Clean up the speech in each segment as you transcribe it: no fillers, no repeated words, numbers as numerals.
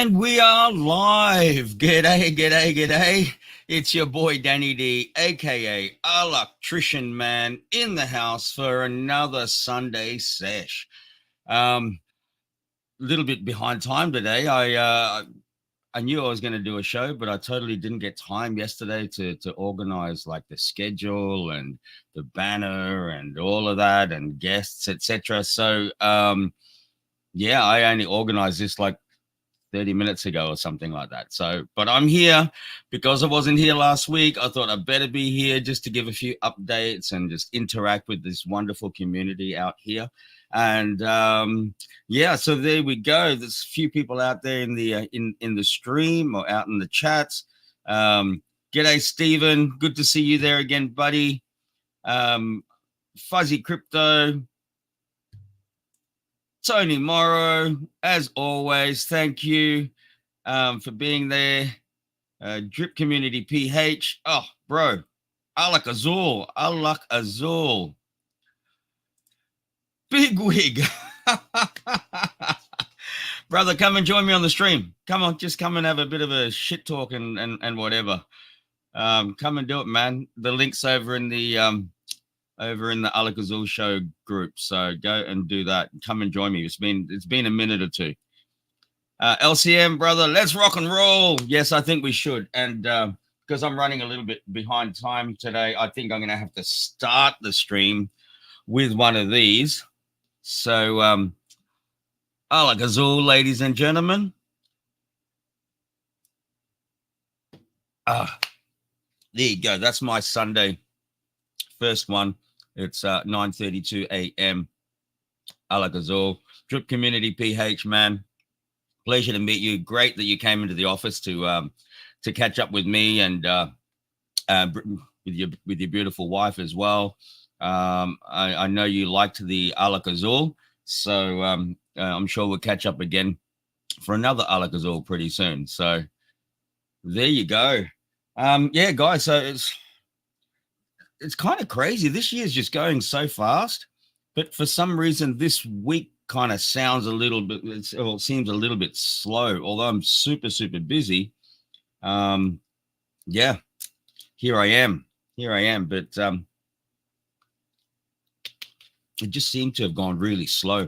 And we are live. G'day, g'day, g'day. It's your boy Danny D, aka Alaktrician Man, in the house for another Sunday sesh. Little bit behind time today. I knew I was going to do a show, but I totally didn't get time yesterday to organize like the schedule and the banner and all of that and guests, etc. So yeah, I only organized this like 30 minutes ago or something like that. So, but I'm here because I wasn't here last week. I thought I'd better be here just to give a few updates and just interact with this wonderful community out here. And yeah, so there we go. There's a few people out there in the in the stream or out in the chats. G'day, Stephen. Good to see you there again, buddy. Fuzzy Crypto. Tony Morrow, as always, thank you for being there. Drip Community PH. Oh, bro. Alak-Azul. Alak-Azul. Big wig. Brother, come and join me on the stream. Come on, just come and have a bit of a shit talk and whatever. Come and do it, man. The link's over in the Alak-Azul Show group. So go and do that. Come and join me. It's been a minute or two. LCM, brother, let's rock and roll. Yes, I think we should. And because I'm running a little bit behind time today, I think I'm going to have to start the stream with one of these. So Alak-Azul, ladies and gentlemen. There you go. That's my Sunday first one. It's 9:32 a.m. Alak-Azul, Drip Community PH, man. Pleasure to meet you. Great that you came into the office to catch up with me and with your beautiful wife as well. I know you liked the Alak-Azul, so I'm sure we'll catch up again for another Alak-Azul pretty soon. So there you go. Yeah, guys. So it's kind of crazy. This year's just going so fast, but for some reason this week kind of sounds a little bit, it seems a little bit slow, although I'm super, super busy. Yeah, here I am, but it just seemed to have gone really slow.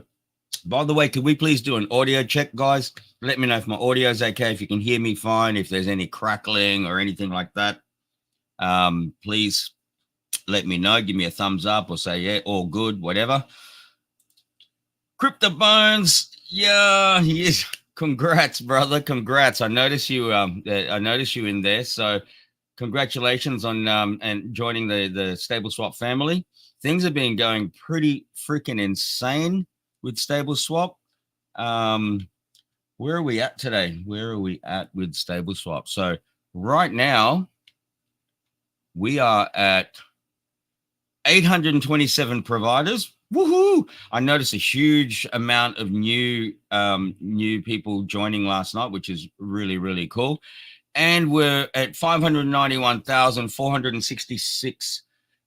By the way, could we please do an audio check, guys? Let me know if my audio is okay, if you can hear me fine, if there's any crackling or anything like that. Please let me know. Give me a thumbs up or say, yeah, all good, whatever. Crypto Bones, yeah, yes. Congrats, brother. Congrats. I noticed you in there. So congratulations on and joining the Stable Swap family. Things have been going pretty freaking insane with Stable Swap. Where are we at today? Where are we at with Stable Swap? So right now we are at 827 providers. Woohoo! I noticed a huge amount of new people joining last night, which is really, really cool. And we're at 591,466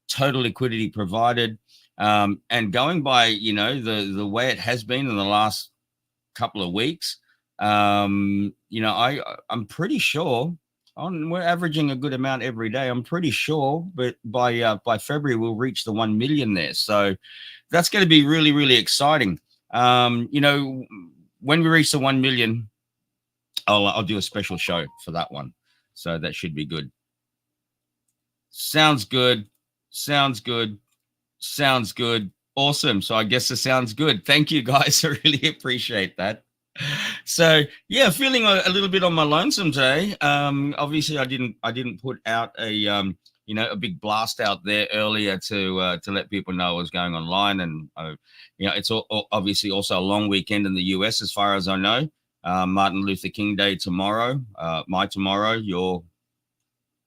total liquidity provided. And going by, the way it has been in the last couple of weeks, I'm pretty sure we're averaging a good amount every day. I'm pretty sure, but by February we'll reach the 1 million there. So that's going to be really, really exciting. When we reach the 1 million, I'll do a special show for that one. So that should be good. Sounds good. Awesome. So I guess it sounds good. Thank you, guys. I really appreciate that. So yeah, feeling a little bit on my lonesome today. Obviously I didn't put out a big blast out there earlier to let people know what was going online, and it's obviously also a long weekend in the US as far as I know. Martin Luther King Day tomorrow. My tomorrow, your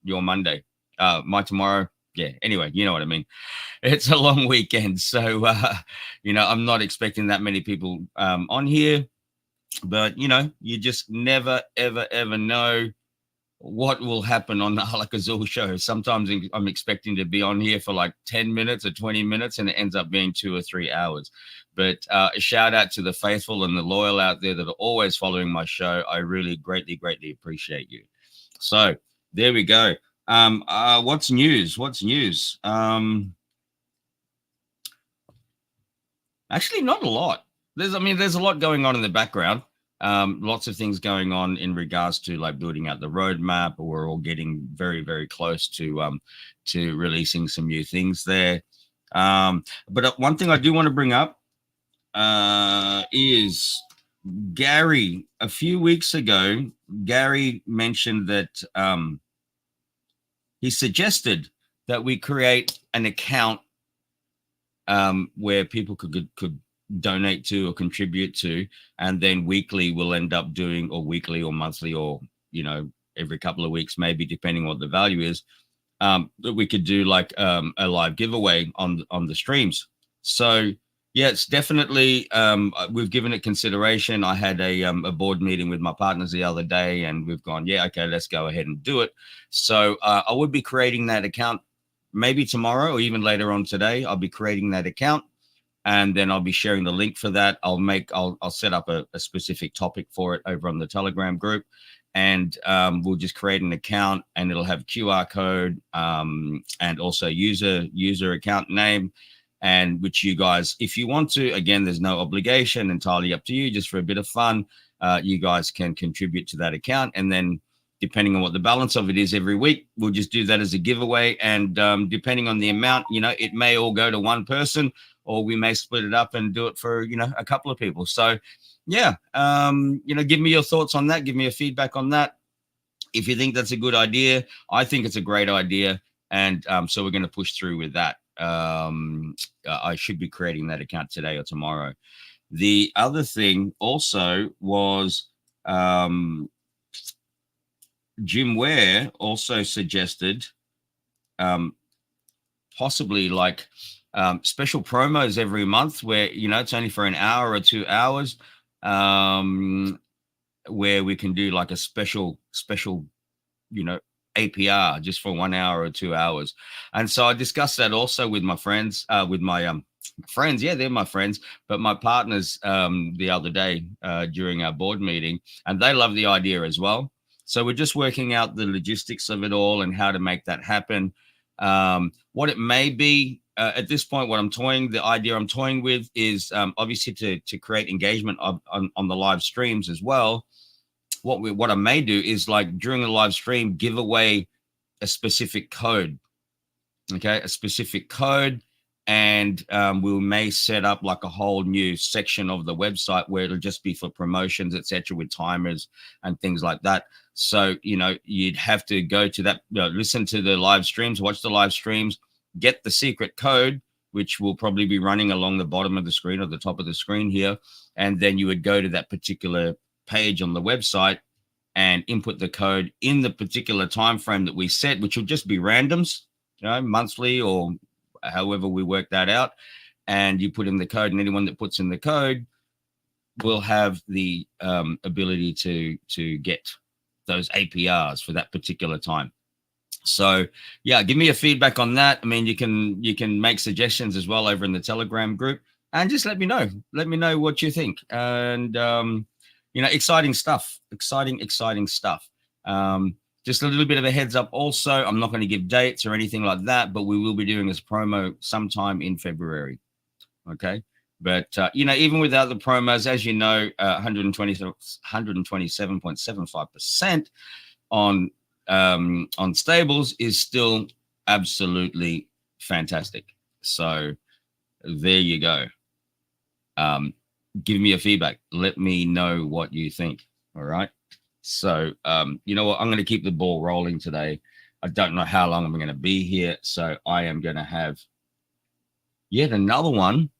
Monday. My tomorrow. Yeah. Anyway, you know what I mean. It's a long weekend, so I'm not expecting that many people on here. But you just never ever know what will happen on the Alak-Azul Show. Sometimes I'm expecting to be on here for like 10 minutes or 20 minutes, and it ends up being 2 or 3 hours. But a shout out to the faithful and the loyal out there that are always following my show. I really greatly appreciate you. So there we go. What's news? Actually, not a lot. There's a lot going on in the background. Lots of things going on in regards to like building out the roadmap. We're all getting very, very close to releasing some new things there. But one thing I do want to bring up is Gary. A few weeks ago, Gary mentioned that he suggested that we create an account where people could donate to or contribute to, and then weekly we'll end up doing, or weekly or monthly, or every couple of weeks, maybe, depending on what the value is, that we could do like a live giveaway on the streams. So yeah, it's definitely we've given it consideration. I had a board meeting with my partners the other day, and we've gone, yeah, okay, let's go ahead and do it. So I would be creating that account maybe tomorrow or even later on today. I'll be creating that account, and then I'll be sharing the link for that. I'll set up a specific topic for it over on the Telegram group, and we'll just create an account, and it'll have QR code and also user account name, and which you guys, if you want to, again, there's no obligation, entirely up to you, just for a bit of fun, you guys can contribute to that account, and then depending on what the balance of it is every week, we'll just do that as a giveaway. And depending on the amount, it may all go to one person, or we may split it up and do it for, a couple of people. So yeah, give me your thoughts on that. Give me your feedback on that. If you think that's a good idea, I think it's a great idea. And so we're going to push through with that. I should be creating that account today or tomorrow. The other thing also was, Jim Ware also suggested possibly like special promos every month where, it's only for an hour or 2 hours, where we can do like a special, APR just for 1 hour or 2 hours. And so I discussed that also with my friends, with my friends. Yeah, they're my friends, but my partners the other day during our board meeting, and they love the idea as well. So we're just working out the logistics of it all and how to make that happen. What it may be at this point, the idea I'm toying with is obviously to create engagement on the live streams as well. What I may do is, like, during the live stream, give away a specific code. Okay, a specific code. And we may set up like a whole new section of the website where it'll just be for promotions, etc., with timers and things like that. So, you'd have to go to that, listen to the live streams, watch the live streams, get the secret code, which will probably be running along the bottom of the screen or the top of the screen here. And then you would go to that particular page on the website and input the code in the particular time frame that we set, which will just be randoms, monthly or however we work that out. And you put in the code, and anyone that puts in the code will have the ability to get those APRs for that particular time. So yeah, give me your feedback on that. I mean, you can make suggestions as well over in the Telegram group, and just let me know what you think. And exciting stuff. Just a little bit of a heads up also, I'm not going to give dates or anything like that, but we will be doing this promo sometime in February. Okay. But, even without the promos, as you know, 127.75% on stables is still absolutely fantastic. So there you go. Give me your feedback. Let me know what you think. All right. So, you know what? I'm going to keep the ball rolling today. I don't know how long I'm going to be here. So I am going to have yet another one.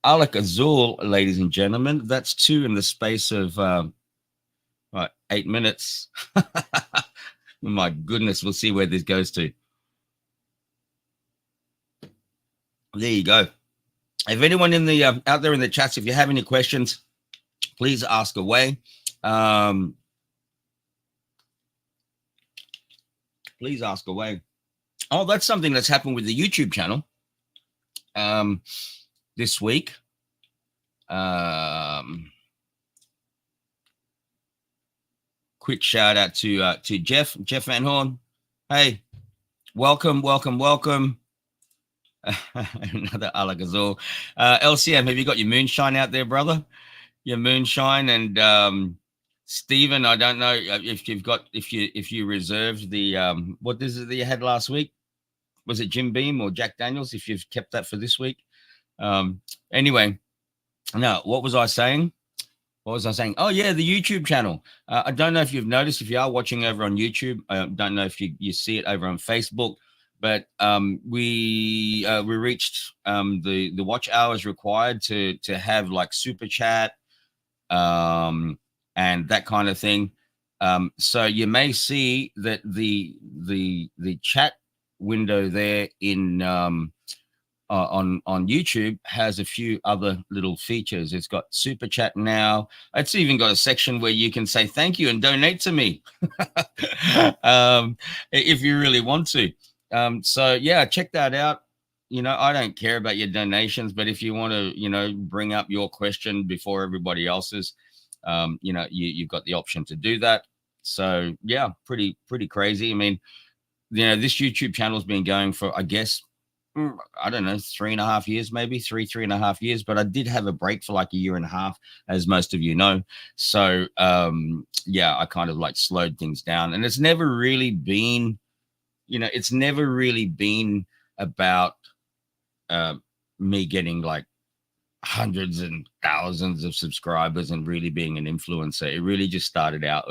Alak-Azul, ladies and gentlemen. That's 2 in the space of 8 minutes. My goodness, we'll see where this goes to. There you go. If anyone in the out there in the chats, if you have any questions, please ask away. Please ask away. Oh, that's something that's happened with the YouTube channel this week. Quick shout out to Jeff Van Horn. Hey, welcome. Another Alak-Azul. LCM, have you got your moonshine out there, brother? Your moonshine. And Stephen, I don't know if you reserved the what is it that you had last week? Was it Jim Beam or Jack Daniels? If you've kept that for this week. Anyway, now what was I saying? Oh yeah, the YouTube channel. I don't know if you've noticed, if you are watching over on YouTube, I don't know if you see it over on Facebook, but we reached the watch hours required to have like super chat and that kind of thing. So you may see that the chat window there in on YouTube has a few other little features. It's got super chat now. It's even got a section where you can say thank you and donate to me if you really want to. So yeah, check that out. I don't care about your donations, but if you want to, bring up your question before everybody else's, you've got the option to do that. So yeah, pretty crazy. I mean, this YouTube channel's been going for, I guess, I don't know, 3.5 years, maybe 3.5 years, but I did have a break for like 1.5 years, as most of you know. So yeah, I kind of like slowed things down, and it's never really been, about me getting like hundreds and thousands of subscribers and really being an influencer. It really just started out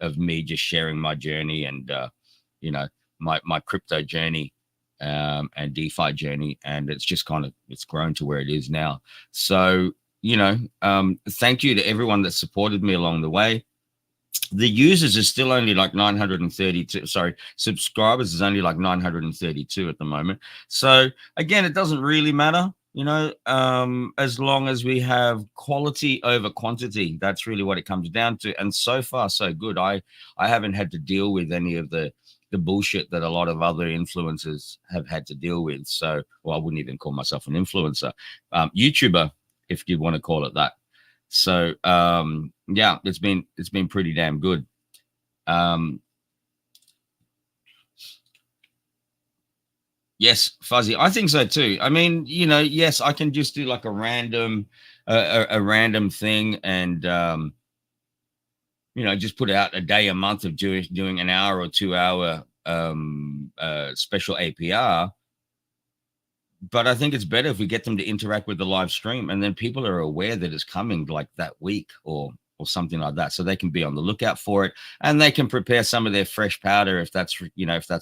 of me just sharing my journey and my crypto journey and DeFi journey, and it's just it's grown to where it is now. So thank you to everyone that supported me along the way. The users is still only like 932. Sorry, subscribers is only like 932 at the moment. So again, it doesn't really matter, as long as we have quality over quantity. That's really what it comes down to. And so far, so good. I haven't had to deal with any of the bullshit that a lot of other influencers have had to deal with. So, well, I wouldn't even call myself an influencer, YouTuber, if you want to call it that. So, yeah, it's been pretty damn good. Yes, Fuzzy, I think so too. I mean, yes, I can just do like a random thing and, just put out a day, a month of doing an hour or 2 hour special APR. But I think it's better if we get them to interact with the live stream, and then people are aware that it's coming like that week or something like that, so they can be on the lookout for it, and they can prepare some of their fresh powder if that's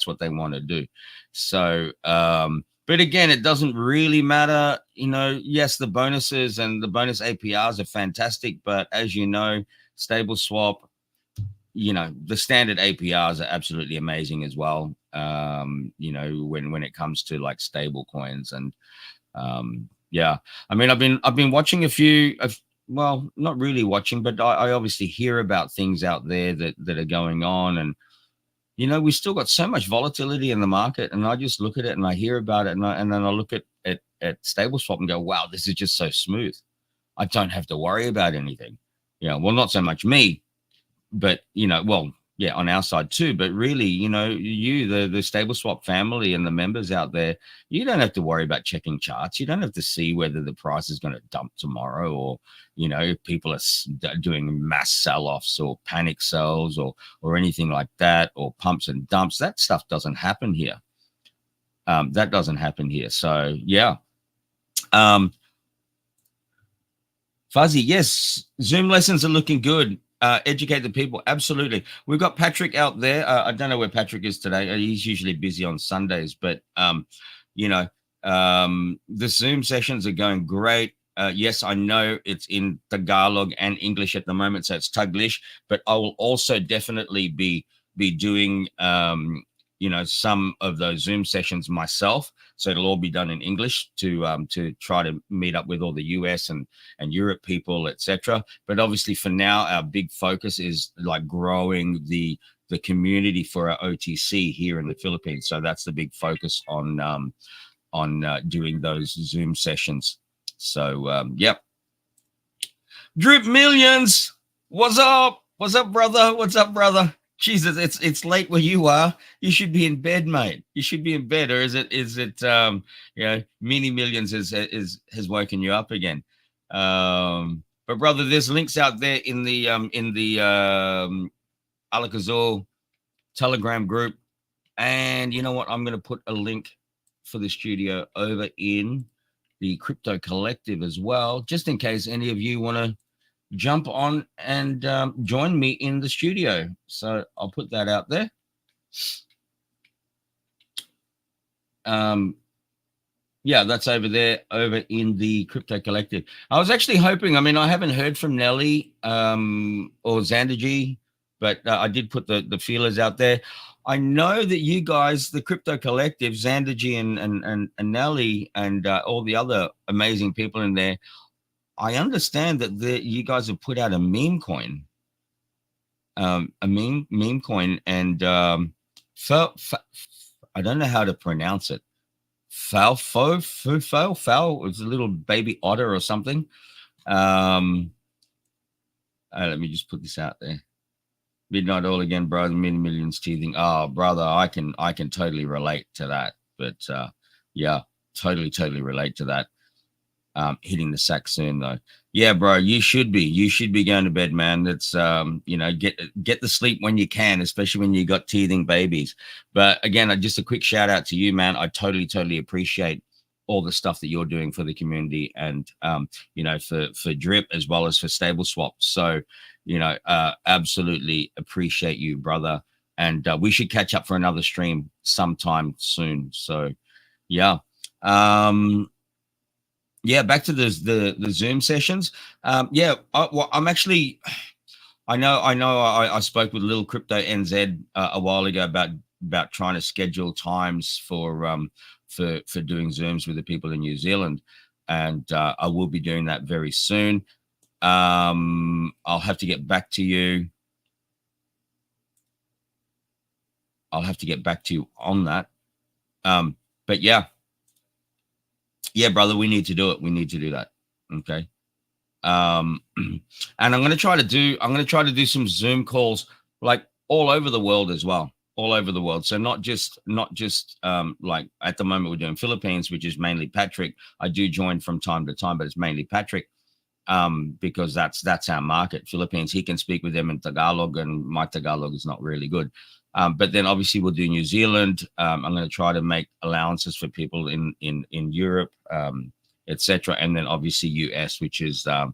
what they want to do. So, but again, it doesn't really matter. Yes, the bonuses and the bonus APRs are fantastic, but as you know, Stable Swap, the standard APRs are absolutely amazing as well. When it comes to like stable coins, and yeah, I mean, I've been watching a few well, not really watching, but I obviously hear about things out there that are going on, and we still got so much volatility in the market, and I just look at it and I hear about it, and then I look at Stable Swap and go, wow, this is just so smooth. I don't have to worry about anything. Well, not so much me, but well, yeah, on our side too. But really, the Stable Swap family and the members out there, you don't have to worry about checking charts. You don't have to see whether the price is going to dump tomorrow, or if people are doing mass sell-offs or panic sells or anything like that, or pumps and dumps. That stuff doesn't happen here. That doesn't happen here. So yeah. Fuzzy, yes, Zoom lessons are looking good. Educate the people. Absolutely. We've got Patrick out there. I don't know where Patrick is today. He's usually busy on Sundays, but the Zoom sessions are going great. Yes, I know it's in Tagalog and English at the moment, so it's Taglish, but I will also definitely be doing some of those Zoom sessions myself. So it'll all be done in English to try to meet up with all the US and Europe people, etc. But obviously for now, our big focus is like growing the the community for our OTC here in the Philippines. So that's the big focus on doing those Zoom sessions. So yep. Drip Millions, what's up? What's up, brother? What's up, brother? Jesus, it's late where you are. You should be in bed, mate. You should be in bed, or is it Mini Millions has woken you up again? But brother, there's links out there in the Alak-Azul Telegram group, and you know what? I'm going to put a link for the studio over in the Crypto Collective as well, just in case any of you want to jump on and join me in the studio. So I'll put that out there. Yeah, that's over there, over in the Crypto Collective. I was actually hoping, I mean, I haven't heard from Nelly or Xandergy, but I did put the feelers out there. I know that you guys, the Crypto Collective, Xandergy and Nelly and all the other amazing people in there, I understand that you guys have put out a meme coin, and I don't know how to pronounce it. Fufo, it's a little baby otter or something. Let me just put this out there. Midnight all again, bro. Mini Millions teething. Oh, brother, I can totally relate to that. But yeah, totally relate to that. Hitting the sack soon though. Yeah, bro, you should be going to bed, man. That's get the sleep when you can, especially when you got teething babies. But again, just a quick shout out to you, man. I totally appreciate all the stuff that you're doing for the community and for Drip as well as for Stable Swap. So absolutely appreciate you, brother. And we should catch up for another stream sometime soon. So yeah. Yeah, back to the Zoom sessions. I'm actually, I know I spoke with Little Crypto NZ a while ago about trying to schedule times for doing Zooms with the people in New Zealand, and I will be doing that very soon. I'll have to get back to you. I'll have to get back to you on that. But yeah. Yeah, brother, we need to do it. We need to do that. Okay. And I'm going to try to do some Zoom calls like all over the world as well. All over the world. So not just like at the moment we're doing Philippines, which is mainly Patrick. I do join from time to time, but it's mainly Patrick. Because that's our market. Philippines, he can speak with them in Tagalog, and my Tagalog is not really good. But then obviously we'll do New Zealand. I'm going to try to make allowances for people in Europe, etc. And then obviously US, which is the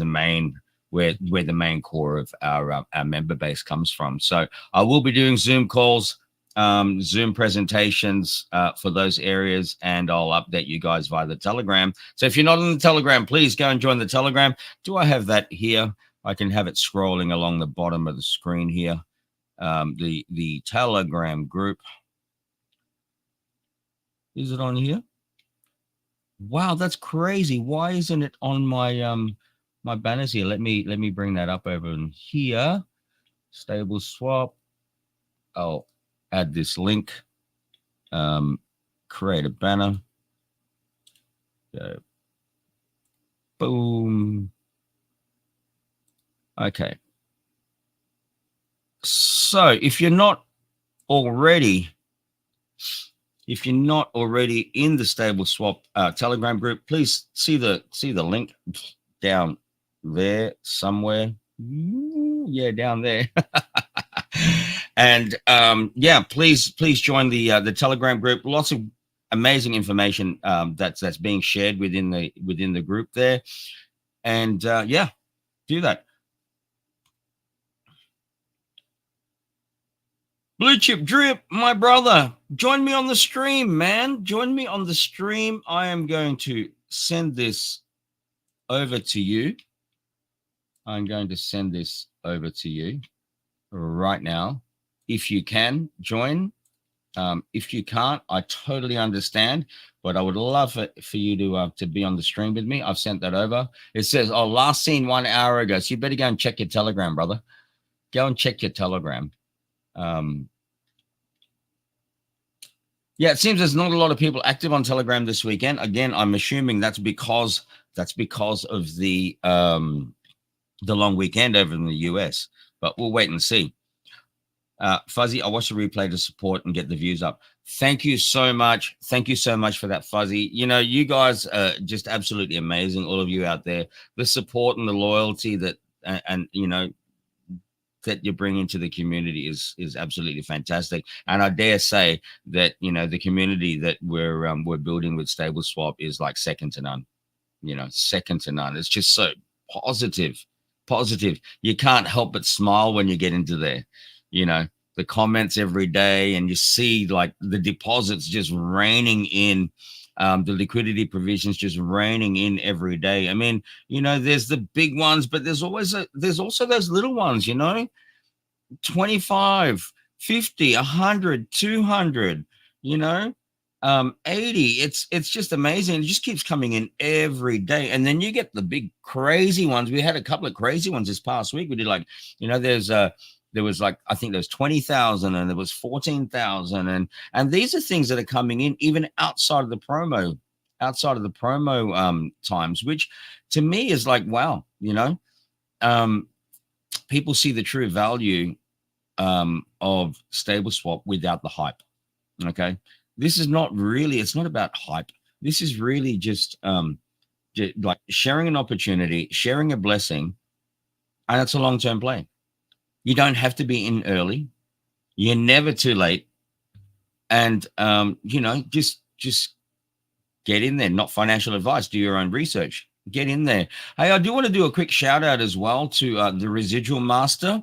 main where the main core of our member base comes from. So I will be doing Zoom calls, Zoom presentations for those areas, and I'll update you guys via the Telegram. So if you're not on the Telegram, please go and join the Telegram. Do I have that here? I can have it scrolling along the bottom of the screen here. The Telegram group. Is it on here? Wow, that's crazy. Why isn't it on my my banners here? Let me bring that up over in here. Stable Swap. I'll add this link. Create a banner. Boom. Okay. So if you're not already in the Stable Swap Telegram group, please see the link down there somewhere. Yeah, down there. And please join the Telegram group. Lots of amazing information that's being shared within the group there. And do that. Blue Chip Drip, my brother, join me on the stream, man. Join me on the stream. I am going to send this over to you. I'm going to send this over to you right now. If you can, join. If you can't, I totally understand, but I would love it for you to be on the stream with me. I've sent that over. It says, oh, last seen 1 hour ago. So you better go and check your Telegram, brother. Go and check your Telegram. Yeah, it seems there's not a lot of people active on Telegram this weekend. Again, I'm assuming that's because of the long weekend over in the US. But we'll wait and see. Fuzzy, I watched the replay to support and get the views up. Thank you so much. Thank you so much for that, Fuzzy. You know, you guys are just absolutely amazing, all of you out there. The support and the loyalty that, and you know, that you bring into the community is absolutely fantastic. And I dare say that, you know, the community that we're building with Stable Swap is like second to none. You know, second to none. It's just so positive. You can't help but smile when you get into there. You know, the comments every day, and you see like the deposits just raining in, the liquidity provisions just raining in every day. I mean, you know, there's the big ones, but there's also those little ones, you know, 25, 50, 100, 200, you know, 80. It's just amazing. It just keeps coming in every day. And then you get the big crazy ones. We had a couple of crazy ones this past week. We did like, you know, there was like, I think there's 20,000 and there was 14,000. And these are things that are coming in even outside of the promo times, which to me is like, wow, you know, people see the true value of Stable Swap without the hype. Okay. This is not really, it's not about hype. This is really just like sharing an opportunity, sharing a blessing, and it's a long-term play. You don't have to be in early. You're never too late. And, you know, just get in there. Not financial advice. Do your own research. Get in there. Hey, I do want to do a quick shout out as well to the Residual Master,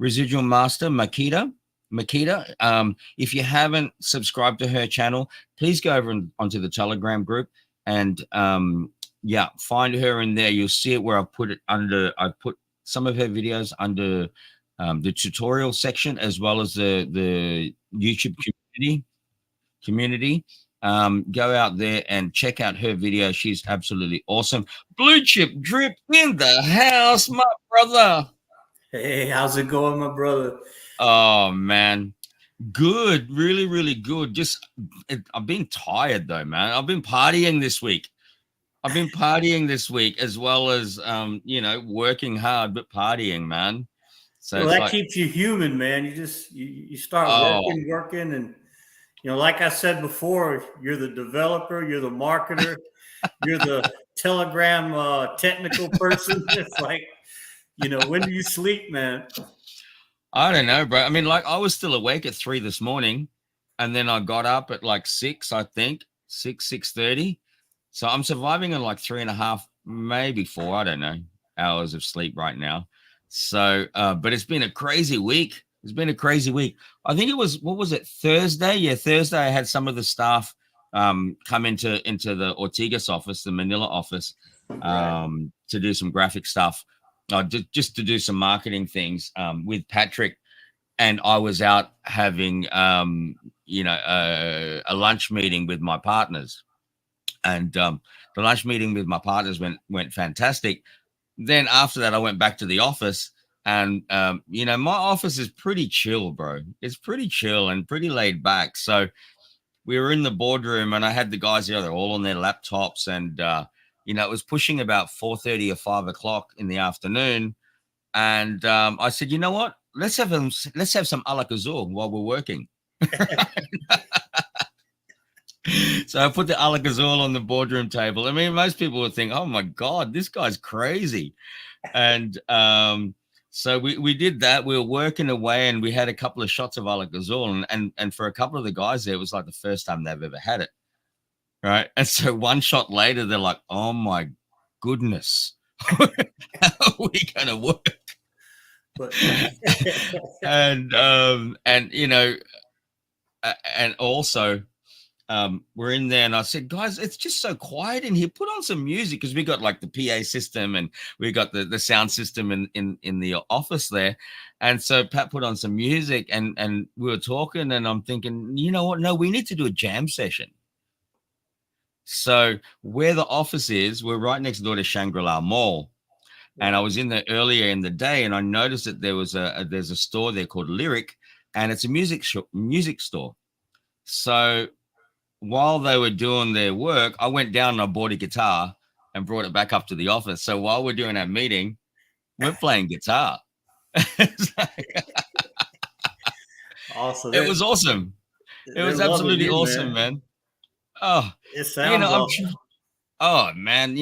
Makita. If you haven't subscribed to her channel, please go over onto the Telegram group and yeah, find her in there. You'll see it where I put some of her videos under the tutorial section, as well as the YouTube community. Go out there and check out her video. She's absolutely awesome. Blue Chip Drip in the house, my brother. Hey, how's it going, my brother? Oh man, good, really, really good. I've been tired though, man. I've been partying this week. As well as you know, working hard but partying, man. So well, that keeps you human, man. You start working, and you know, like I said before, you're the developer, you're the marketer, you're the Telegram technical person. It's like, you know, when do you sleep, man? I don't know, bro. I mean, like I was still awake at 3 this morning, and then I got up at like 6, I think 6:30. So I'm surviving on like 3.5, maybe 4, I don't know, hours of sleep right now. So, but it's been a crazy week. I think it was, what was it, Thursday? Yeah, Thursday. I had some of the staff come into the Ortigas office, the Manila office, to do some graphic stuff, just to do some marketing things with Patrick. And I was out having, you know, a lunch meeting with my partners. And the lunch meeting with my partners went fantastic. Then after that, I went back to the office, and you know, my office is pretty chill, bro. It's pretty chill and pretty laid back. So we were in the boardroom, and I had the guys there. They're all on their laptops, and you know, it was pushing about 4:30 or 5 o'clock in the afternoon. And I said, you know what? Let's have some Alak-Azul while we're working. So I put the Alak-Azul on the boardroom table. I mean, most people would think, oh my God, this guy's crazy. And so we did that. We were working away, and we had a couple of shots of Alak-Azul. And for a couple of the guys there, it was like the first time they've ever had it. Right. And so one shot later, they're like, oh my goodness, how are we going to work? And you know, and also, we're in there, and I said, guys, it's just so quiet in here. Put on some music, because we got like the PA system, and we got the sound system in the office there. And so Pat put on some music, and we were talking, and I'm thinking, you know what? No, we need to do a jam session. So where the office is, we're right next door to Shangri-La Mall. And I was in there earlier in the day, and I noticed that there's a store there called Lyric, and it's a music store. So while they were doing their work, I went down and I bought a guitar and brought it back up to the office. So while we're doing our meeting, we're playing guitar. Awesome. It was awesome. It was absolutely awesome, man. Oh, it sounds awesome. Oh man,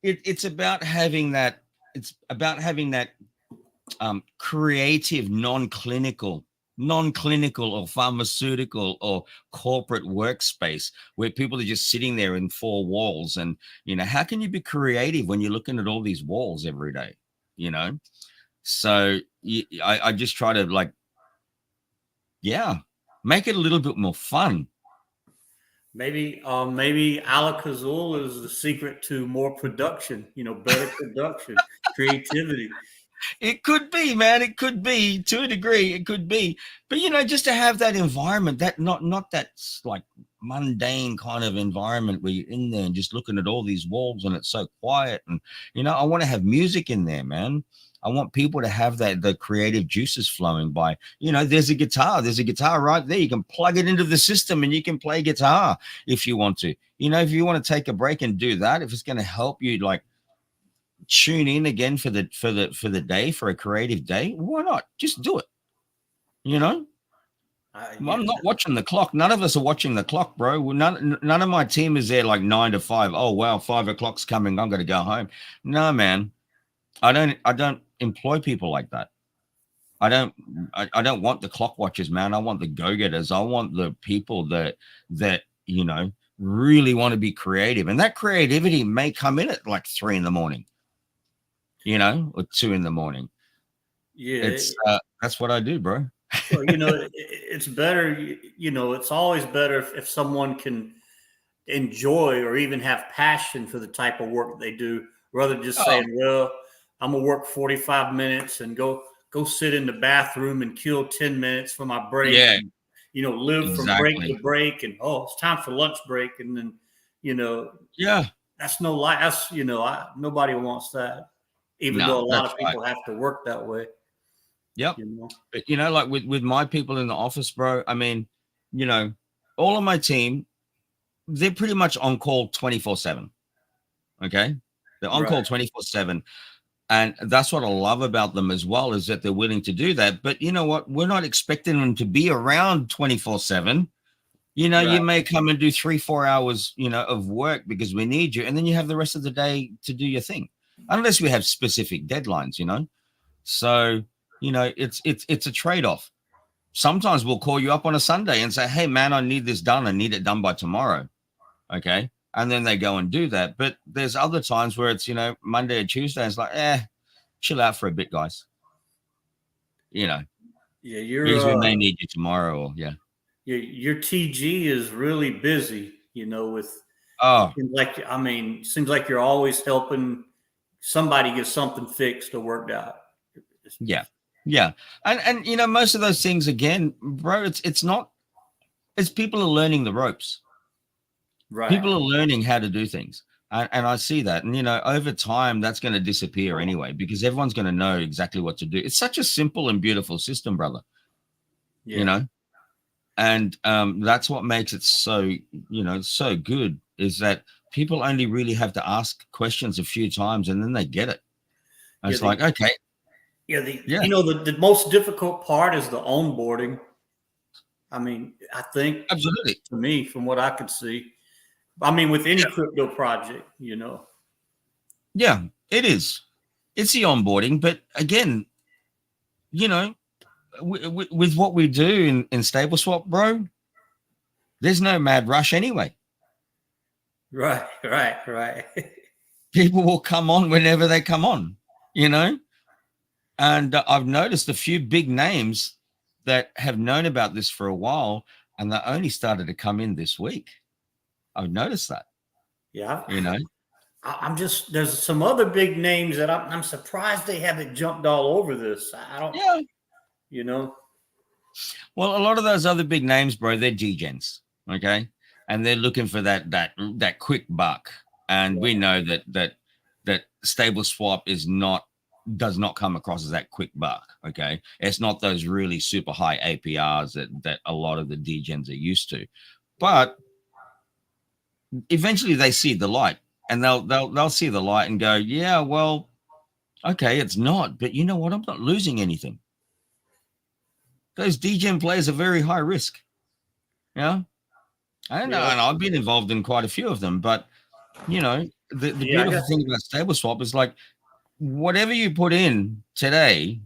it's about having that. It's about having that creative, non-clinical or pharmaceutical or corporate workspace where people are just sitting there in four walls. And how can you be creative when you're looking at all these walls every day? So I just try to make it a little bit more fun. Maybe Alak-Azul is the secret to more production, better production, creativity. It could be, man. It could be, to a degree. It could be, but just to have that environment, that not that like mundane kind of environment where you're in there and just looking at all these walls and it's so quiet. And I want to have music in there, man. I want people to have the creative juices flowing by, there's a guitar right there. You can plug it into the system and you can play guitar if you want to. If you want to take a break and do that, if it's going to help you tune in again for the day, for a creative day, why not? Just do it. I'm not watching the clock. None of us are watching the clock, bro. None of my team is there 9 to 5. Oh wow, 5 o'clock's coming, I'm gonna go home. No, man. I don't employ people like that. I don't want the clock watchers, man. I want the go-getters. I want the people that really want to be creative, and that creativity may come in at 3 a.m, or 2 a.m. Yeah, that's what I do, bro. Well, it's better. It's always better if someone can enjoy or even have passion for the type of work they do, rather than just saying, "Well, I'm gonna work 45 minutes and go sit in the bathroom and kill 10 minutes for my break." Yeah, and, live from break to break, and it's time for lunch break, and then yeah, that's no life. That's nobody wants that. Even though a lot of people have to work that way. Yep. But with my people in the office, bro, I mean, all of my team, they're pretty much on call 24/7. Okay. They're on call 24/7. And that's what I love about them as well, is that they're willing to do that. But you know what? We're not expecting them to be around 24/7. You may come and do 3-4 hours, of work because we need you. And then you have the rest of the day to do your thing. Unless we have specific deadlines, So, it's a trade-off. Sometimes we'll call you up on a Sunday and say, "Hey man, I need this done. I need it done by tomorrow." Okay. And then they go and do that. But there's other times where it's, Monday or Tuesday. It's chill out for a bit, guys. Yeah, we may need you tomorrow. Or your TG is really busy, with seems like you're always helping somebody get something fixed or worked out. Yeah. And most of those things, again, bro, it's people are learning the ropes. Right. People are learning how to do things. And I see that. And, over time, that's going to disappear anyway, because everyone's going to know exactly what to do. It's such a simple and beautiful system, brother. Yeah. And that's what makes it so, so good, is that people only really have to ask questions a few times and then they get it. And it's okay. Yeah. The most difficult part is the onboarding. I mean, I think absolutely, to me, from what I could see, with any crypto project, Yeah, it is. It's the onboarding. But again, with what we do in StableSwap, bro, there's no mad rush anyway. Right. People will come on whenever they come on, And I've noticed a few big names that have known about this for a while, and they only started to come in this week. I've noticed that. Yeah. There's some other big names that I'm surprised they haven't jumped all over this. Well, a lot of those other big names, bro, they're G-gens. Okay. And they're looking for that quick buck. And we know that StableSwap is not does not come across as that quick buck. Okay. It's not those really super high APRs that a lot of the degens are used to, but eventually they see the light, and they'll see the light and go, yeah, well, okay, it's not, but you know what? I'm not losing anything. Those degen players are very high risk. I don't know. And I've been involved in quite a few of them, but the beautiful thing about stable swap is like, whatever you put in today,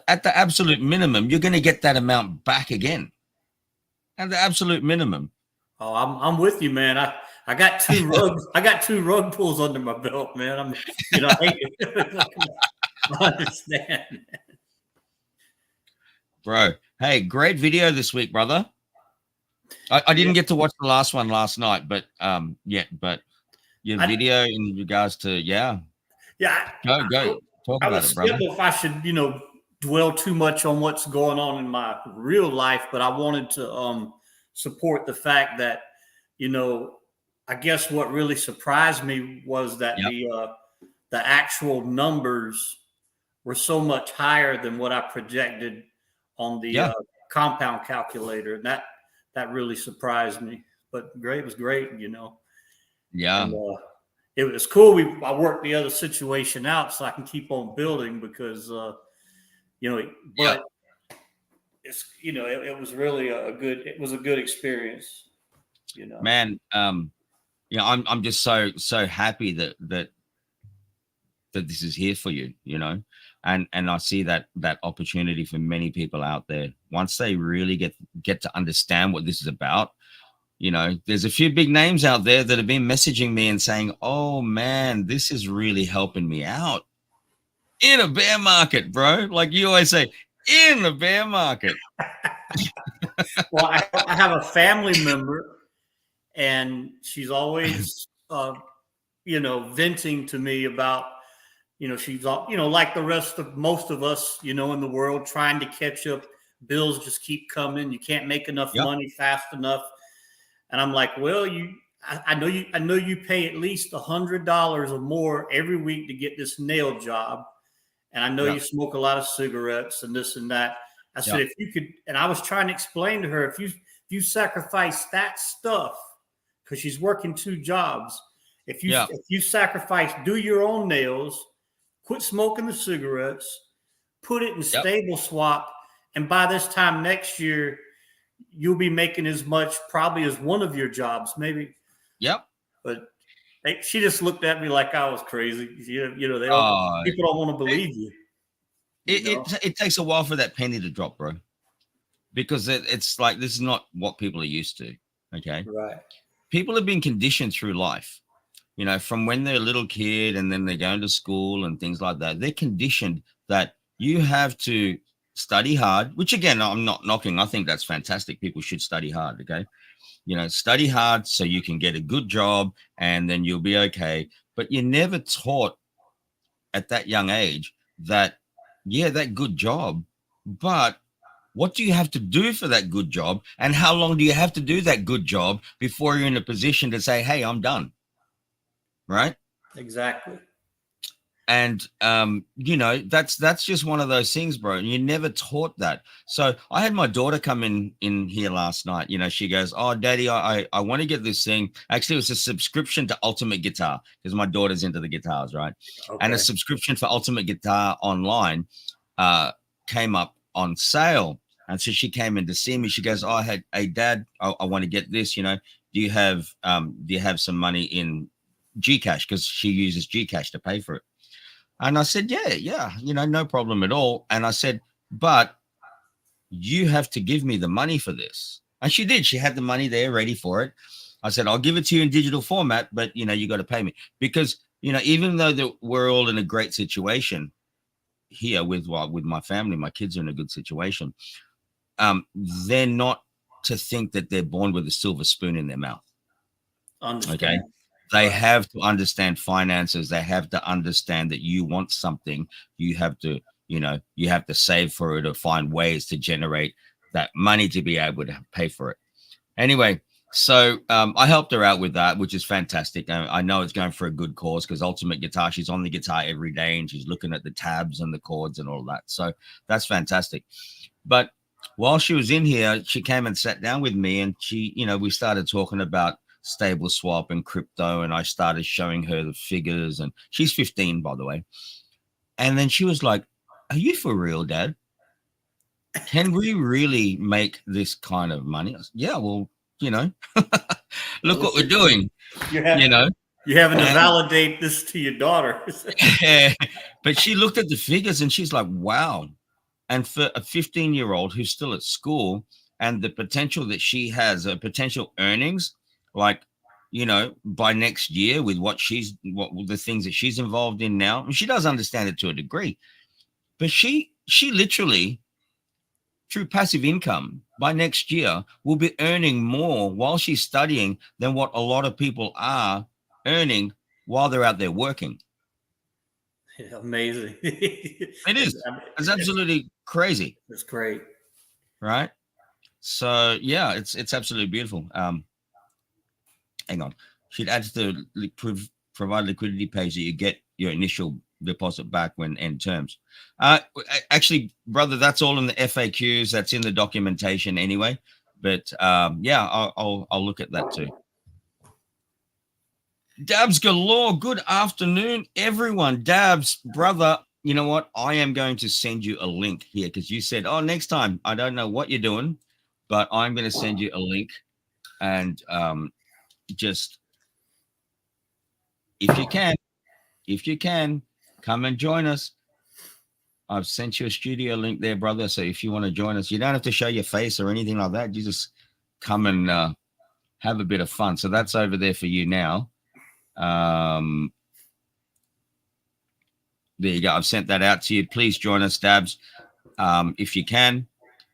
at the absolute minimum, you're going to get that amount back again. At the absolute minimum. Oh, I'm with you, man. I got two rugs. I got 2 rug pulls under my belt, man. I understand. Bro, hey, great video this week, brother. I didn't get to watch the last one last night, but your video in regards to go talk about it, brother. If I should dwell too much on what's going on in my real life, but I wanted to support the fact that I guess what really surprised me was that the actual numbers were so much higher than what I projected on the compound calculator, and that really surprised me. But it was great, Yeah. And, it was cool. I worked the other situation out so I can keep on building because, but it's, it was really a good experience, Man, I'm just so happy that this is here for you, and I see that opportunity for many people out there. Once they really get to understand what this is about, there's a few big names out there that have been messaging me and saying, oh man, this is really helping me out in a bear market, bro. Like you always say, in a bear market. Well, I have a family member, and she's always, venting to me about, she's, like the rest of most of us, in the world, trying to catch up. Bills just keep coming. You can't make enough money fast enough. And I'm like, well, I know you pay at least $100 or more every week to get this nail job. And I know you smoke a lot of cigarettes and this and that. I said, if you could, and I was trying to explain to her, if you sacrifice that stuff, because she's working 2 jobs, if you sacrifice, do your own nails, quit smoking the cigarettes, put it in stable swap, and by this time next year, you'll be making as much probably as one of your jobs, maybe. Yep. But she just looked at me like I was crazy. People don't want to believe you. It takes a while for that penny to drop, bro, because it's like, this is not what people are used to. Okay. Right. People have been conditioned through life, from when they're a little kid and then they're going to school and things like that. They're conditioned that you have to study hard, which again, I'm not knocking. I think that's fantastic. People should study hard. Okay. Study hard so you can get a good job and then you'll be okay. But you're never taught at that young age that, that good job, but what do you have to do for that good job? And how long do you have to do that good job before you're in a position to say, hey, I'm done. Right? Exactly. And, that's just one of those things, bro. You're never taught that. So I had my daughter come in here last night. She goes, oh, Daddy, I want to get this thing. Actually, it was a subscription to Ultimate Guitar because my daughter's into the guitars, right? Okay. And a subscription for Ultimate Guitar online came up on sale. And so she came in to see me. She goes, oh, hey, Dad, I want to get this, do you have some money in Gcash? Because she uses Gcash to pay for it. And I said, yeah, no problem at all. And I said, but you have to give me the money for this. And she did. She had the money there ready for it. I said, I'll give it to you in digital format, but, you got to pay me. Because, even though we're all in a great situation here with my family, my kids are in a good situation, they're not to think that they're born with a silver spoon in their mouth. Understand. Okay. They have to understand finances. They have to understand that you want something. You have to, save for it or find ways to generate that money to be able to pay for it. Anyway, So I helped her out with that, which is fantastic. I know it's going for a good cause because Ultimate Guitar, she's on the guitar every day and she's looking at the tabs and the chords and all that. So that's fantastic. But while she was in here, she came and sat down with me and she, we started talking about stable swap and crypto. And I started showing her the figures, and she's 15, by the way. And then she was like, "Are you for real, Dad? Can we really make this kind of money?" I said, "Yeah, well, look what we're doing, You're having to validate this to your daughter." But she looked at the figures and she's like, wow. And for a 15-year-old who's still at school, and the potential that she has, potential earnings, like, by next year with what the things that she's involved in now, and she does understand it to a degree, but she literally, through passive income, by next year will be earning more while she's studying than what a lot of people are earning while they're out there working. Amazing. It is. It's absolutely crazy. It's great. Right? So yeah, it's absolutely beautiful. Hang on. She'd add to the provide liquidity page that you get your initial deposit back when end terms. Actually, brother, that's all in the FAQs. That's in the documentation anyway. But yeah, I'll look at that too. Dabs galore. Good afternoon, everyone. Dabs, brother, you know what? I am going to send you a link here because you said, "Oh, next time." I don't know what you're doing, but I'm going to send you a link, and just if you can, come and join us. I've sent you a studio link there, brother. So if you want to join us, you don't have to show your face or anything like that. You just come and have a bit of fun. So that's over there for you now. There you go. I've sent that out to you. Please join us, Dabs, if you can.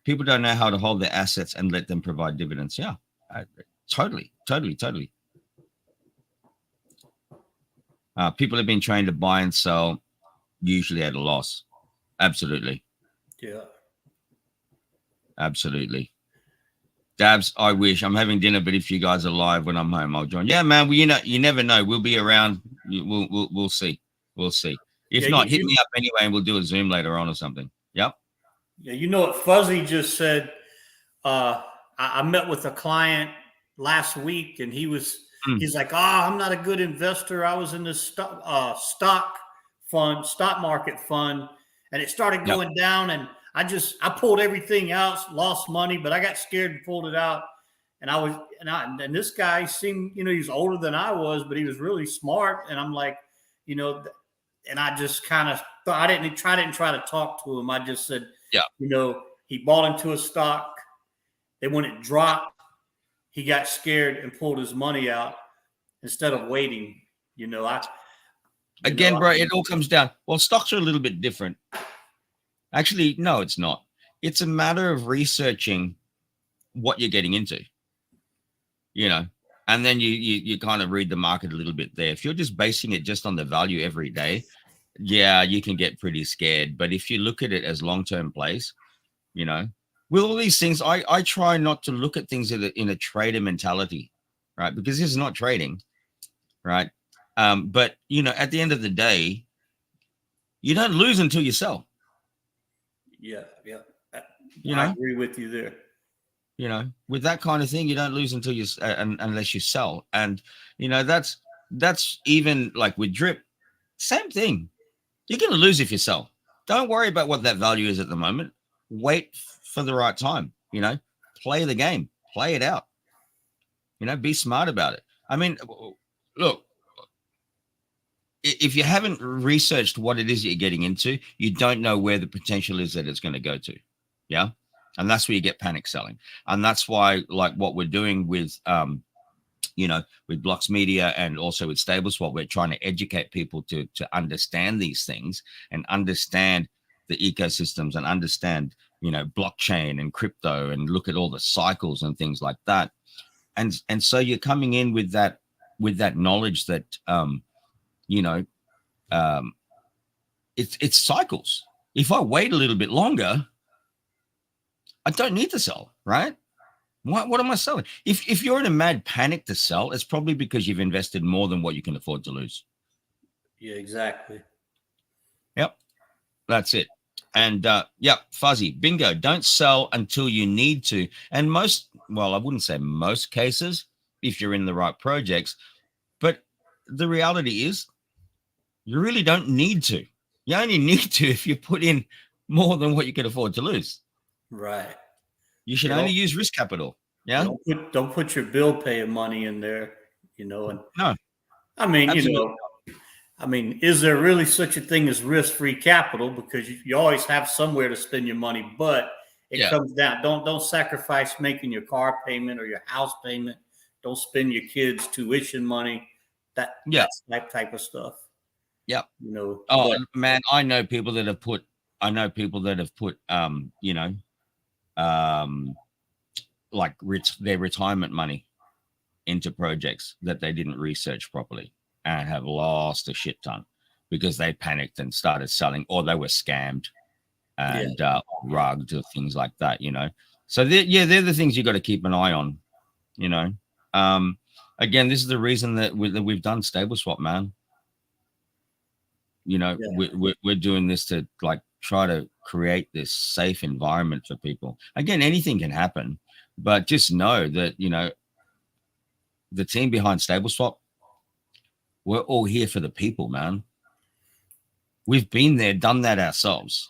People don't know how to hold their assets and let them provide dividends. Yeah, totally. People have been trained to buy and sell, usually at a loss. Absolutely. Yeah. Absolutely. Dabs, I wish. I'm having dinner, but if you guys are live when I'm home, I'll join. Yeah, man. Well, you never know. We'll be around. We'll see. We'll see. If not, hit me up anyway, and we'll do a Zoom later on or something. Yep. Yeah, you know what Fuzzy just said? I met with a client last week, and he's like, "Oh, I'm not a good investor. I was in this stock market fund, and it started going down, and I pulled everything out, lost money, but I got scared and pulled it out." And this guy seemed, he's older than I was, but he was really smart. And I'm like, and I just kind of thought, I didn't try to talk to him. I just said, he bought into a stock. Then when it dropped, he got scared and pulled his money out instead of waiting. Bro, it all comes down. Well, stocks are a little bit different. Actually, no, it's not. It's a matter of researching what you're getting into, and then you kind of read the market a little bit there. If you're just basing it just on the value every day, yeah, you can get pretty scared. But if you look at it as long-term plays, with all these things, I try not to look at things in a trader mentality, right? Because this is not trading, right? But, at the end of the day, you don't lose until you sell. Yeah. I agree with you there. With that kind of thing, you don't lose until unless you sell. And, that's even like with drip, same thing. You're going to lose if you sell. Don't worry about what that value is at the moment. Wait for the right time, play the game, play it out, be smart about it. I mean, look, if you haven't researched what it is you're getting into, you don't know where the potential is that it's going to go to. Yeah. And that's where you get panic selling. And that's why, like what we're doing with, with Blocks Media and also with StableSwap, we're trying to educate people to understand these things and understand the ecosystems and understand, blockchain and crypto and look at all the cycles and things like that. And so you're coming in with that knowledge that, it's cycles. If I wait a little bit longer, I don't need to sell, right? What am I selling? If you're in a mad panic to sell, it's probably because you've invested more than what you can afford to lose. Yeah, exactly. Yep, that's it. And fuzzy bingo. Don't sell until you need to. And I wouldn't say most cases, if you're in the right projects, but the reality is, you really don't need to. You only need to if you put in more than what you can afford to lose. Right. You should only use risk capital. Yeah. Don't put your bill paying money in there, And No. I mean, Absolutely. is there really such a thing as risk-free capital? Because you always have somewhere to spend your money, but it comes down. Don't sacrifice making your car payment or your house payment. Don't spend your kids' tuition money. That's that type of stuff. Yeah. But, man, I know people that have put like their retirement money into projects that they didn't research properly and have lost a shit ton because they panicked and started selling, or they were scammed and rugged or things like that, So they're the things you got to keep an eye on, Again, this is the reason that we've done Stable Swap, man. We're doing this to try to create this safe environment for people. Again, anything can happen, but just know that, the team behind Stable Swap, we're all here for the people, man. We've been there, done that ourselves,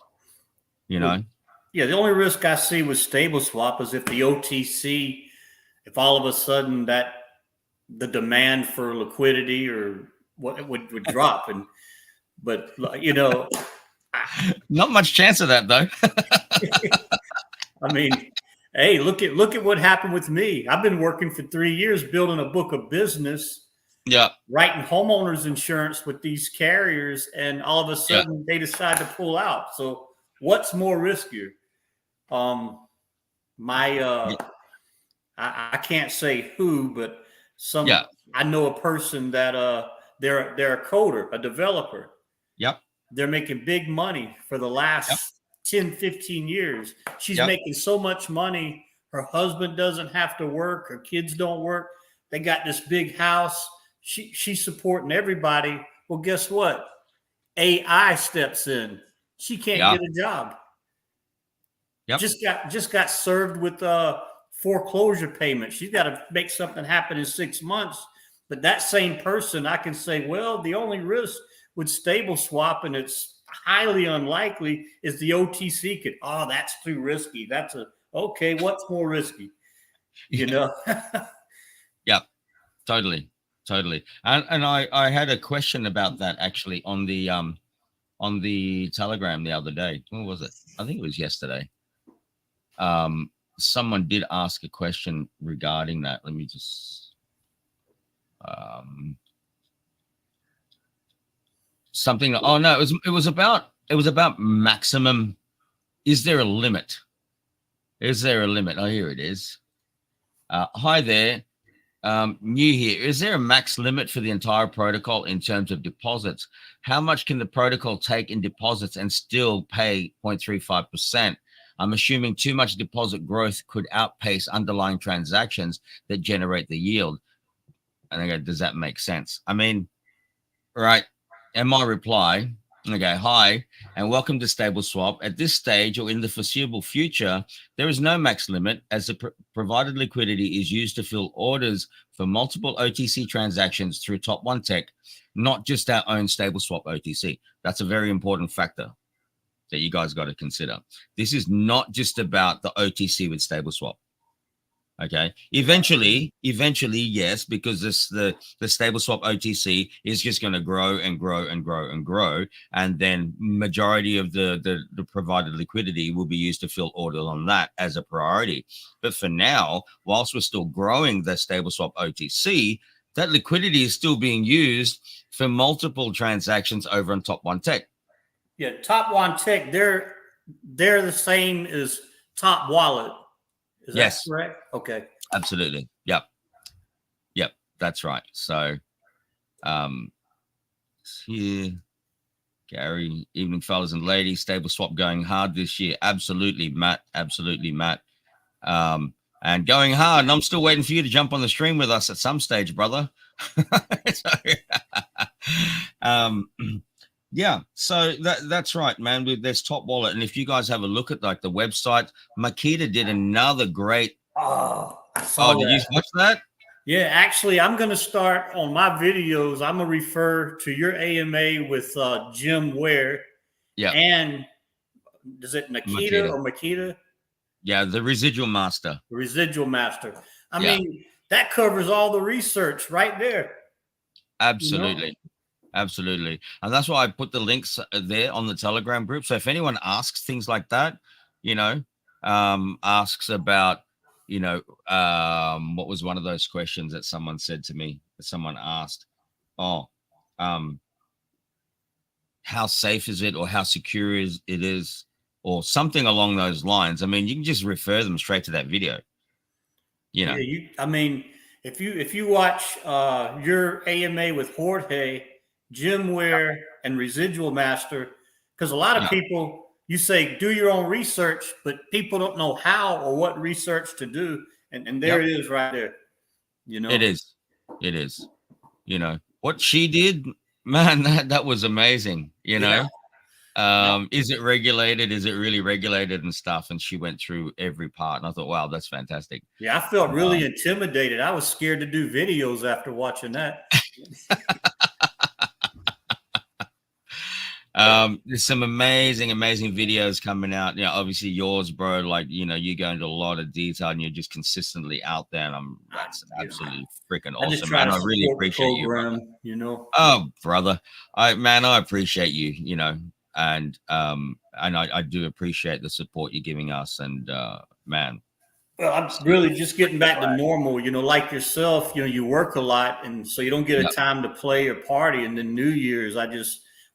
Yeah, the only risk I see with Stable Swap is if the OTC, if all of a sudden that the demand for liquidity or what would drop. But not much chance of that though. I mean, hey, look at what happened with me. I've been working for 3 years building a book of business, writing homeowners insurance with these carriers, and all of a sudden they decide to pull out. So what's more riskier? I can't say who, but I know a person that they're a coder, a developer. Yep. They're making big money for the last 10, 15 years. She's making so much money. Her husband doesn't have to work. Her kids don't work. They got this big house. She's supporting everybody. Well, guess what? AI steps in. She can't get a job. Yep. Just got served with foreclosure payment. She's got to make something happen in 6 months. But that same person, I can say, well, the only risk with Stable Swap, and it's highly unlikely, is the OTC could, that's too risky. Okay, what's more risky? Yeah, totally. And I had a question about that actually on the Telegram the other day. When was it? I think it was yesterday. Someone did ask a question regarding that. Let me just something. Oh no, it was about maximum. Is there a limit? Is there a limit? Oh, here it is. Hi there. New here. Is there a max limit for the entire protocol in terms of deposits? How much can the protocol take in deposits and still pay 0.35%? I'm assuming too much deposit growth could outpace underlying transactions that generate the yield. And I go, does that make sense? I mean, right. And my reply, okay, hi, and welcome to Stable Swap. At this stage or in the foreseeable future, there is no max limit as the provided liquidity is used to fill orders for multiple OTC transactions through Top One Tech, not just our own Stable Swap OTC. That's a very important factor that you guys got to consider. This is not just about the OTC with Stable Swap. Okay. Eventually, yes, because the Stable Swap OTC is just going to grow and grow and grow and grow, and then majority of the provided liquidity will be used to fill orders on that as a priority. But for now, whilst we're still growing the Stable Swap OTC, that liquidity is still being used for multiple transactions over on Top One Tech. Yeah, Top One Tech, they're the same as Top Wallet. Is that correct? Okay. Absolutely. Yep. That's right. So, here, Gary, evening, fellas and ladies. Stable Swap going hard this year. Absolutely, Matt. And and going hard. And I'm still waiting for you to jump on the stream with us at some stage, brother. So, yeah, so that's right, man. There's Top Wallet, and if you guys have a look at like the website, Makita did another great. Oh, I saw did you watch that? Yeah, actually, I'm going to start on my videos. I'm going to refer to your AMA with Jim Ware. Yeah. And is it Makita or Makita? Yeah, the Residual Master. The Residual Master. I mean, that covers all the research right there. Absolutely. You know? Absolutely. And that's why I put the links there on the Telegram group. So if anyone asks things like that, you know, asks about, you know, what was one of those questions that someone said to me, that someone asked, how safe is it, or how secure it is, or something along those lines. I mean, you can just refer them straight to that video. You know, I mean, if you watch your AMA with Jorge, Jim Ware, and Residual Master, because a lot of people, you say do your own research, but people don't know how or what research to do, and there it is right there. You know, it is. You know what she did, man. That was amazing. You know. Is it regulated? Is it really regulated and stuff? And she went through every part, and I thought, wow, that's fantastic. Yeah, I felt really intimidated. I was scared to do videos after watching that. There's some amazing videos coming out. You know, obviously yours, bro. Like, you know, you go into a lot of detail, and you're just consistently out there, and that's absolutely freaking awesome, man. I really appreciate you, brother. You know, oh, brother, I appreciate you. You know. And I do appreciate the support you're giving us, and man. Well, I'm really just getting back to normal, you know, like yourself, you know, you work a lot, and so you don't get a time to play or party. And then New Year's,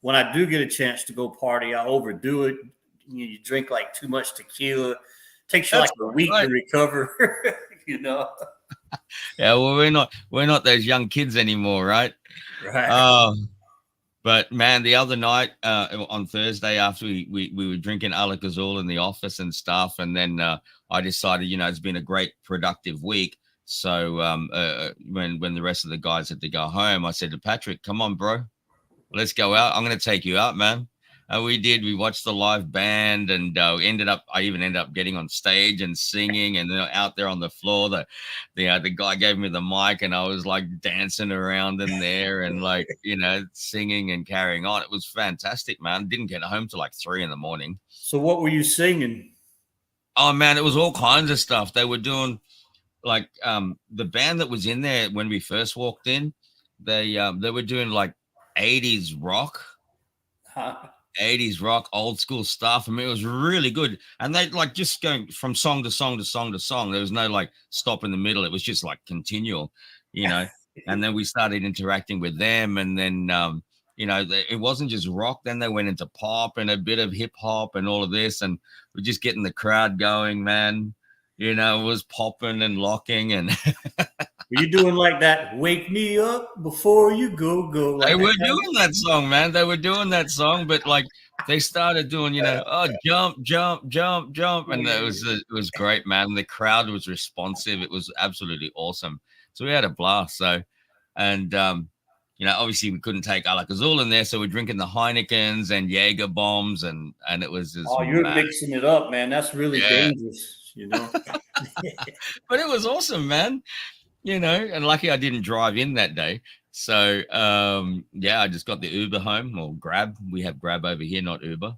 when I do get a chance to go party, I overdo it. You drink like too much tequila. It takes you like a week to recover, you know. Yeah, well, we're not those young kids anymore, right? Right. But man, the other night on Thursday, after we were drinking Alak-Azul in the office and stuff, and then I decided, you know, it's been a great productive week. So when the rest of the guys had to go home, I said to Patrick, "Come on, bro, let's go out. I'm going to take you out, man." And we did. We watched the live band, and I even ended up getting on stage and singing, and then out there on the floor, the guy gave me the mic, and I was like dancing around in there and like, you know, singing and carrying on. It was fantastic, man. Didn't get home till like 3 a.m. So what were you singing? Oh man, it was all kinds of stuff. They were doing like the band that was in there when we first walked in. They were doing like 80s rock. 80s rock, old school stuff. I mean, it was really good. And they like just going from song to song to song to song. There was no like stop in the middle. It was just like continual, you know. And then we started interacting with them. And then, you know, it wasn't just rock. Then they went into pop and a bit of hip hop and all of this. And we're just getting the crowd going, man. You know, it was popping and locking. And were you doing like that? Wake me up before you go. Like they were doing that song, man. They were doing that song, but like they started doing, you know, jump, jump, jump, jump, and it was great, man. The crowd was responsive. It was absolutely awesome. So we had a blast. So, and you know, obviously we couldn't take Alak-Azul in there, so we're drinking the Heinekens and Jaeger bombs, and it was just. Oh, you're mixing it up, man. That's really dangerous. You know, but it was awesome, man. You know, and lucky I didn't drive in that day. So, I just got the Uber home, or Grab. We have Grab over here, not Uber.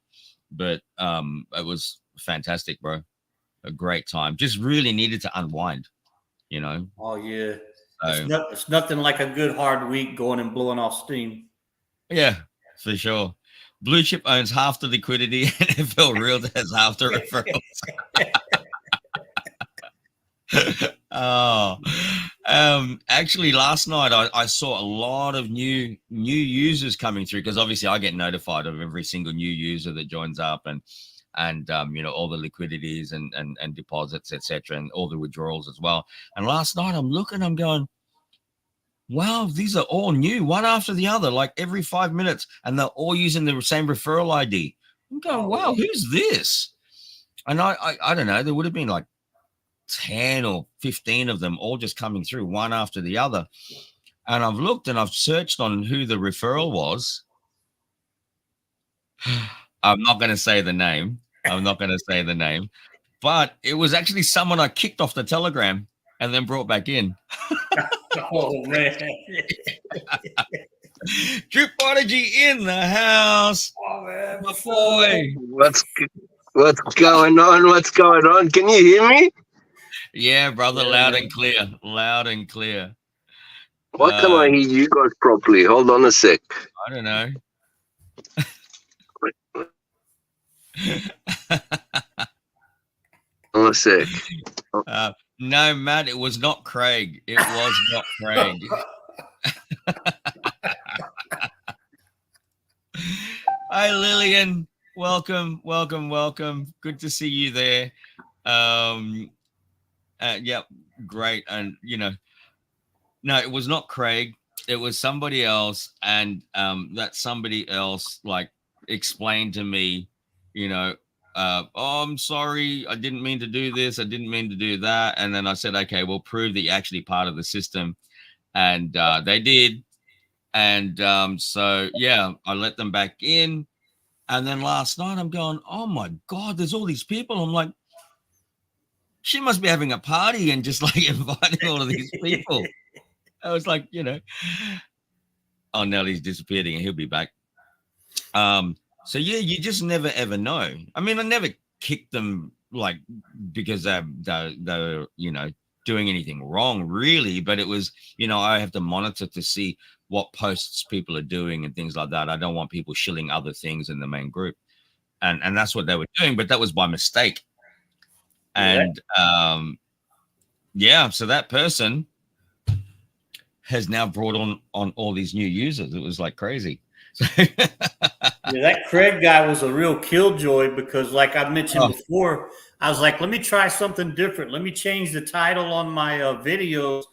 But it was fantastic, bro. A great time. Just really needed to unwind, you know. Oh, yeah. So, it's nothing like a good hard week going and blowing off steam. Yeah, for sure. Blue Chip owns half the liquidity, and NFL Realtor has half the referrals. Actually last night I saw a lot of new users coming through, because obviously I get notified of every single new user that joins up, and you know, all the liquidities and deposits, etc., and all the withdrawals as well. And last night I'm going, wow, these are all new, one after the other, like every 5 minutes, and they're all using the same referral ID. I'm going, wow, who's this? And I don't know, there would have been like 10 or 15 of them all just coming through one after the other. And I've looked and I've searched on who the referral was. I'm not going to say the name. But it was actually someone I kicked off the Telegram and then brought back in. Oh, man. Drip Prodigy in the house. Oh, man. My boy. What's going on? Can you hear me? Yeah, brother, loud and clear. Why can't I hear you guys properly? Hold on a sec. I don't know. Hold on a sec. No, Matt, it was not Craig. Hi, Lillian. Welcome. Good to see you there. Yeah, great. And, no, it was not Craig. It was somebody else. And that somebody else, like, explained to me, oh, I'm sorry. I didn't mean to do this. I didn't mean to do that. And then I said, okay, we'll prove that you're actually part of the system. And they did. And so, yeah, I let them back in. And then last night I'm going, oh, my God, there's all these people. I'm like, she must be having a party and just like inviting all of these people. I was like, oh, Nelly's disappearing and he'll be back. So, yeah, you just never, ever know. I mean, I never kicked them like because they're doing anything wrong, really. But it was, I have to monitor to see what posts people are doing and things like that. I don't want people shilling other things in the main group. And that's what they were doing. But that was by mistake. And, so that person has now brought on all these new users. It was like crazy. Yeah, that Craig guy was a real killjoy because, like I mentioned before, I was like, let me try something different. Let me change the title on my videos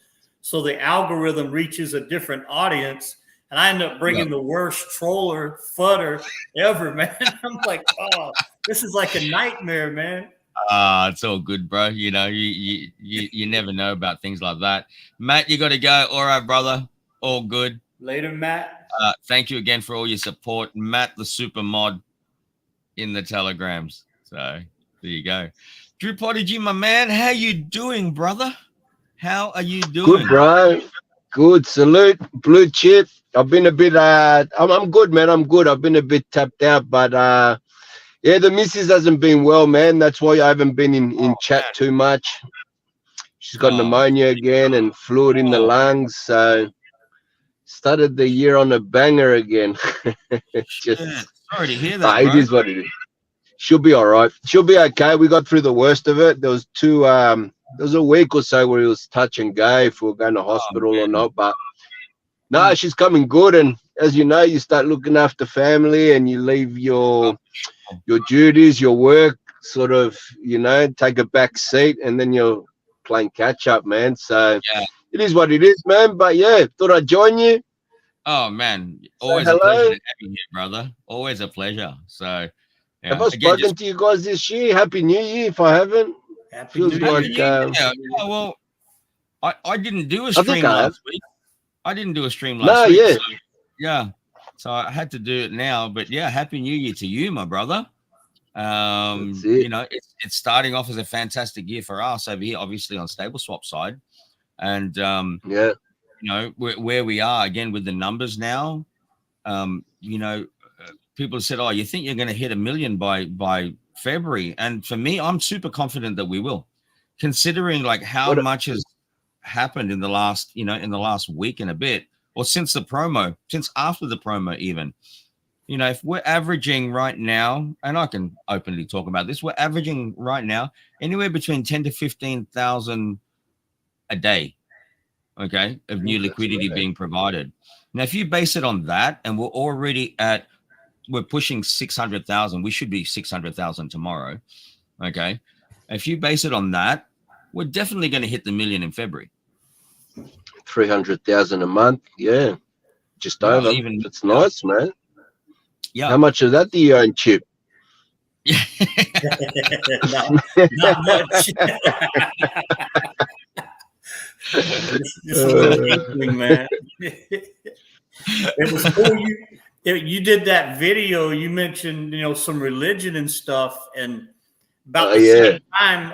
so the algorithm reaches a different audience. And I end up bringing the worst troller fudder ever, man. I'm like, oh, this is like a nightmare, man. It's all good, bro. You never know about things like that. Matt, you got to go. All right, brother. All good. Later, Matt. Thank you again for all your support. Matt, the super mod in the telegrams. So there you go. Drew Prodigy, my man. How you doing, brother? How are you doing? Good, bro. Good. Salute. Blue chip. I've been a bit, I'm good, man. I'm good. I've been a bit tapped out, but yeah, the missus hasn't been well, man. That's why I haven't been in chat too much. She's got pneumonia again and fluid in the lungs. So started the year on a banger again. Sorry to hear that. It is what it is. She'll be all right. She'll be okay. We got through the worst of it. There was a week or so where it was touch and go if we were going to hospital or not. But no, she's coming good. And as you know, you start looking after family and you leave your duties, your work, sort of, take a back seat, and then you're playing catch up, man. So it is what it is, man. But yeah, thought I'd join you. Oh man, always a pleasure to have you here, brother. Always a pleasure. So have I spoken to you guys this year? Happy New Year if I haven't. Happy New Year. Well, I didn't do a stream last week. I didn't do a stream last week. So I had to do it now. But yeah, Happy New Year to you, my brother. It's starting off as a fantastic year for us over here, obviously on Stable Swap side. And where we are again with the numbers now, people have said, oh, you think you're going to hit 1 million by February? And for me, I'm super confident that we will, considering like how much has happened in the last week and a bit, or since after the promo even. If we're averaging right now, and I can openly talk about this, we're averaging right now anywhere between 10 to 15,000 a day, okay, of new liquidity being provided. Now, if you base it on that, and we're pushing 600,000, we should be 600,000 tomorrow, okay? If you base it on that, we're definitely going to hit the 1 million in February. 300,000 a month, yeah, just over. That's nice, man. Yeah. How much of that do you own, Chip? Not much. Just a little inkling, man. It was cool. You did that video. You mentioned, some religion and stuff, and about the same time,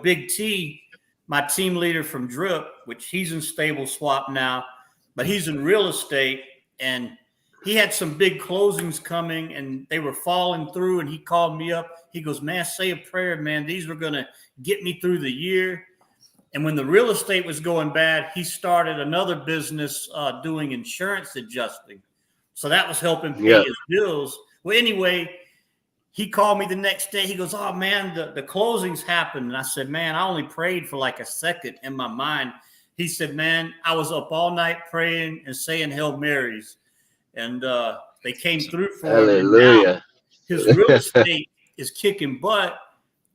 Big T, my team leader from Drip, which he's in Stable Swap now, but he's in real estate, and he had some big closings coming, and they were falling through, and he called me up. He goes, man, say a prayer, man. These were going to get me through the year. And when the real estate was going bad, he started another business doing insurance adjusting. So that was helping pay his bills. Well, anyway, he called me the next day. He goes, oh, man, the closings happened. And I said, man, I only prayed for like a second in my mind. He said, man, I was up all night praying and saying Hail Marys. And they came through for him. Hallelujah. His real estate is kicking butt.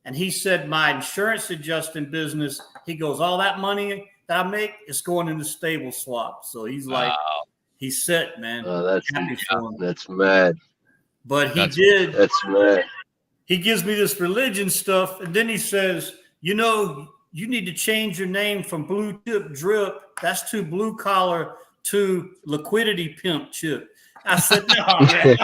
And he said, my insurance adjusting business, he goes, all that money that I make is going into Stable Swap. So he's like, he's set, man. Oh, that's mad. But that's mad. He gives me this religion stuff. And then he says, you need to change your name from Blue Chip Drip. That's too blue collar to liquidity pimp chip. I said, no, man.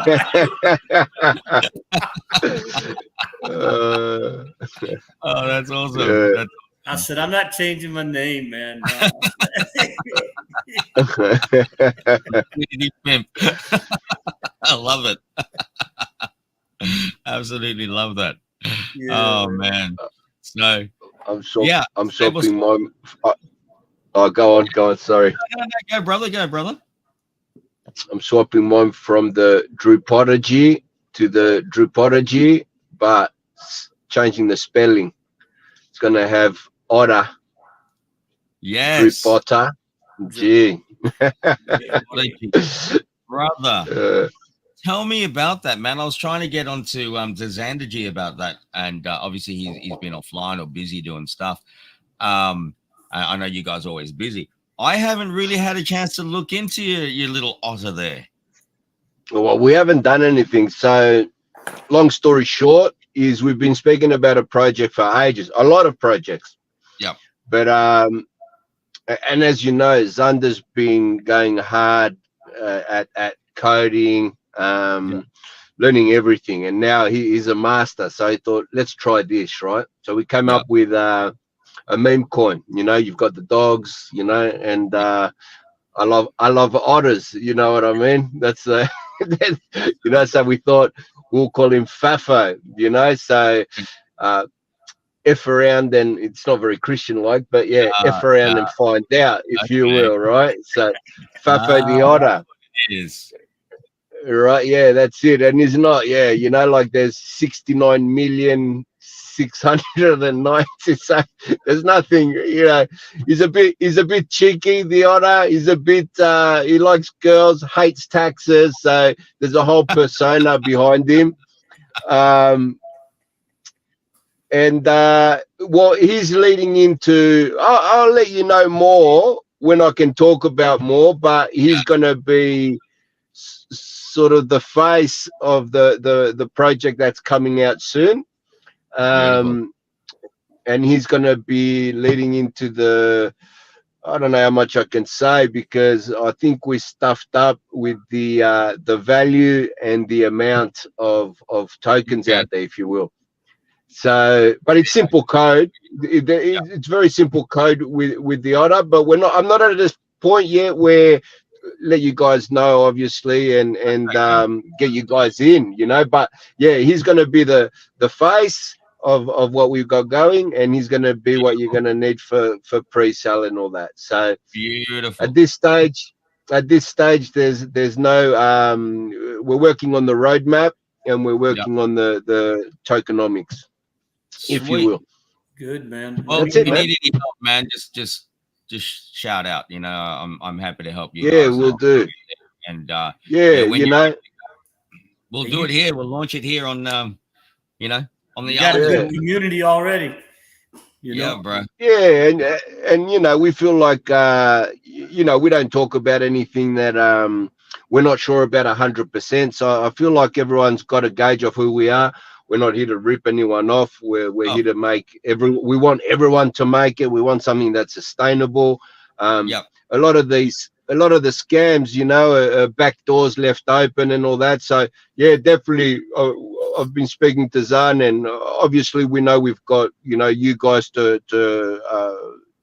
Oh, that's awesome. Yeah. I said, I'm not changing my name, man. Liquidity pimp. I love it. Absolutely love that. Yeah. Oh, man. So, I'm shopping my. Go on. Sorry. No, go, brother. I'm swapping mine from the Drupology to the Drupology, but changing the spelling. It's going to have Otter. Yes. Drupotter. G. Brother. Tell me about that, man. I was trying to get onto Zandergy about that, and obviously he's been offline or busy doing stuff. I know you guys are always busy. I haven't really had a chance to look into your little otter there. Well, we haven't done anything. So, long story short, is we've been speaking about a project for ages, a lot of projects. Yeah. But and as you know, Zander's been going hard at coding, learning everything, and now he's a master. So I thought, let's try this, right? So we came up with a meme coin. You've got the dogs, and I love otters. You know what I mean? That's so we thought we'll call him Fafo. So F around, and it's not very Christian like, but F around and find out, if you will, right? So Fafo the otter. It is. Right, that's it. And it's not, like there's 69,690. So there's nothing, he's a bit cheeky, the otter. He's a bit he likes girls, hates taxes, so there's a whole persona behind him. And what he's leading into, I'll let you know more when I can talk about more, but he's gonna be sort of the face of the project that's coming out soon. And he's going to be leading into I don't know how much I can say, because I think we stuffed up with the value and the amount of tokens out there, if you will. So, but it's simple code. It's very simple code with the otter, but I'm not at this point yet where let you guys know, obviously, and get you guys in, but he's going to be the face of what we've got going, and he's going to be what you're going to need for pre-sale and all that. So beautiful. At this stage there's no we're working on the roadmap, and we're working on the tokenomics. Sweet. If you will. Good, man. Well, if you need any help, man, just shout out. I'm happy to help you. Yeah, we'll do. And we'll do it here. We'll launch it here on on the community already. Bro. Yeah, and we feel like we don't talk about anything that we're not sure about 100%. So I feel like everyone's got a gauge of who we are. We're not here to rip anyone off. We're here to make we want everyone to make it. We want something that's sustainable. A lot of the scams, you know, back doors left open and all that. So yeah, definitely. I've been speaking to Zan, and obviously we know we've got, you know, you guys to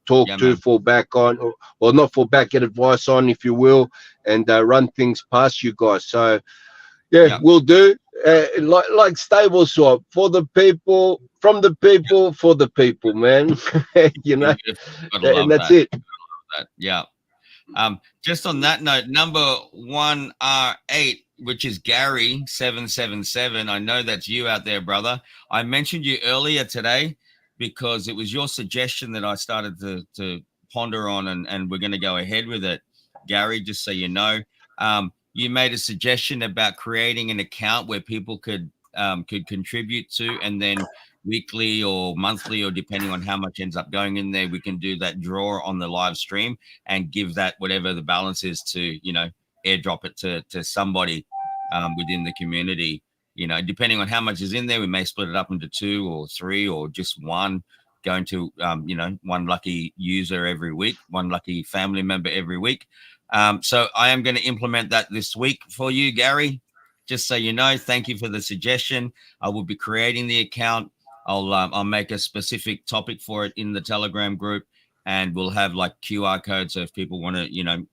talk to, fall back on, or not fall back, get advice on, if you will, and run things past you guys. So yeah, we'll do like stable swap for the people, from the people, for the people, man. You know, and that's it. Yeah. Just on that note, number 1R8, which is Gary 777. I know that's you out there, brother. I mentioned you earlier today because it was your suggestion that I started to ponder on, and we're going to go ahead with it. Gary, just so you know, you made a suggestion about creating an account where people could contribute to, and then weekly or monthly, or depending on how much ends up going in there, we can do that draw on the live stream and give that whatever the balance is to, you know, airdrop it to somebody within the community. You know, depending on how much is in there, we may split it up into 2 or 3 or just one, going to you know, one lucky user every week, one lucky family member every week. So I am going to implement that this week for you, Gary, just so you know. Thank you for the suggestion. I will be creating the account. I'll make a specific topic for it in the Telegram group, and we'll have like QR codes. So if people want to, you know,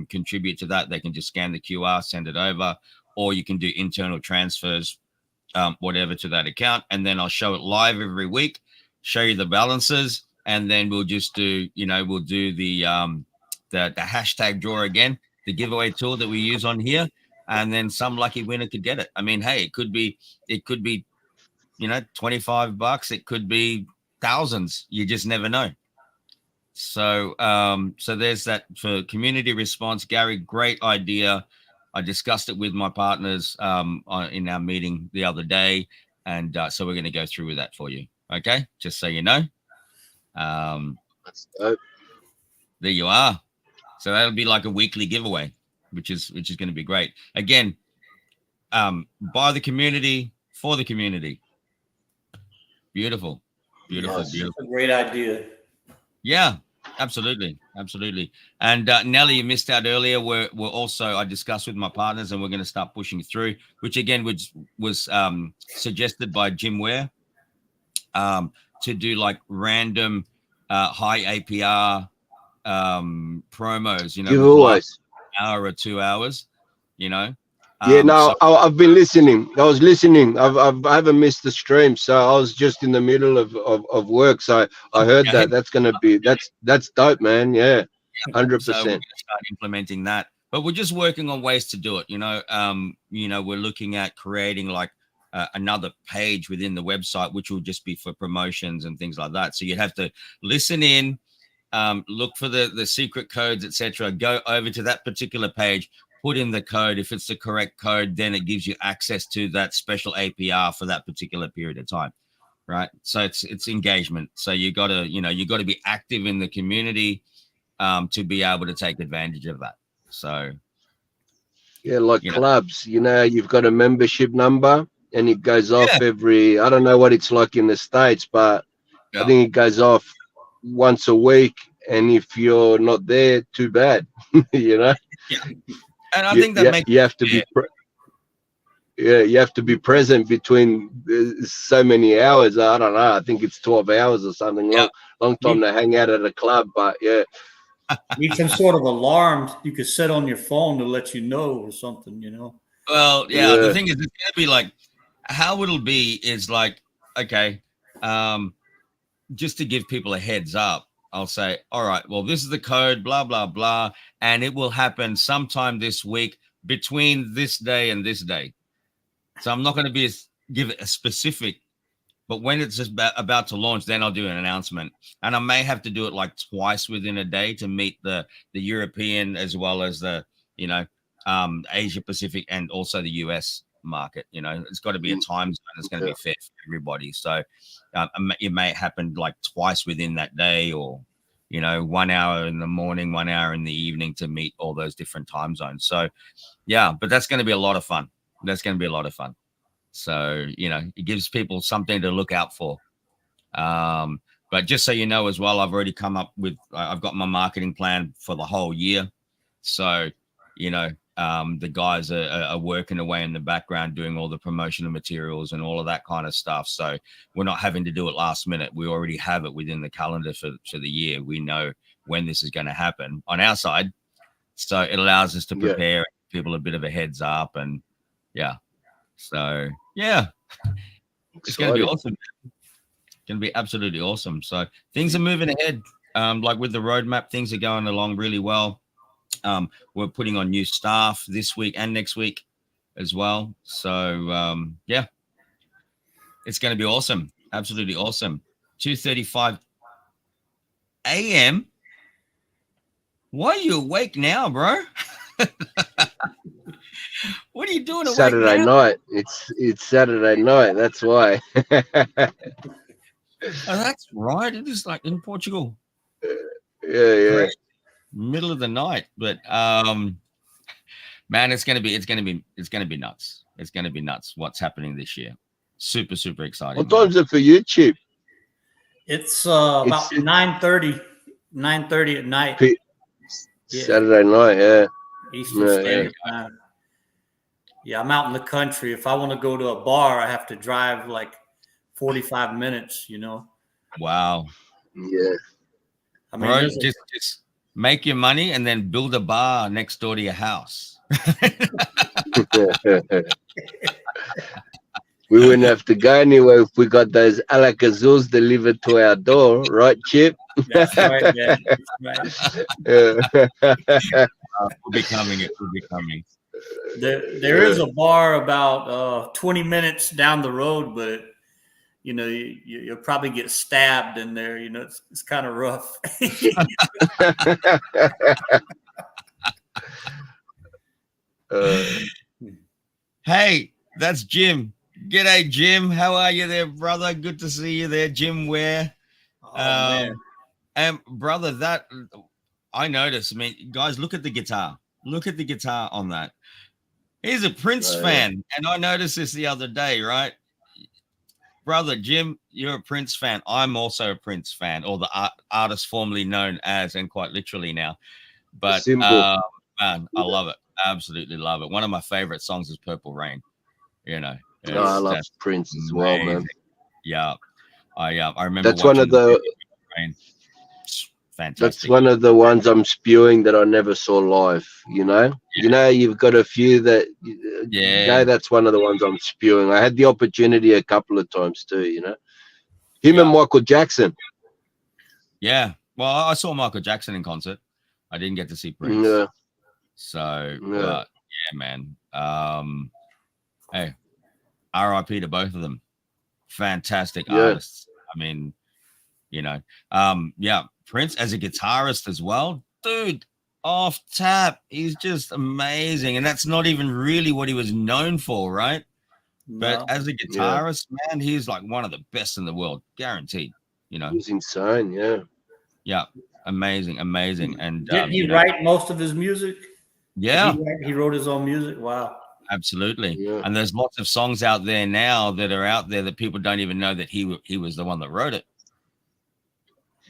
contribute to that, they can just scan the QR, send it over, or you can do internal transfers, whatever, to that account. And then I'll show it live every week, show you the balances, and then we'll just do, you know, we'll do the hashtag draw again, the giveaway tool that we use on here, and then some lucky winner could get it. I mean, hey, it could be, you know, $25. It could be thousands. You just never know. So, so there's that for community response. Gary, great idea. I discussed it with my partners in our meeting the other day, and so we're going to go through with that for you. Okay, just so you know. That's dope. There you are. So that'll be like a weekly giveaway, which is going to be great. Again, by the community, for the community. Beautiful. Yes, beautiful. A great idea. Yeah, absolutely. And Nelly, you missed out earlier. We're also, I discussed with my partners, and we're going to start pushing through, which again was suggested by Jim Ware, to do like random high APR promos, you know, giveaways, an hour or 2 hours, you know. Yeah, no, I've been listening. I was listening. I haven't missed the stream, so I was just in the middle of work. So I heard that. That's gonna be that's dope, man. Yeah, 100%. So we're gonna start implementing that, but we're just working on ways to do it. You know, we're looking at creating like another page within the website, which will just be for promotions and things like that. So you'd have to listen in, look for the secret codes, etc. Go over to that particular page. Put in the code. If it's the correct code, then it gives you access to that special APR for that particular period of time, right? So it's engagement. So you got to be active in the community to be able to take advantage of that. So yeah, like clubs, you know, you've got a membership number, and it goes off every, I don't know what it's like in the States, but I think it goes off once a week, and if you're not there, too bad. You know. Yeah. And I think that makes you have to be you have to be present between so many hours. I don't know. I think it's 12 hours or something. Long time to hang out at a club, but yeah. Need some sort of alarm you could set on your phone to let you know or something, you know. Well, yeah. The thing is, it's gonna be like, how it'll be is like, okay, just to give people a heads up, I'll say, all right, well, this is the code, blah, blah, blah. And it will happen sometime this week between this day and this day. So I'm not going to give it a specific, but when it's just about to launch, then I'll do an announcement. And I may have to do it like twice within a day to meet the European as well as the, you know, Asia Pacific and also the US market. You know, it's got to be a time zone that's going to be fair for everybody. So it may happen like twice within that day, or you know, 1 hour in the morning, 1 hour in the evening to meet all those different time zones. So yeah, but that's going to be a lot of fun. That's going to be a lot of fun. So, you know, it gives people something to look out for. But just so you know as well, I've already come up with, I've got my marketing plan for the whole year. So, you know, the guys are working away in the background, doing all the promotional materials and all of that kind of stuff. So we're not having to do it last minute. We already have it within the calendar for the year. We know when this is going to happen on our side. So it allows us to prepare people a bit of a heads up. And yeah, so yeah, it's going to be awesome. It's going to be absolutely awesome. So things are moving ahead. Like with the roadmap, things are going along really well. We're putting on new staff this week and next week as well. So yeah, it's going to be awesome. Absolutely awesome. 2:35 a.m. Why are you awake now, bro? What are you doing awake Saturday now? night. It's Saturday night. That's why. Oh, that's right. It is like in Portugal. Yeah. Great. Middle of the night. But man, it's gonna be nuts. It's gonna be nuts what's happening this year. Super, super exciting. What time is it for you, Chip? It's about 9:30 at night. Saturday night, yeah. Eastern Standard Time. Yeah, I'm out in the country. If I want to go to a bar, I have to drive like 45 minutes, you know. Wow. Yeah. I mean, bro, just make your money and then build a bar next door to your house. We wouldn't have to go anywhere if we got those Alak-Azuls delivered to our door, right, Chip? That's right, man. That's right. We'll be coming. It will be coming. There is a bar about 20 minutes down the road, but you know you'll probably get stabbed in there. You know, it's kind of rough. Hey, that's Jim. G'day, Jim. How are you there, brother? Good to see you there, Jim Ware. Man. And brother, that I noticed. I mean, guys, look at the guitar. Look at the guitar on that. He's a Prince fan, and I noticed this the other day, right? Brother Jim, you're a Prince fan. I'm also a Prince fan, or the artist formerly known as, and quite literally now. But man, I love it. Absolutely love it. One of my favorite songs is Purple Rain. You know, I love Prince as well, man. Yeah, I remember. That's one of the. Fantastic. That's one of the ones I'm spewing that I never saw live. You know, you've got a few that. Yeah, that's one of the ones I'm spewing. I had the opportunity a couple of times too. You know, him and Michael Jackson. Yeah, well, I saw Michael Jackson in concert. I didn't get to see Prince. Yeah. So, yeah, man. Hey, RIP to both of them. Fantastic artists. I mean, you know, Prince as a guitarist as well, dude, off tap. He's just amazing. And that's not even really what he was known for, right? No. But as a guitarist, man, he's like one of the best in the world, guaranteed. You know, he's insane. Yeah. Amazing. And did he write most of his music? Yeah, he wrote his own music. Wow. Absolutely. Yeah. And there's lots of songs out there now that are out there that people don't even know that he was the one that wrote it.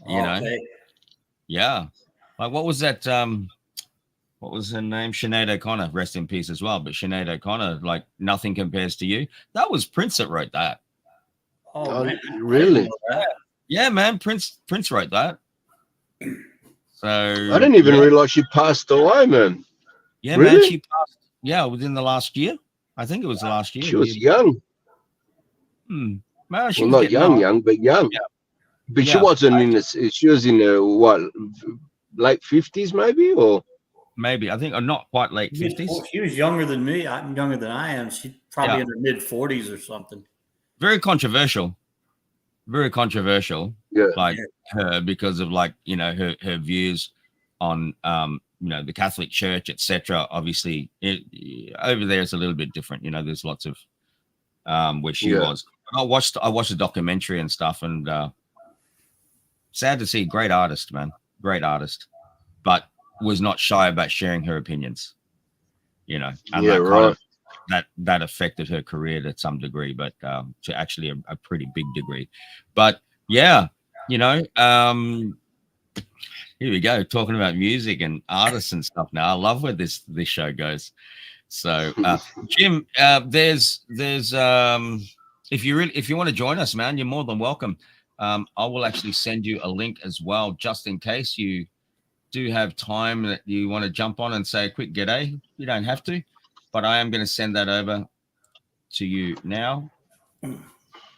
You know? Yeah. Like what was that? What was her name? Sinead O'Connor, rest in peace as well. But Sinead O'Connor, like Nothing Compares to You. That was Prince that wrote that. Oh man. Really? Yeah, man. Prince wrote that. So I didn't even realize she passed away, man. Yeah, really? Man, she passed. Yeah, within the last year. I think it was the last year. She was young. Man, well, not young, but young. Yeah. But she wasn't in this. She was in the what, late 50s, maybe, or maybe. I think, or not quite late 50s. She was younger than me. I'm younger than I am. She's probably in her mid 40s or something. Very controversial. Very controversial. Yeah. Like her, because of like, you know, her views on you know, the Catholic Church, etc. Obviously, over there it's a little bit different. You know, there's lots of where she was. I watched a documentary and stuff, and sad to see. Great artist, man. great artist, but was not shy about sharing her opinions, you know, and Yeah, that right. kind of that affected her career to some degree, but to actually a pretty big degree. But yeah, you know, here we go, talking about music and artists and stuff now. I love where this show goes. So Jim, there's if you want to join us, man, you're more than welcome. I will actually send you a link as well, just in case you do have time that you want to jump on and say a quick g'day. You don't have to, but I am going to send that over to you now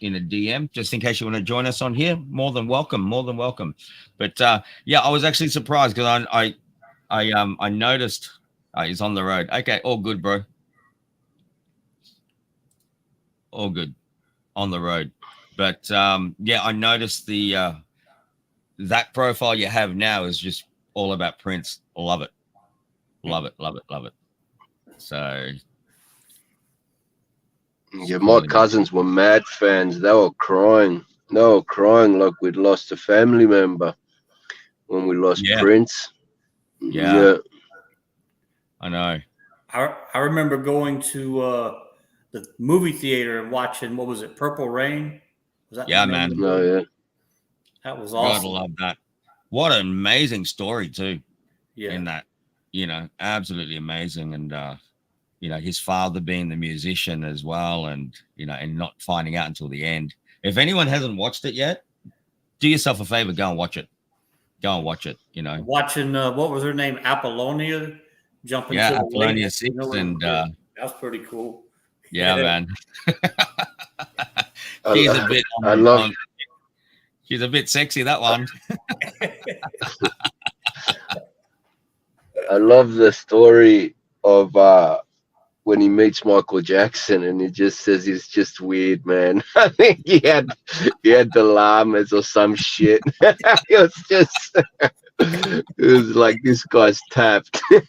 in a DM, just in case you want to join us on here. More than welcome, more than welcome. But yeah, I was actually surprised because I noticed he's on the road. Okay, all good, bro. All good on the road. But yeah, I noticed the that profile you have now is just all about Prince. Love it. Love it. Love it. Love it. So yeah, my cousins were mad fans. They were crying. They were crying like we'd lost a family member when we lost Prince. Yeah. I know. I remember going to the movie theater and watching, what was it, Purple Rain? Was that man. Oh, yeah. That was awesome. Gotta love that. What an amazing story too. Yeah. In that, you know, absolutely amazing. And you know, his father being the musician as well, and you know, and not finding out until the end. If anyone hasn't watched it yet, do yourself a favor, go and watch it. Go and watch it. You know, watching what was her name, Apollonia, jumping. Yeah, to the Apollonia lake, 6, you know, and that's pretty cool. Yeah, man. She's a bit sexy, that one. I love the story of when he meets Michael Jackson and he just says he's just weird, man. I think he had the llamas or some shit. It was like, this guy's tapped. Yeah,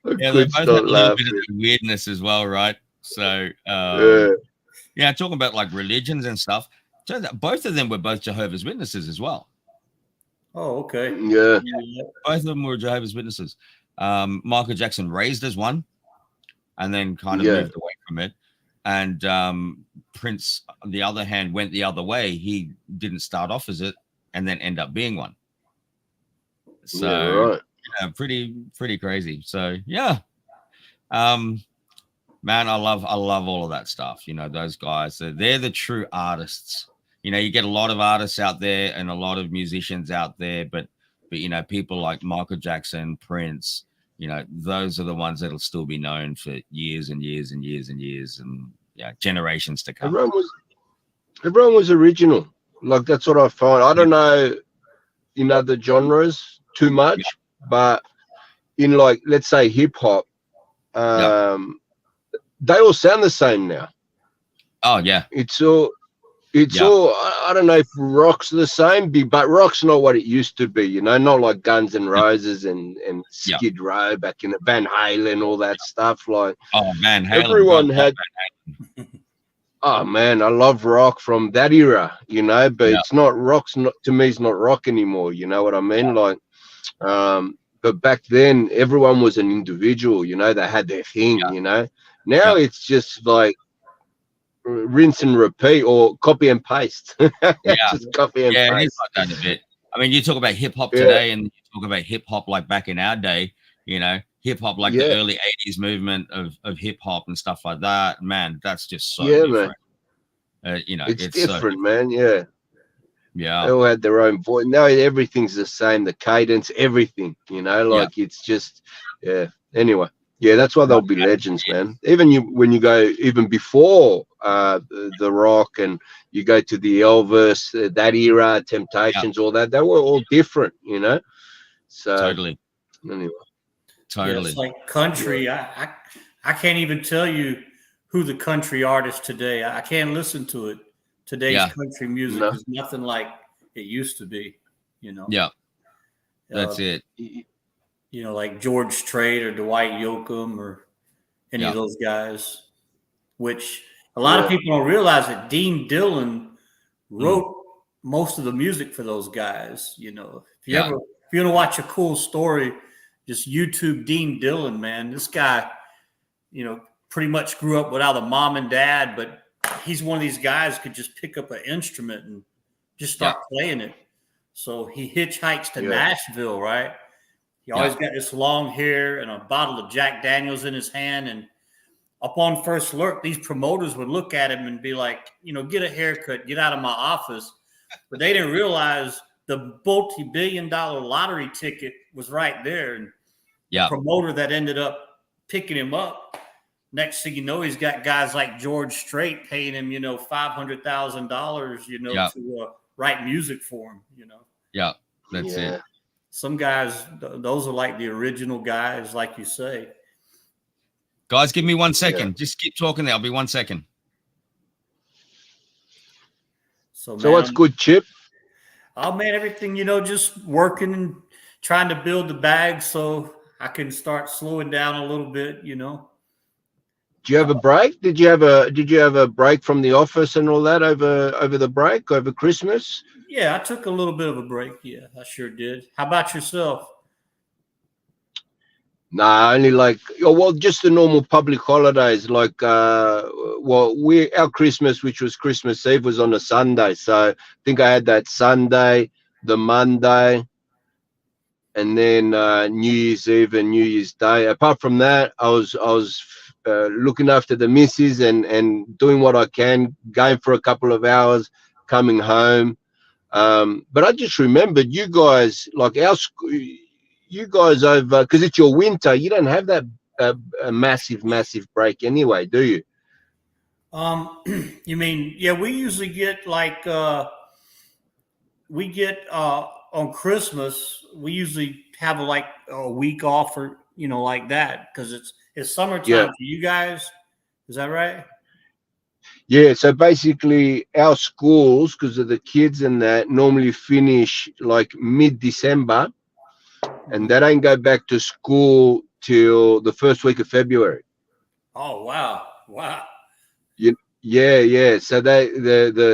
they both had a little bit of weirdness as well, right? So yeah, talking about like religions and stuff. Turns out both of them were both Jehovah's Witnesses as well. Oh, okay. Yeah. Both of them were Jehovah's Witnesses. Michael Jackson raised as one and then kind of moved away from it. And Prince, on the other hand, went the other way. He didn't start off as it and then end up being one. So yeah, pretty crazy. So yeah. Man, I love all of that stuff. You know, those guys, they're the true artists. You know, you get a lot of artists out there and a lot of musicians out there, but you know, people like Michael Jackson, Prince, you know, those are the ones that'll still be known for years and years and years and years and generations to come. Everyone was original. Like, that's what I find. I don't know in other genres too much, but in, like, let's say hip hop, they all sound the same now. Oh yeah. It's all I don't know if rock's the same, but rock's not what it used to be, you know, not like Guns N' Roses and Skid Row back in the Van Halen, all that stuff. Like, Van Halen. Everyone had oh man, I love rock from that era, you know, but it's not rock's not, to me, it's not rock anymore, you know what I mean? Like but back then everyone was an individual, you know, they had their thing, you know. Now it's just like rinse and repeat or copy and paste. Just copy and paste. It is like that a bit. I mean, you talk about hip hop today and you talk about hip hop like back in our day, you know, hip hop like the early 80s movement of hip hop and stuff like that. Man, that's just so different. You know, it's different, man. Yeah. They all had their own voice. Now everything's the same, the cadence, everything, you know, like it's just anyway. Yeah, that's why they'll be legends, man. Even when you go even before the rock and you go to the Elvis, that era, Temptations, all that, they were all different, you know. So totally. Anyway, it's like country. I can't even tell you who the country artist today. I can't listen to it. Today's country music is nothing like it used to be, you know. Yeah, that's it. You know, like George Strait or Dwight Yoakam or any of those guys, which a lot of people don't realize that Dean Dillon wrote most of the music for those guys. You know, if you want to watch a cool story, just YouTube Dean Dillon, man. This guy, you know, pretty much grew up without a mom and dad, but he's one of these guys who could just pick up an instrument and just start playing it. So he hitchhikes to Nashville, right? He always got this long hair and a bottle of Jack Daniels in his hand. And upon first look, these promoters would look at him and be like, you know, get a haircut, get out of my office. But they didn't realize the multi-billion-dollar lottery ticket was right there. And the promoter that ended up picking him up, next thing you know, he's got guys like George Strait paying him, you know, $500,000, you know, to write music for him, you know. Yeah, that's it. Some guys, those are like the original guys, like you say. Guys, give me 1 second. Just keep talking there. I'll be 1 second. So what's good, Chip? Oh, man, everything, you know, just working and trying to build the bag so I can start slowing down a little bit, you know. Do you have a break? Did you have a break from the office and all that over the break, over Christmas? Yeah, I took a little bit of a break. Yeah, I sure did. How about yourself? Nah, only like, just the normal public holidays. Like, our Christmas, which was Christmas Eve, was on a Sunday. So I think I had that Sunday, the Monday, and then New Year's Eve and New Year's Day. Apart from that, I was looking after the missus and doing what I can, going for a couple of hours, coming home. But I just remembered you guys, like you guys over, because it's your winter, you don't have that a massive break anyway, do you? You mean, we usually get like on Christmas, we usually have like a week off or, you know, like that, because it's summertime for you guys. Is that right? Yeah, so basically our schools, because of the kids and that, normally finish like mid-December, and they don't go back to school till the first week of February. Oh, wow. Yeah. So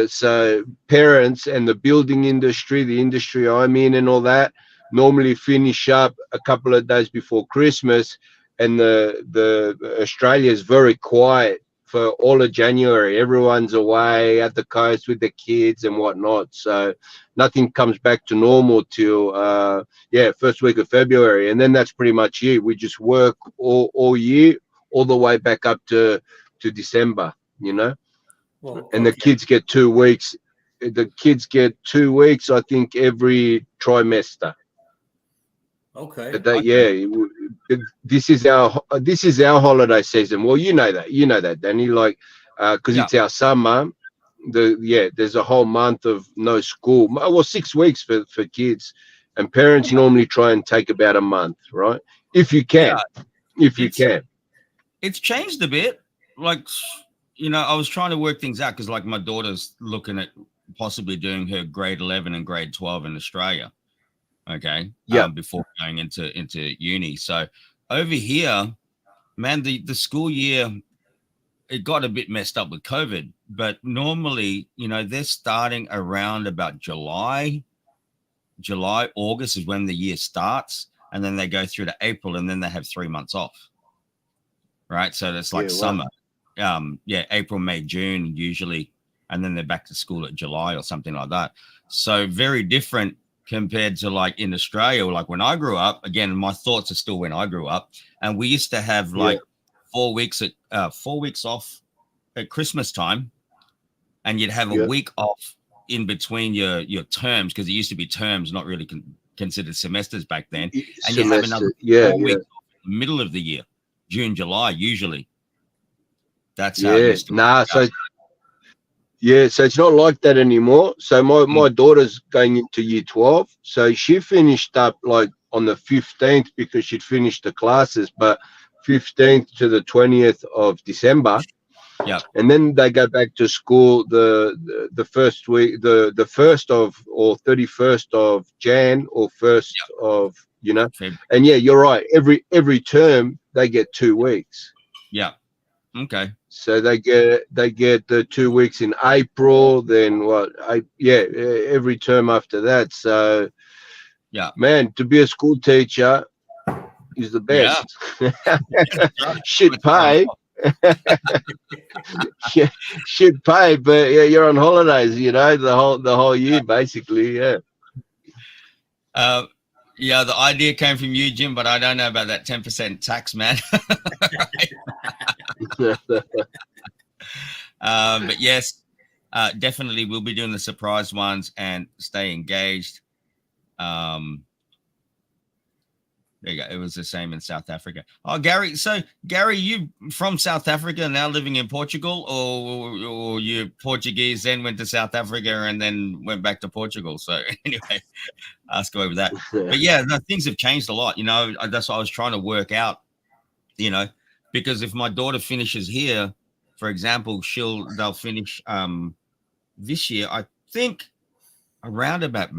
so parents and the building industry, the industry I'm in and all that, normally finish up a couple of days before Christmas, and the Australia is very quiet for all of January. Everyone's away at the coast with the kids and whatnot. So nothing comes back to normal till first week of February. And then that's pretty much it. We just work all year, all the way back up to December, you know. Well, and the kids get 2 weeks. The kids get 2 weeks, I think, every trimester. Okay. But this is our holiday season. Well, you know that, Danny. Like, because it's our summer. There's a whole month of no school. Well, 6 weeks for kids, and parents normally try and take about a month, right? If you can, It's changed a bit. Like, you know, I was trying to work things out because, like, my daughter's looking at possibly doing her grade 11 and grade 12 in Australia. Okay. Before going into uni. So over here, man, the school year, it got a bit messed up with COVID, but normally, you know, they're starting around about July, August is when the year starts, and then they go through to April, and then they have 3 months off. Right. So that's like summer. April, May, June usually, and then they're back to school at July or something like that. So very different compared to like in Australia, like when I grew up. Again, my thoughts are still when I grew up, and we used to have like 4 weeks off at Christmas time, and you'd have a week off in between your terms, because it used to be terms, not really considered semesters back then, and you have another 4 weeks off in the middle of the year, June, July usually. That's how it used to so it's not like that anymore. So my daughter's going into year 12. So she finished up like on the 15th because she'd finished the classes, but 15th to the 20th of December. Yeah. And then they go back to school the first week, the 1st of or 31st of Jan or 1st of, you know. February. And you're right. Every term they get 2 weeks. Yeah. Okay. So they get the 2 weeks in April, then every term after that. So Yeah. man, to be a school teacher is the best. Should pay. Should pay, but yeah, you're on holidays, the whole year basically. Yeah, the idea came from you, Jim, but I don't know about that 10% tax, man. But yes, definitely we'll be doing the surprise ones and stay engaged. There you go. It was the same in South Africa. Oh, Gary. So, Gary, you from South Africa now living in Portugal, or you Portuguese, then went to South Africa and then went back to Portugal? So, anyway, ask over that. But yeah, no, things have changed a lot. That's what I was trying to work out, because if my daughter finishes here, for example, they'll finish this year, I think around about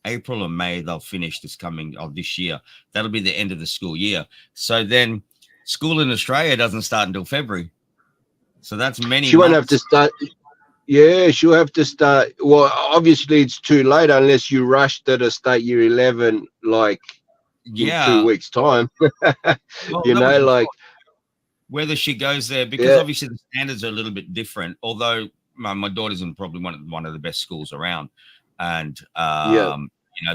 April or May, they'll finish this year. That'll be the end of the school year. So then school in Australia doesn't start until February. So that's many She months. won't have to start. Yeah, she'll have to start. Well, obviously it's too late unless you rushed at a start year 11, like in 2 weeks' time. Well, whether she goes there, because obviously the standards are a little bit different, although my daughter's in probably one of the best schools around. And,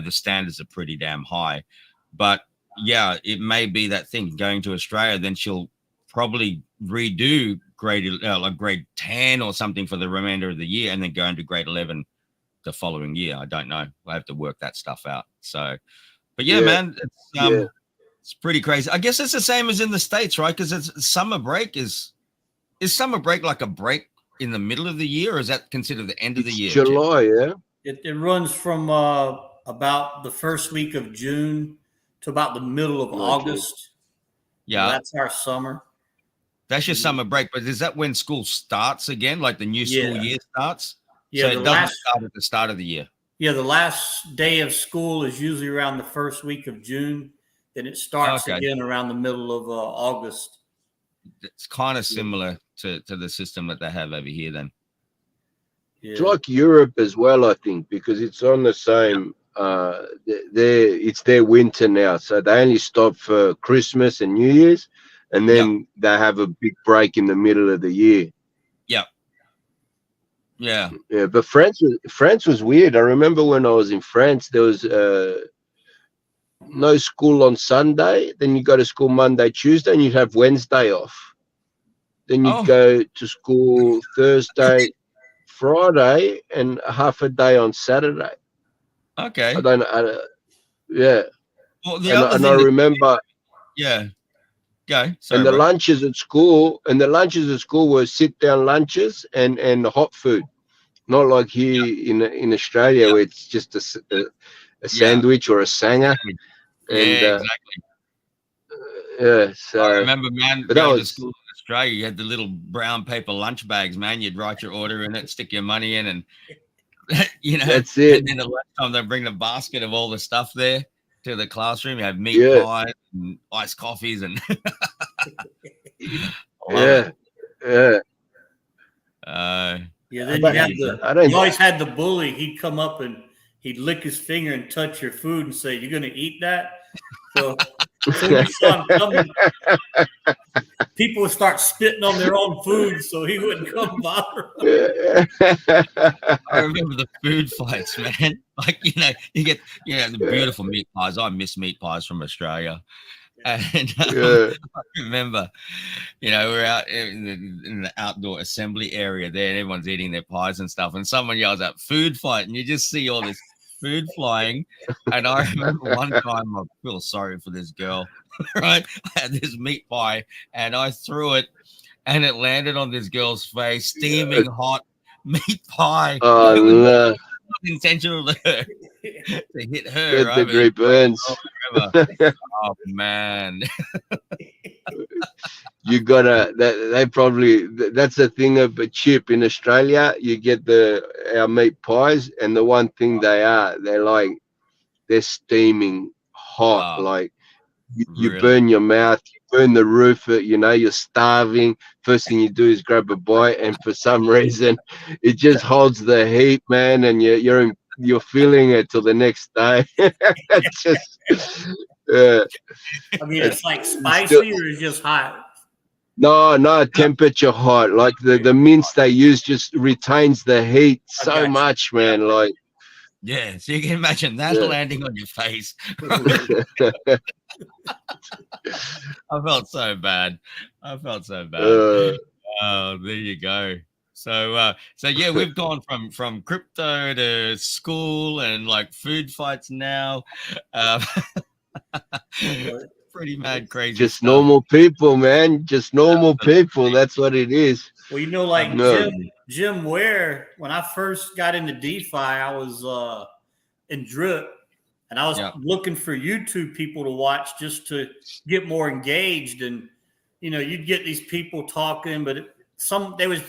the standards are pretty damn high. But, yeah, it may be that thing going to Australia, then she'll probably redo grade 10 or something for the remainder of the year and then go into grade 11 the following year. I don't know. I have to work that stuff out. So, but, man, it's pretty crazy. I guess it's the same as in the States, right? Because it's summer break. Is summer break like a break in the middle of the year, or is that considered the end of the year? July, yeah. It runs from about the first week of June to about the middle of August. Yeah. So that's our summer. That's your summer break. But is that when school starts again, like the new school year starts? Yeah, so it doesn't start at the start of the year. Yeah, the last day of school is usually around the first week of June. Then it starts again around the middle of August. It's kind of similar to the system that they have over here then. Yeah. It's like Europe as well, I think, because it's on the same. It's their winter now, so they only stop for Christmas and New Year's, and then they have a big break in the middle of the year. Yeah. But France was weird. I remember when I was in France, there was no school on Sunday. Then you go to school Monday, Tuesday, and you'd have Wednesday off. Then you'd go to school Thursday, Friday, and half a day on Saturday. Okay. I don't know. Yeah. Well, and I remember. Yeah. Go. Sorry, and the lunches at school, were sit-down lunches and hot food, not like here in Australia where it's just a sandwich or a sanger. Exactly. So I remember, man, going to school in Australia, you had the little brown paper lunch bags, man. You'd write your order in it, stick your money in, and that's it. And then the last time they bring the basket of all the stuff there to the classroom, you have meat pies and iced coffees and then you always had the bully. He'd come up and he'd lick his finger and touch your food and say, "You're gonna eat that?" So you saw him coming, people would start spitting on their own food, so he wouldn't come bother them. I remember the food fights, man. Like, you get the beautiful meat pies. I miss meat pies from Australia. And I remember, we're out in the outdoor assembly area there, and everyone's eating their pies and stuff, and someone yells out "food fight," and you just see all this food flying. And I remember one time, I feel sorry for this girl, right? I had this meat pie and I threw it and it landed on this girl's face, steaming hot meat pie. Oh, no. Intentional to hit her. Good right? Degree burns. Oh, man. You gotta that's the thing of a chip in Australia. You get our meat pies, and the one thing they're steaming hot. Like you Really? burn your mouth, you burn the roof, you're starving. First thing you do is grab a bite, and for some reason, it just holds the heat, man, and you're feeling it till the next day. It's just, I mean, it's like still, spicy or it's just hot. no, temperature hot. Like the mince they use just retains the heat I so got you. much, man. Like, Yeah, so you can imagine that landing on your face. I felt so bad. Oh, there you go. So yeah, we've gone from crypto to school and like food fights now. Pretty mad, crazy just stuff. normal people, man. Just normal people. That's what it is. Well, like Jim Ware, when I first got into DeFi, I was in Drip, and I was looking for YouTube people to watch just to get more engaged. And you'd get these people talking, but I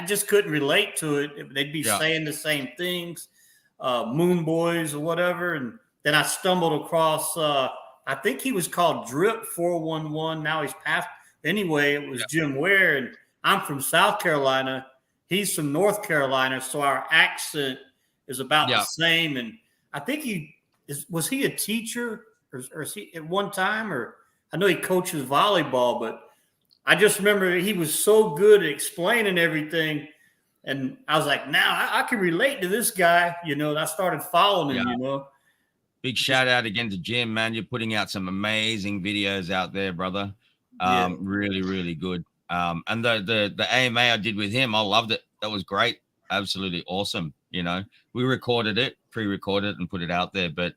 just couldn't relate to it. They'd be saying the same things, Moon Boys or whatever. And then I stumbled across, I think he was called Drip 411. Now he's passed. Anyway, it was Jim Ware, and I'm from South Carolina. He's from North Carolina, so our accent is about the same. And I think was he a teacher or is he at one time? Or I know he coaches volleyball, but I just remember he was so good at explaining everything. And I was like, now I can relate to this guy, and I started following him, Big shout out again to Jim, man. You're putting out some amazing videos out there, brother. Really, really good. And the AMA I did with him, I loved it. That was great. Absolutely awesome. We recorded it, pre-recorded it and put it out there. But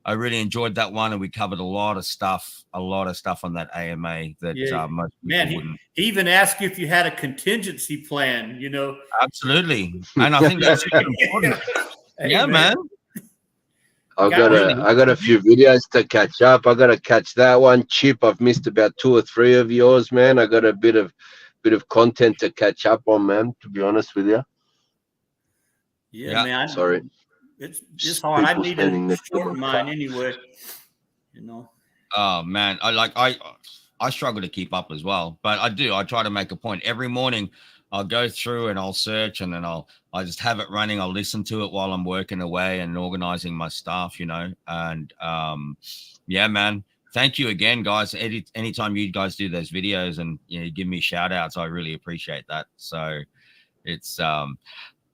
I really enjoyed that one, and we covered a lot of stuff on that AMA that most people wouldn't. He even asked you if you had a contingency plan, Absolutely. And I think that's super important. Yeah, man. I got a few videos to catch up. I got to catch that one. Chip, I've missed about 2 or 3 of yours, man. I got a bit of content to catch up on, man, to be honest with you. Yeah. Man. Sorry. It's hard. I need to shorten mine anyway. Oh man, I struggle to keep up as well, but I try to make a point every morning. I'll go through and I'll search, and then I just have it running. I'll listen to it while I'm working away and organizing my stuff, and yeah, man. Thank you again, guys. Anytime you guys do those videos and give me shout outs, I really appreciate that. So it's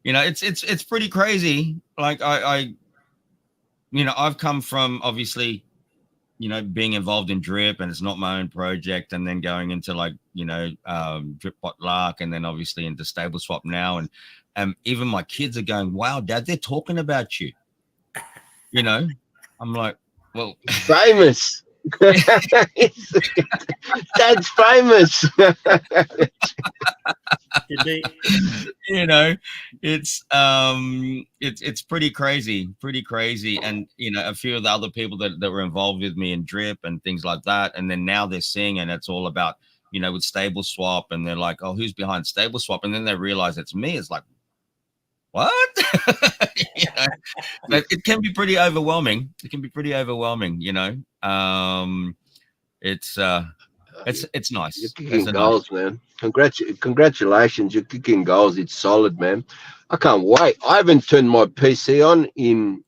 it's pretty crazy. Like I've come from obviously, being involved in Drip, and it's not my own project, and then going into Drip Potluck, and then obviously into Stable Swap now, and even my kids are going, "Wow, Dad, they're talking about you." I'm like, well, famous. Dad's famous. It's pretty crazy, and a few of the other people that were involved with me in Drip and things like that, and then now they're seeing, and it's all about with Stable Swap, and they're like, oh, who's behind Stable Swap? And then they realize it's me. It's like, what? It can be pretty overwhelming. It's nice. You're kicking goals, man. Congratulations. You're kicking goals. It's solid, man. I can't wait. I haven't turned my PC on in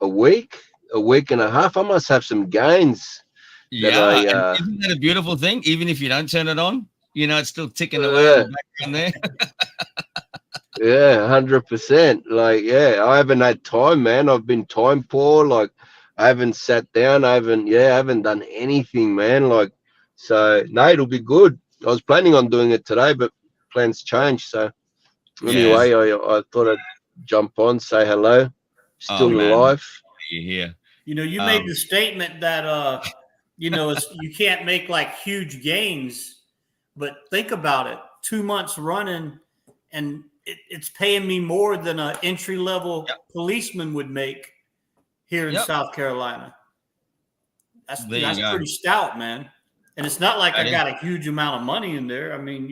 a week and a half. I must have some gains. Yeah. Isn't that a beautiful thing? Even if you don't turn it on, it's still ticking away in the background there. Yeah, 100%. Like, I haven't had time, man. I've been time poor. Like, I haven't sat down. I haven't done anything, man. Like, so no, it'll be good. I was planning on doing it today, but plans changed. So anyway, I thought I'd jump on, say hello. Still alive. You're here. You made the statement that you can't make like huge gains, but think about it. 2 months running, and it's paying me more than an entry-level policeman would make here in South Carolina. That's pretty stout, man. And it's not like I got a huge amount of money in there. I mean,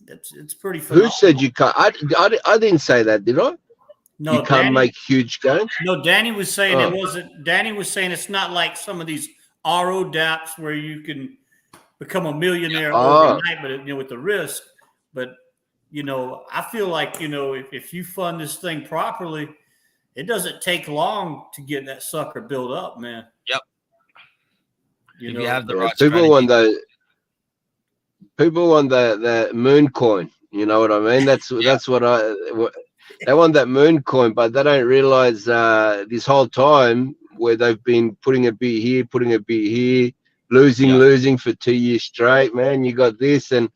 it's pretty phenomenal. Who said you can't? I didn't say that, did I? No, you can't make huge gains. No, Danny was saying Oh. it wasn't. Danny was saying it's not like some of these RO dApps where you can become a millionaire overnight, but with the risk. But I feel like if you fund this thing properly, it doesn't take long to get that sucker built up, man. Yep. You If you have the right people strategy. People want the moon coin. You know what I mean? That's what they want, that moon coin, but they don't realize this whole time where they've been putting a bit here, losing for 2 years straight, man. You got this, and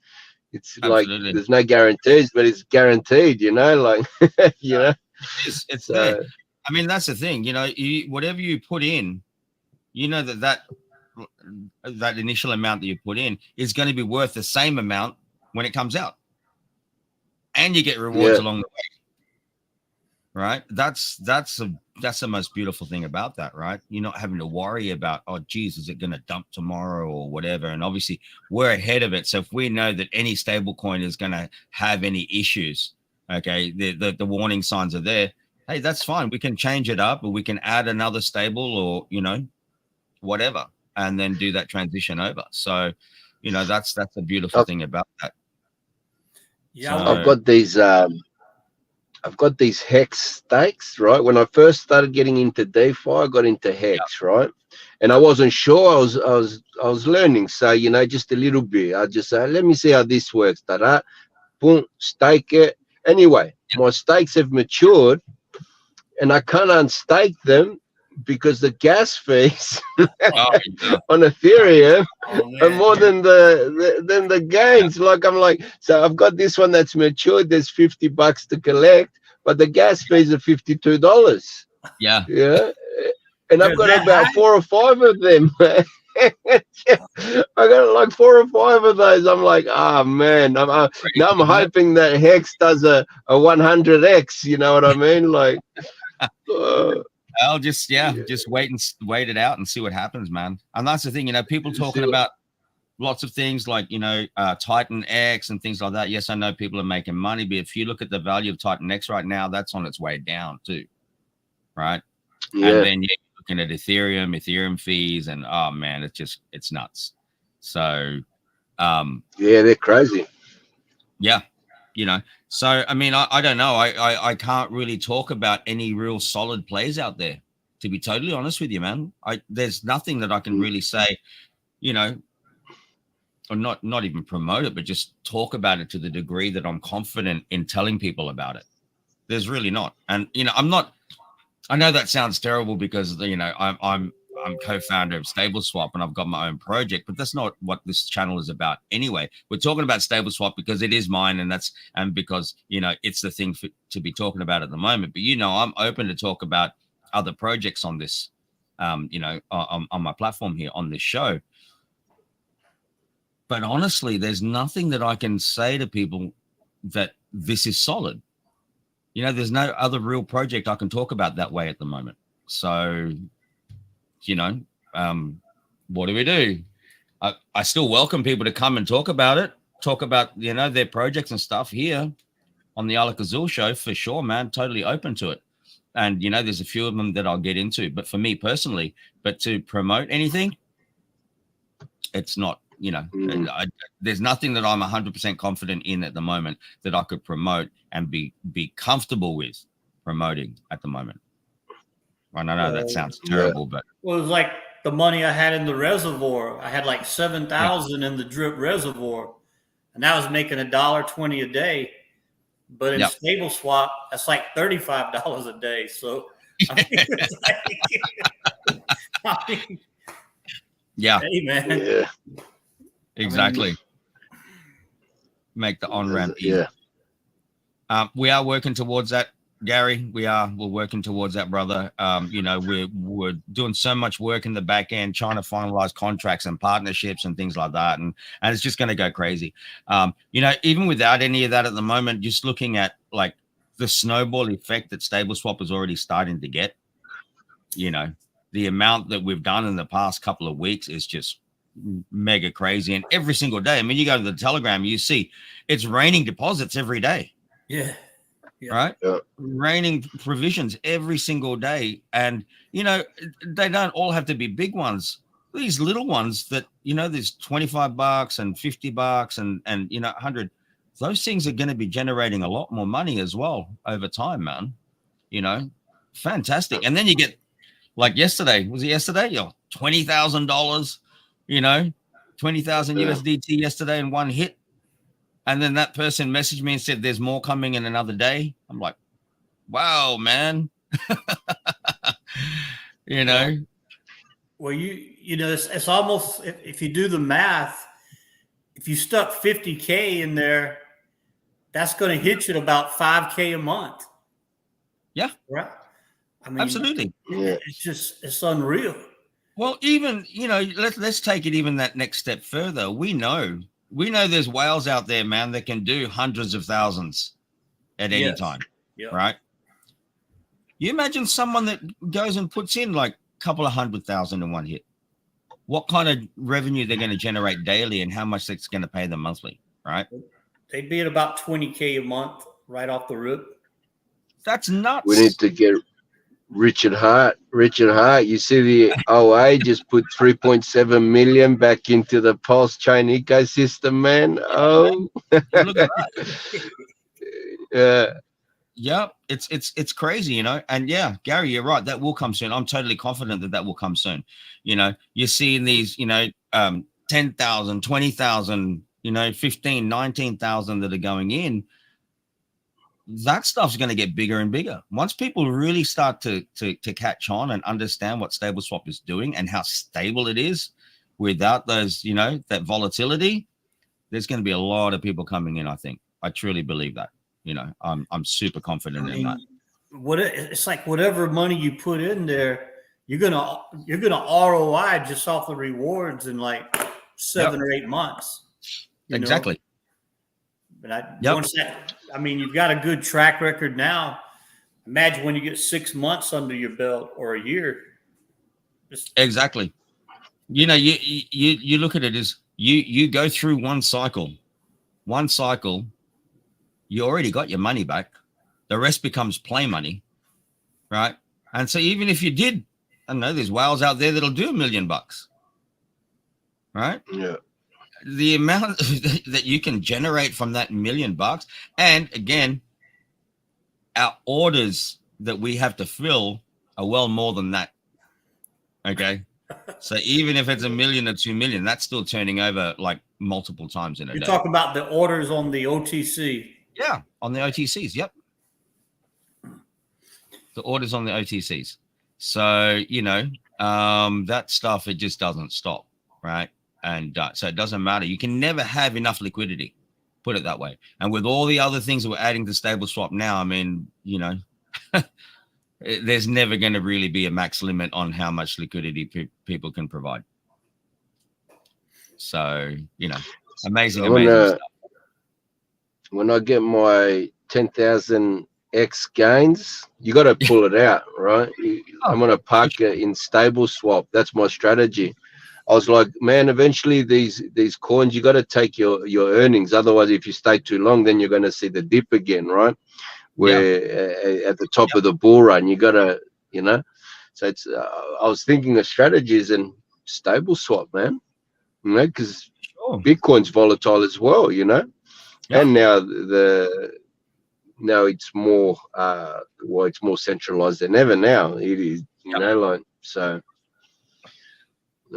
it's Absolutely. like there's no guarantees, but it's guaranteed, like it's there. I mean, that's the thing, whatever you put in, that initial amount that you put in is going to be worth the same amount when it comes out, and you get rewards along the way. Right. That's the most beautiful thing about that, right? You're not having to worry about, oh, geez, is it going to dump tomorrow or whatever? And obviously we're ahead of it. So if we know that any stable coin is going to have any issues, okay, the warning signs are there. Hey, that's fine. We can change it up, or we can add another stable, or, whatever, and then do that transition over. So, that's a beautiful thing about that. Yeah. So, I've got these hex stakes, right? When I first started getting into DeFi, I got into hex, right? And I wasn't sure. I was learning, so just a little bit. I just say, let me see how this works. Boom, stake it. Anyway, my stakes have matured, and I can't unstake them because the gas fees on Ethereum are more than the gains. So I've got this one that's matured. There's $50 to collect, but the gas fees are $52. Yeah. And I've got about 4 or 5 of them. I got like 4 or 5 of those. I'm like, man. Now I'm hoping that Hex does a 100x. You know what I mean? Like. I'll just wait it out and see what happens, man. And that's the thing, people talking about lots of things like, Titan X and things like that. Yes, I know people are making money, but if you look at the value of Titan X right now, that's on its way down too, right? Yeah. And then you're looking at Ethereum fees, and oh man, it's nuts. So, they're crazy. Yeah. So I mean, I don't know. I can't really talk about any real solid plays out there, to be totally honest with you, man. There's nothing that I can really say, or not even promote it, but just talk about it to the degree that I'm confident in telling people about it. There's really not. And I know that sounds terrible because I'm co-founder of StableSwap and I've got my own project, but that's not what this channel is about anyway. We're talking about StableSwap because it is mine, and because it's the thing to be talking about at the moment. But I'm open to talk about other projects on this, on my platform here on this show. But honestly, there's nothing that I can say to people that this is solid. There's no other real project I can talk about that way at the moment. So. What do we do? I still welcome people to come and talk about their projects and stuff here on the Alak-Azul Show, for sure, man. Totally open to it. And there's a few of them that I'll get into, but for me personally, but to promote anything, it's not, there's nothing that I'm 100% confident in at the moment that I could promote and be comfortable with promoting at the moment. I know that sounds terrible, but it was like the money I had in the reservoir. I had like 7,000 in the drip reservoir, and that was making $1.20 a day. But in StableSwap, that's like $35 a day. So I mean, hey man, exactly. Make the on-ramp easy. We are working towards that. Gary, we're working towards that, brother. We're doing so much work in the back end, trying to finalize contracts and partnerships and things like that, and it's just going to go crazy. Even without any of that at the moment, just looking at like the snowball effect that StableSwap is already starting to get. The amount that we've done in the past couple of weeks is just mega crazy, and every single day. I mean, you go to the Telegram, you see it's raining deposits every day. Yeah. right? Yeah. Raining provisions every single day. And, you know, they don't all have to be big ones. These little ones that, you know, there's $25 and $50 and, you know, 100, those things are going to be generating a lot more money as well over time, man. You know, fantastic. And then you get, like yesterday, was it yesterday? $20,000, you know, 20,000 USDT yesterday in one hit. And then that person messaged me and said, there's more coming in another day. I'm like, wow, man. You know? Well, you know, it's almost, if you do the math, if you stuck 50K in there, that's going to hit you at about 5K a month. Yeah. Right. I mean, absolutely. It's unreal. Well, even, you know, let's take it even that next step further. We know there's whales out there, man, that can do hundreds of thousands at any time. Yep. Right. You imagine someone that goes and puts in like a couple of 100,000 in one hit. What kind of revenue they're going to generate daily and how much it's going to pay them monthly, right? They'd be at about 20K a month right off the rip. That's nuts. We need to get Richard Hart. You see the OA just put 3.7 million back into the Pulse chain ecosystem, man. Oh, look at that. Yeah. Yeah, it's crazy, you know. And yeah, Gary, you're right. That will come soon. I'm totally confident that will come soon. You know, you're seeing these, you know, 10,000, 20,000, you know, 15, 19,000 that are going in. That stuff's going to get bigger and bigger. Once people really start to catch on and understand what stable swap is doing and how stable it is without those, you know, that volatility, there's going to be a lot of people coming in. I think. I truly believe that. You know, I'm super confident in that. It's like whatever money you put in there, you're gonna ROI just off the rewards in like 7 or 8 months. Exactly. But I mean, you've got a good track record now. Imagine when you get 6 months under your belt or a year. Exactly. You know, you look at it as you go through one cycle. You already got your money back. The rest becomes play money, right? And so even if you did, I don't know, there's whales out there that'll do $1 million, right? Yeah. The amount that you can generate from that $1 million, and again, our orders that we have to fill are well more than that. Okay, so even if it's $1 million or 2 million, that's still turning over like multiple times in a day. You're talking about the orders on the OTC. Yeah, on the OTCs. Yep. The orders on the OTCs. So, you know, that stuff, it just doesn't stop, right? And so it doesn't matter. You can never have enough liquidity, put it that way. And with all the other things that we're adding to stable swap now, I mean, you know, there's never going to really be a max limit on how much liquidity people can provide. So, you know, amazing stuff. When I get my 10,000 X gains, you got to pull it out, right? I'm going to park it in stable swap. That's my strategy. I was like, man, eventually these coins, you got to take your earnings. Otherwise, if you stay too long, then you're going to see the dip again, right? Where at the top of the bull run, you got to, you know. So it's I was thinking of strategies and stable swap, man. You know, because Bitcoin's volatile as well, you know. And now it's more it's more centralized than ever now. It is, you know, like, so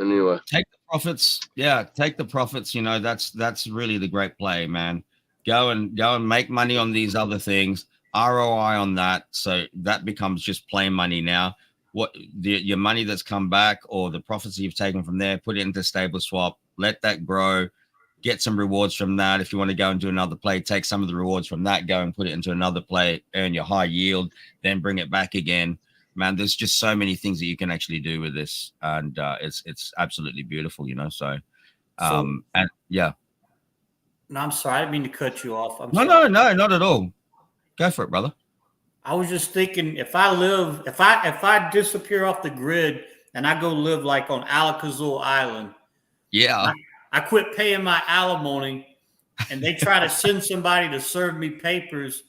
anyway. Take the profits. Yeah, take the profits. You know, that's really the great play, man. Go and make money on these other things, ROI on that. So that becomes just plain money now. Your money that's come back or the profits that you've taken from there, put it into stable swap, let that grow. Get some rewards from that. If you want to go and do another play, take some of the rewards from that, go and put it into another play, earn your high yield, then bring it back again. Man, there's just so many things that you can actually do with this. And it's absolutely beautiful, you know? So, and yeah. No, I'm sorry. I didn't mean to cut you off. No, not at all. Go for it, brother. I was just thinking if I disappear off the grid and I go live like on Alak-Azul Island. Yeah. I quit paying my alimony and they try to send somebody to serve me papers,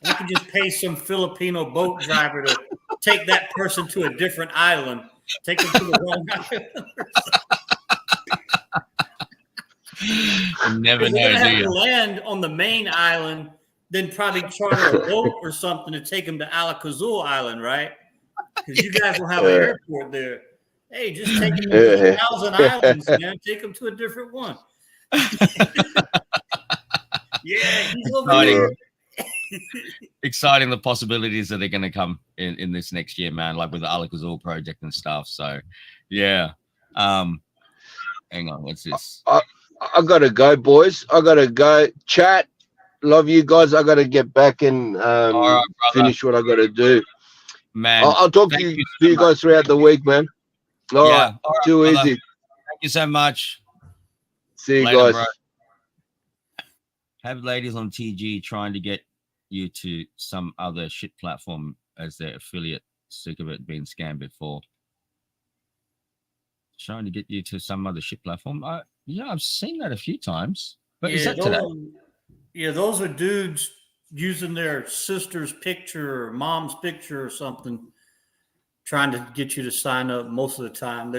I could just pay some Filipino boat driver to take that person to a different island, take them to the wrong island. Never They're gonna know, do have to you? land on the main island, then probably charter a boat or something to take them to Alak-Azul Island, right? Because you guys will have an airport there. Hey, just take them to 1,000 islands, man. Take them to a different one. Yeah, he's over there. Exciting the possibilities that are going to come in this next year, man, like with the Alak-Azul project and stuff. So yeah. Hang on, what's this? I gotta go, boys. I gotta go. Chat. Love you guys. I gotta get back and right, finish what I gotta do. Man, I'll talk to you guys throughout the week, man. All right. Too easy. Thank you so much. See you Later, guys. bro. Have ladies on TG trying to get you to some other shit platform as their affiliate. Sick of it being scammed before. Trying to get you to some other shit platform. Yeah, I've seen that a few times. But is that today? Yeah, those are dudes using their sister's picture or mom's picture or something, trying to get you to sign up. Most of the time,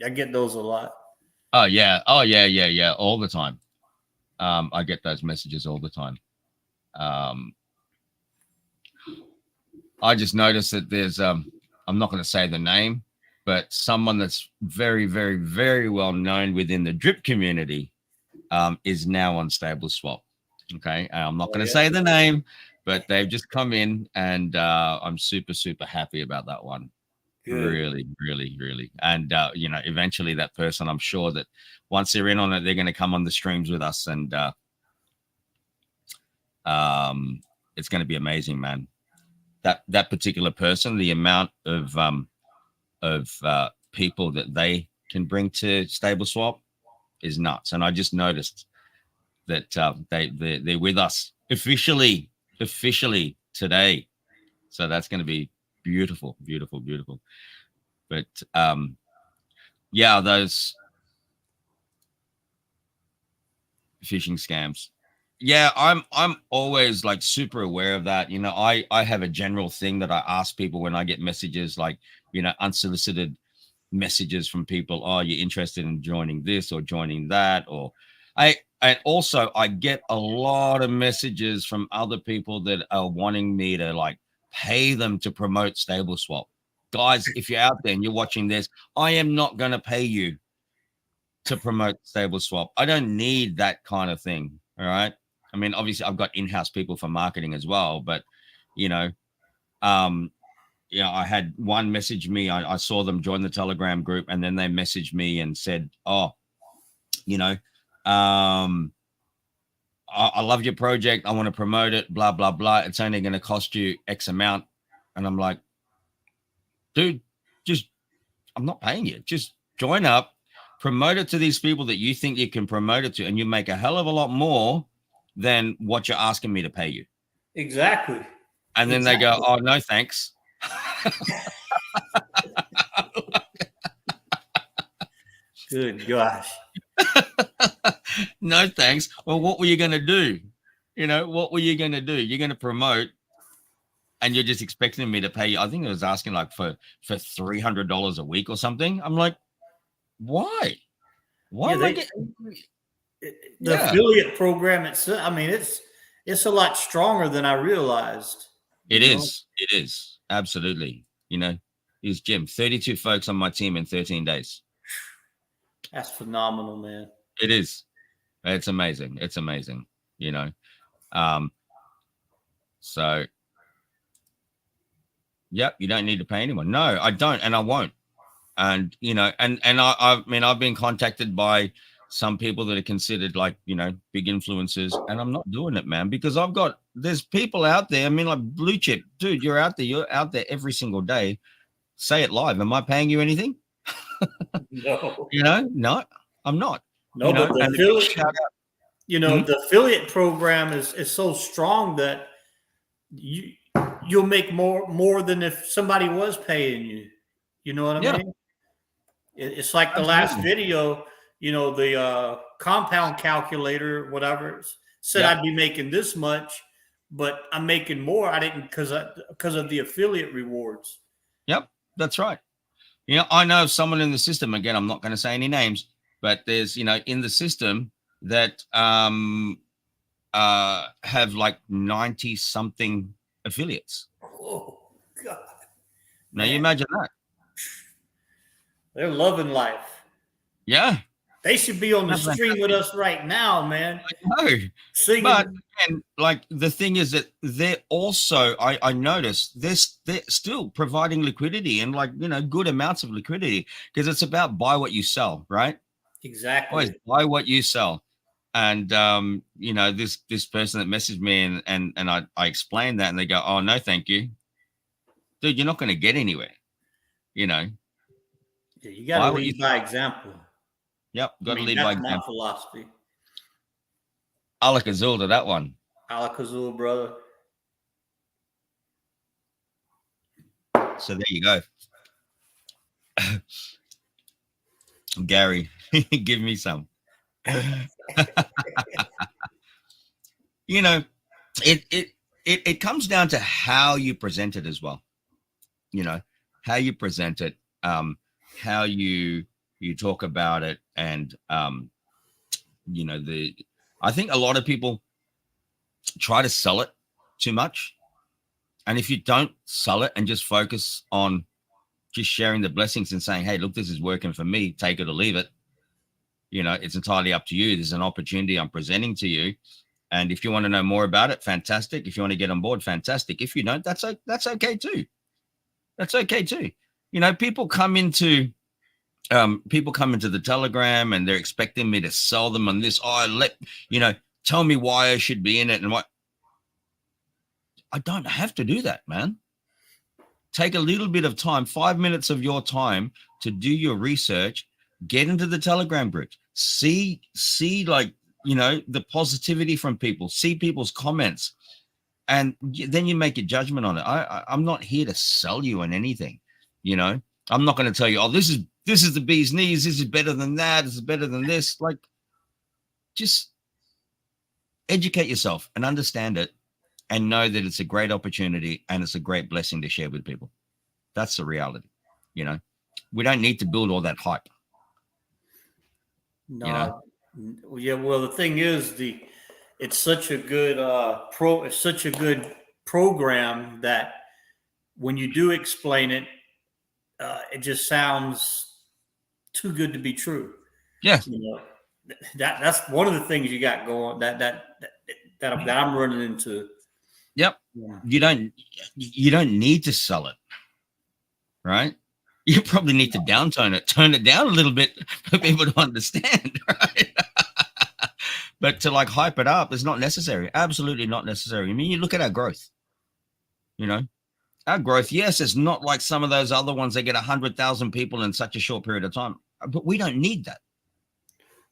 I get those a lot. Oh yeah, all the time. I get those messages all the time. I just noticed that there's I'm not going to say the name, but someone that's very, very, very well known within the drip community is now on Stable Swap. Okay, I'm not going to say the name, but they've just come in, and I'm super, super happy about that one. Good. Really, really, really. And eventually that person, I'm sure that once they're in on it, they're going to come on the streams with us, and it's going to be amazing, man. That particular person, the amount of people that they can bring to Stable Swap is nuts. And I just noticed that they're with us officially today. So that's going to be beautiful, beautiful, beautiful. But yeah, those phishing scams. Yeah, I'm always like super aware of that. I have a general thing that I ask people when I get messages like, unsolicited messages from people. Oh, you're interested in joining this or joining that, or and also I get a lot of messages from other people that are wanting me to like pay them to promote Stable Swap. Guys, if you're out there and you're watching this, I am not going to pay you to promote Stable Swap. I don't need that kind of thing. All right. I mean, obviously I've got in-house people for marketing as well, but I had one message me. I saw them join the Telegram group, and then they messaged me and said, oh, I love your project. I want to promote it, blah, blah, blah. It's only going to cost you X amount. And I'm like, dude, I'm not paying you. Just join up, promote it to these people that you think you can promote it to, and you make a hell of a lot more than what you're asking me to pay you. Exactly. And then they go, oh, no, thanks. Good gosh. No, thanks. Well, what were you going to do? What were you going to do? You're going to promote, and you're just expecting me to pay you. I think it was asking like for $300 a week or something. I'm like, why? Why? The affiliate program itself, I mean, it's a lot stronger than I realized. It is. It is. Absolutely. Here's Jim, 32 folks on my team in 13 days. That's phenomenal, man. It is. It's amazing. It's amazing. So yep, you don't need to pay anyone. No, I don't, and I won't. And I mean, I've been contacted by some people that are considered like, big influencers, and I'm not doing it, man, because there's people out there. I mean, like blue chip, dude, you're out there every single day. Say it live. Am I paying you anything? No. No, I'm not. No, but the affiliate program is so strong that you'll make more than if somebody was paying you. You know what I mean? It's like the last video. the compound calculator, whatever, said Yep. I'd be making this much, but I'm making more. I didn't because of the affiliate rewards. Yep, that's right. I know of someone in the system. Again, I'm not going to say any names, but there's in the system that have like 90 something affiliates. Oh God! Now you imagine that. They're loving life. Yeah. They should be on the stream with us right now, man. I know. Singing. But and like the thing is that they're also, I noticed they're still providing liquidity and good amounts of liquidity, because it's about buy what you sell, right? Exactly. Always buy what you sell. And this person that messaged me and I explained that, and they go, "Oh no, thank you, dude. You're not going to get anywhere." Yeah, you got to lead by example. Yep, got to lead by example. That's my philosophy. Alak-Azul to that one. Alak-Azul, brother. So there you go. Gary, give me some. It comes down to how you present it as well. How you present it, how you talk about it, and I think a lot of people try to sell it too much, and if you don't sell it and just focus on just sharing the blessings and saying, "Hey, look, this is working for me, take it or leave it," it's entirely up to you. There's an opportunity I'm presenting to you, and if you want to know more about it, fantastic. If you want to get on board, fantastic. If you don't, that's okay too. That's okay too. People come into the Telegram and they're expecting me to sell them on this. Tell me why I should be in it and what. I don't have to do that, man. Take a little bit of time, 5 minutes of your time to do your research, get into the Telegram group, see the positivity from people, see people's comments, and then you make a judgment on it. I'm not here to sell you on anything. I'm not going to tell you, "Oh, this is the bee's knees. This is better than that. This is better than this." Just educate yourself and understand it, and know that it's a great opportunity and it's a great blessing to share with people. That's the reality. We don't need to build all that hype. No. Yeah. Well, the thing is, it's such a good it's such a good program that when you do explain it, it just sounds too good to be true. Yeah. That's one of the things you got going that I'm running into. Yep. Yeah. You don't need to sell it, right? You probably need to turn it down a little bit for people to understand, right? But to hype it up is not necessary. Absolutely not necessary. I mean, you look at our growth. Our growth, yes, it's not like some of those other ones that get 100,000 people in such a short period of time, but we don't need that.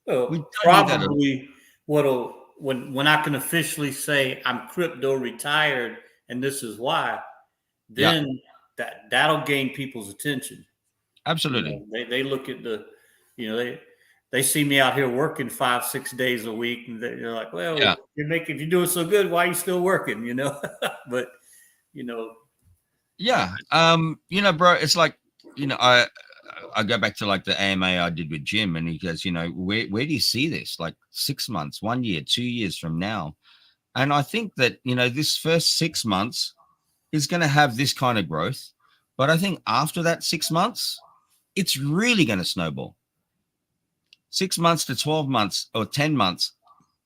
Well, probably when I can officially say I'm crypto retired and this is why, then that'll gain people's attention. Absolutely. They look at they see me out here working 5-6 days a week, and they're like, "Well, if you're doing so good, why are you still working?" But yeah, bro, it's like, I go back to the AMA I did with Jim, and he goes, where do you see this? 6 months, 1 year, 2 years from now? And I think that, this first 6 months is going to have this kind of growth. But I think after that 6 months, it's really going to snowball. 6 months to 12 months or 10 months,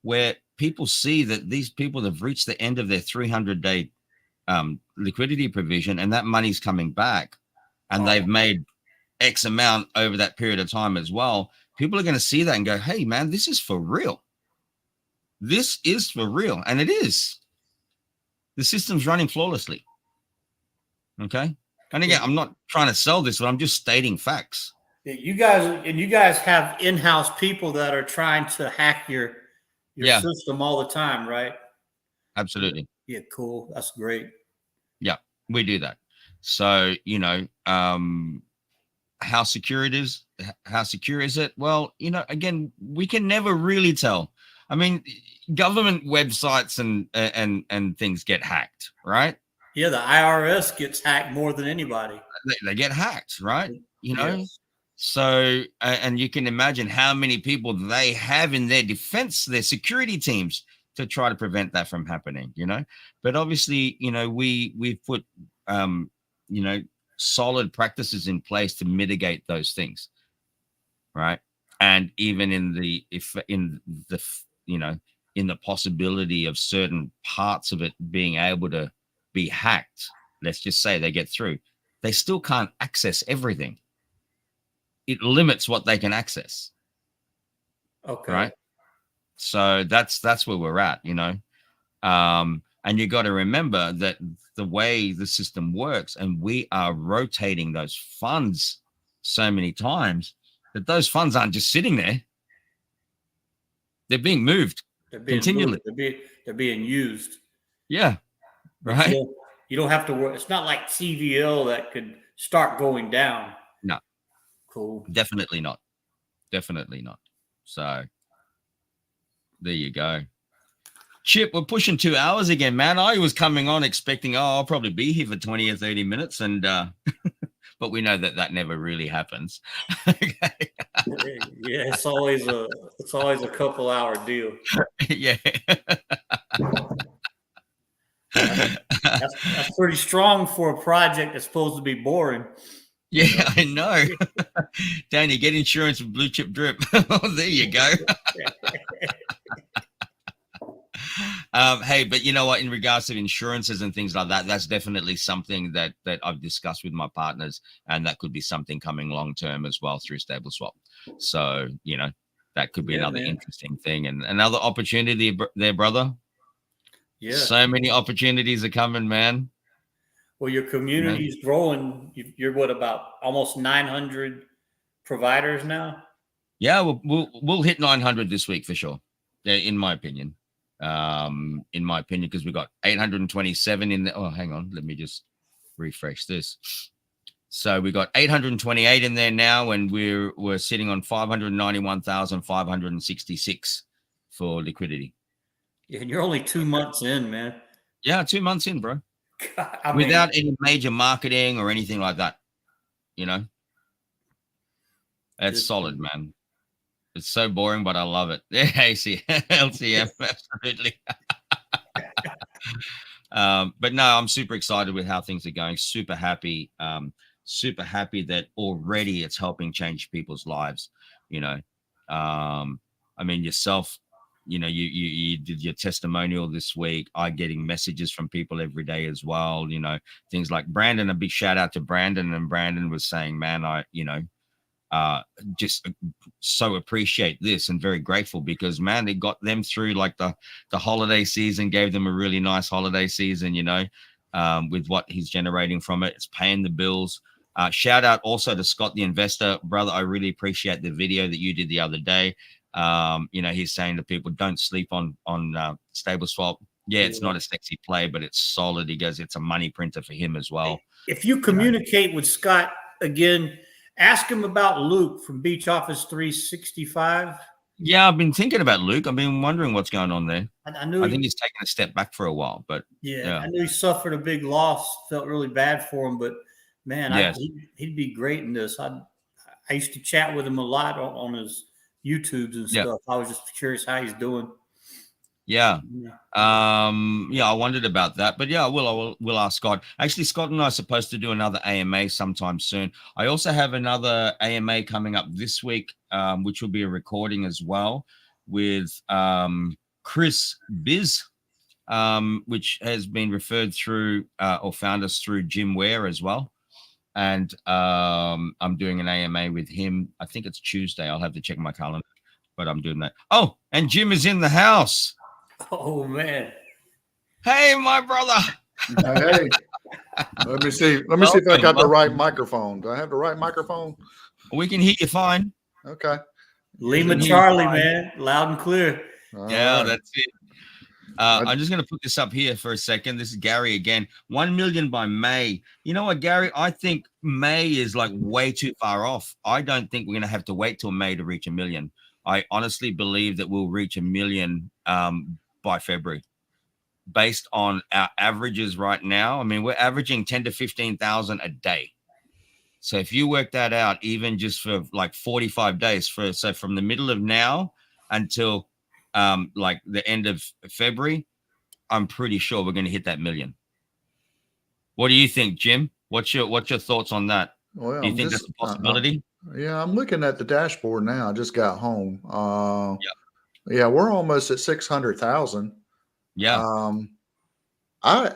where people see that these people have reached the end of their 300-day liquidity provision, and that money's coming back, and they've made X amount over that period of time as well. People are going to see that and go, "Hey, man, this is for real. This is for real." And it is. The system's running flawlessly. Okay. And again, I'm not trying to sell this, but I'm just stating facts. You guys have in-house people that are trying to hack your system all the time, right? Absolutely. Yeah, cool. That's great. Yeah, we do that. So, how secure it is. How secure is it? Well, you know, again, we can never really tell. I mean, government websites and things get hacked, right? Yeah, the IRS gets hacked more than anybody. They get hacked, right? You know, Yes. so and you can imagine how many people they have in their defense, their security teams, to try to prevent that from happening. You know, but obviously, you know, we've put you know, solid practices in place to mitigate those things, right? And even in the you know, in the possibility of certain parts of it being able to be hacked, let's just say they get through, they still can't access everything. It limits what they can access. Okay. Right. So that's where we're at, you know. And you got to remember that the way the system works, and we are rotating those funds so many times, that those funds aren't just sitting there. They're being moved continually. They're being used. Yeah. Right. You don't have to worry. It's not like CVL that could start going down. No. Cool. Definitely not. Definitely not. So there you go. Chip, we're pushing 2 hours again, man. I was coming on expecting, I'll probably be here for 20 or 30 minutes. And, but we know that never really happens. Okay. Yeah, it's always a couple hour deal. Yeah. That's pretty strong for a project that's supposed to be boring. Yeah, you know? I know. Danny, get insurance with Blue Chip Drip. There you go. Hey, but you know what? In regards to insurances and things like that, that's definitely something that I've discussed with my partners, and that could be something coming long term as well through Stable Swap. So, you know, that could be another interesting thing and another opportunity there, brother. Yeah. So many opportunities are coming, man. Well, your community is growing. You're what, about almost 900 providers now? Yeah, we'll hit 900 this week for sure. In my opinion. Because we got 827 in there. Oh, hang on, let me just refresh this. So we got 828 in there now, and we're sitting on 591,566 for liquidity. Yeah, and you're only 2 months in, man. Yeah, 2 months in, bro. God, without any major marketing or anything like that, you know. It's solid, man. It's so boring, but I love it. Yeah, LCM, absolutely. But no, I'm super excited with how things are going. Super happy that already it's helping change people's lives. You know, I mean, yourself, you know, you did your testimonial this week. I'm getting messages from people every day as well. You know, things like Brandon. A big shout out to Brandon, and Brandon was saying, man, just so appreciate this and very grateful because, man, it got them through like the holiday season, gave them a really nice holiday season, you know, with what he's generating from it. It's paying the bills. Shout out also to Scott, the investor, brother. I really appreciate the video that you did the other day. You know, he's saying to people, don't sleep on Stable Swap. Yeah, it's not a sexy play, but it's solid. He goes, it's a money printer for him as well. If you communicate with Scott again, ask him about Luke from Beach Office 365. Yeah, I've been thinking about Luke. I've been wondering what's going on there. I think he's taken a step back for a while, but yeah. I knew he suffered a big loss. Felt really bad for him, but man, he'd be great in this. I used to chat with him a lot on his YouTubes and stuff. I was just curious how he's doing. Yeah. I wondered about that, but yeah, we'll ask Scott. Actually, Scott and I are supposed to do another AMA sometime soon. I also have another AMA coming up this week, which will be a recording as well with Chris Biz, which has been referred through or found us through Jim Ware as well. And I'm doing an AMA with him. I think it's Tuesday. I'll have to check my calendar, but I'm doing that. Oh, and Jim is in the house. Oh, man. Hey, my brother. Hey. Let me see if I got the right microphone. Do I have the right microphone? We can hear you fine. Okay. Lima Charlie, man. Loud and clear. All right. That's it. I'm just going to put this up here for a second. This is Gary again. 1 million by May. You know what, Gary? I think May is like way too far off. I don't think we're going to have to wait till May to reach 1 million. I honestly believe that we'll reach 1 million by February, based on our averages right now. I mean, we're averaging 10 to 15,000 a day. So if you work that out, even just for like 45 days, so from the middle of now until like the end of February, I'm pretty sure we're going to hit that 1 million. What do you think, Jim? What's your thoughts on that? Well, do you think that's a possibility? Yeah, I'm looking at the dashboard now. I just got home. Yeah, we're almost at 600,000. Yeah. I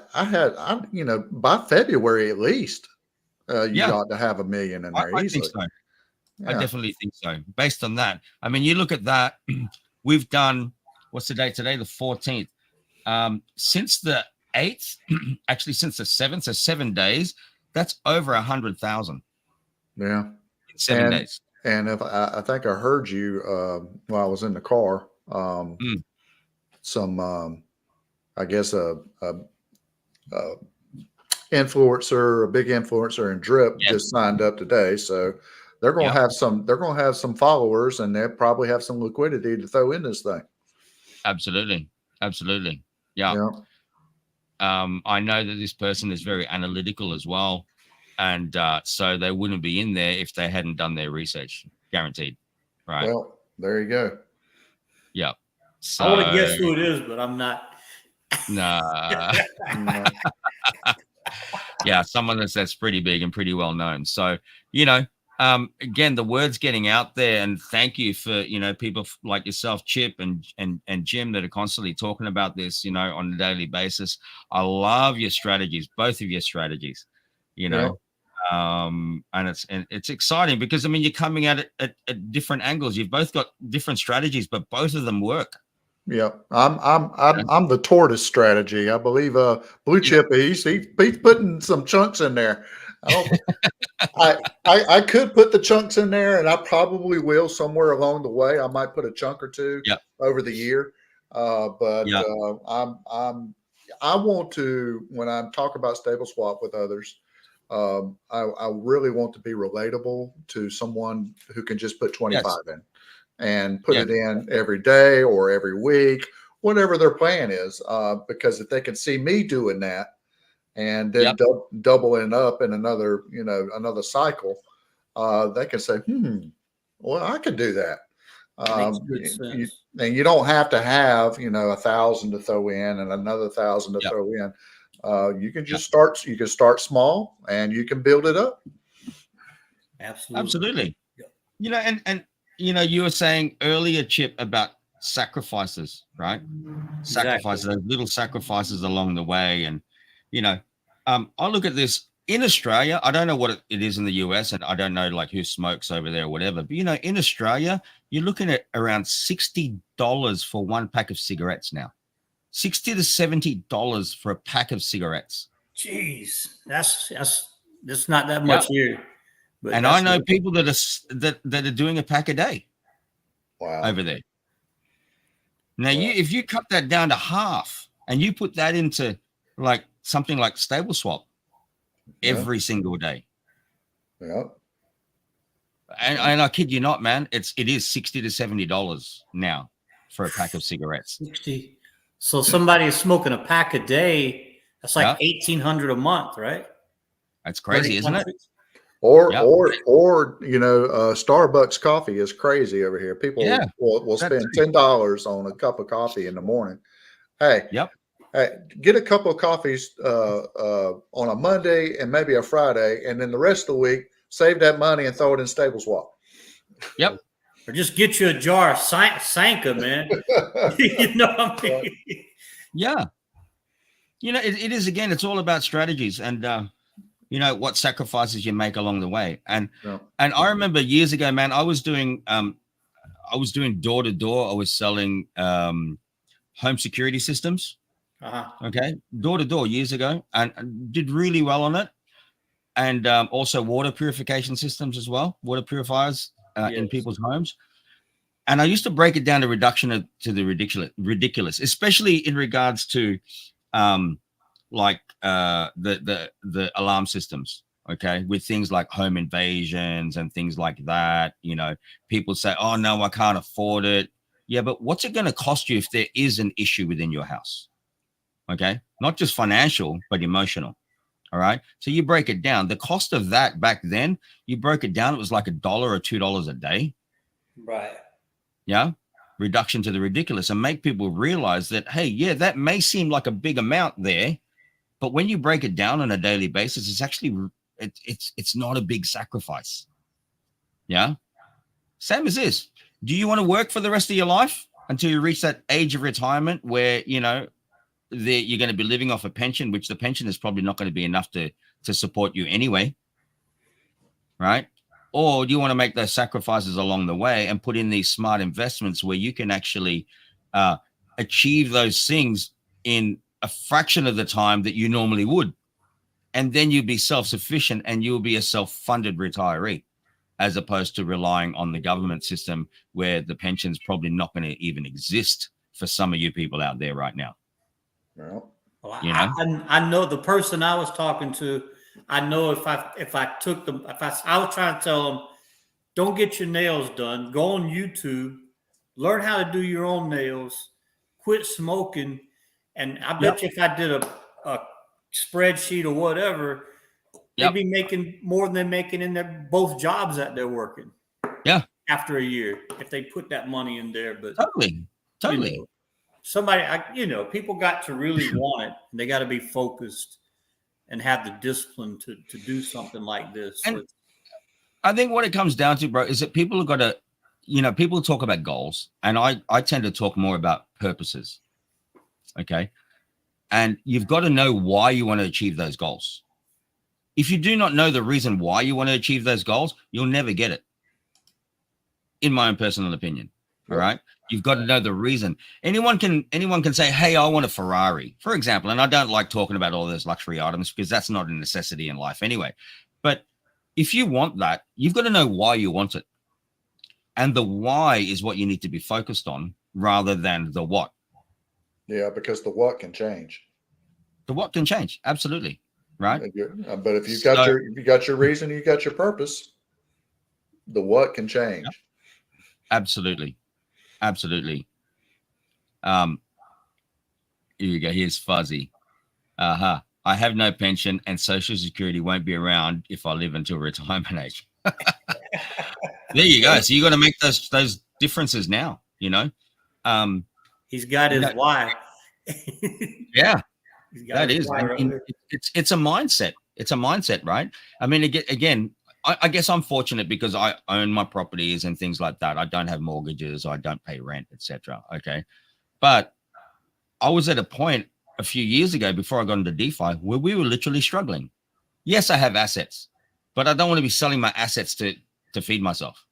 by February at least, you ought to have 1 million in there. I think so. Yeah. I definitely think so. Based on that, I mean, you look at that. We've done, what's the date today? The 14th. Since the 8th, actually since the 7th, so 7 days, that's over 100,000. Yeah. In 7 days. And if I think I heard you while I was in the car, some, I guess a influencer, a big influencer in Drip just signed up today. So they're going to have some followers, and they'll probably have some liquidity to throw in this thing. Absolutely. Yeah. I know that this person is very analytical as well. And so they wouldn't be in there if they hadn't done their research, guaranteed. Right. Well, there you go. Yeah. So, I want to guess who it is, but I'm not. Nah. Yeah, someone that's pretty big and pretty well known. So, again, the word's getting out there, and thank you for, people like yourself, Chip and Jim, that are constantly talking about this, on a daily basis. I love your strategies, both of your strategies, and it's exciting because, I mean, you're coming at it at different angles. You've both got different strategies, but both of them work. Yeah, I'm the tortoise strategy. I believe Blue Chip, he's putting some chunks in there. I could put the chunks in there, and I probably will somewhere along the way. I might put a chunk or two over the year. But I want to, when I talk about stable swap with others, I really want to be relatable to someone who can just put 25 in and put it in every day or every week, whatever their plan is. Because if they can see me doing that and then doubling up in another cycle, they can say, well, I can do that. And you don't have to have, 1,000 to throw in and another 1,000 to throw in. You can just start. You can start small and you can build it up. Absolutely. And you were saying earlier, Chip, about sacrifices, right? Sacrifices, those little sacrifices along the way. And, I look at this in Australia. I don't know what it is in the US, and I don't know like who smokes over there or whatever. But, in Australia, you're looking at around $60 for one pack of cigarettes now. $60 to $70 for a pack of cigarettes. Jeez, that's not that much here. But and I know people that are doing a pack a day. Wow. Over there. Now, if you cut that down to half and you put that into like something like Stable Swap every single day. Yeah. And I kid you not, man, it is $60 to $70 now for a pack of cigarettes. 60. So somebody is smoking a pack a day. That's like $1,800 a month, right? That's crazy, isn't it? Or Starbucks coffee is crazy over here. People will spend $10 on a cup of coffee in the morning. Hey, get a couple of coffees on a Monday and maybe a Friday, and then the rest of the week save that money and throw it in Stable Swap. Yep. Or just get you a jar of Sanka, man. You know what I mean? Yeah. It is, again, it's all about strategies and, what sacrifices you make along the way. And I remember years ago, man, I was doing door to door. I was selling home security systems. Okay. Door to door years ago, and did really well on it. And also water purification systems as well, water purifiers in people's homes. And I used to break it down to to the ridiculous, especially in regards to the alarm systems. Okay, with things like home invasions and things like that. You know, people say, "Oh no, I can't afford it." Yeah, but what's it going to cost you if there is an issue within your house? Okay, not just financial, but emotional. All right. So you break it down. The cost of that back then, you broke it down. It was like $1 or $2 a day. Right. Yeah. Reduction to the ridiculous, and make people realize that, hey, yeah, that may seem like a big amount there, but when you break it down on a daily basis, it's actually, it's not a big sacrifice. Yeah. Same as this. Do you want to work for the rest of your life until you reach that age of retirement where, you know, you're going to be living off a pension, which the pension is probably not going to be enough to support you anyway, right? Or do you want to make those sacrifices along the way and put in these smart investments where you can actually achieve those things in a fraction of the time that you normally would? And then you'll be self-sufficient and you'll be a self-funded retiree, as opposed to relying on the government system where the pension's probably not going to even exist for some of you people out there right now. Well, You know? I know the person I was talking to. I know if I was trying to tell them, don't get your nails done. Go on YouTube, learn how to do your own nails, quit smoking, and I bet you if I did a spreadsheet or whatever, they'd be making more than they're making in their both jobs that they're working. Yeah. After a year, if they put that money in there, but Totally. you know, somebody, people got to really want it. And they got to be focused and have the discipline to do something like this. And I think what it comes down to, bro, is that people have got to, people talk about goals, and I tend to talk more about purposes. Okay. And you've got to know why you want to achieve those goals. If you do not know the reason why you want to achieve those goals, you'll never get it. In my own personal opinion. All right. You've got to know the reason. Anyone can say, hey, I want a Ferrari, for example. And I don't like talking about all those luxury items because that's not a necessity in life anyway. But if you want that, you've got to know why you want it. And the why is what you need to be focused on rather than the what. Yeah, because the what can change. The what can change. Absolutely. Right. But if you got your reason, you got your purpose, the what can change. Yep. Absolutely. Absolutely. Here you go. Here's Fuzzy. I have no pension and Social Security won't be around if I live until retirement age. There you go. So you got to make those differences now, He's got his why. Yeah, that is. It's a mindset. It's a mindset, right? I mean, again, I guess I'm fortunate because I own my properties and things like that. I don't have mortgages. I don't pay rent, etc. Okay. But I was at a point a few years ago before I got into DeFi where we were literally struggling. Yes, I have assets, but I don't want to be selling my assets to feed myself.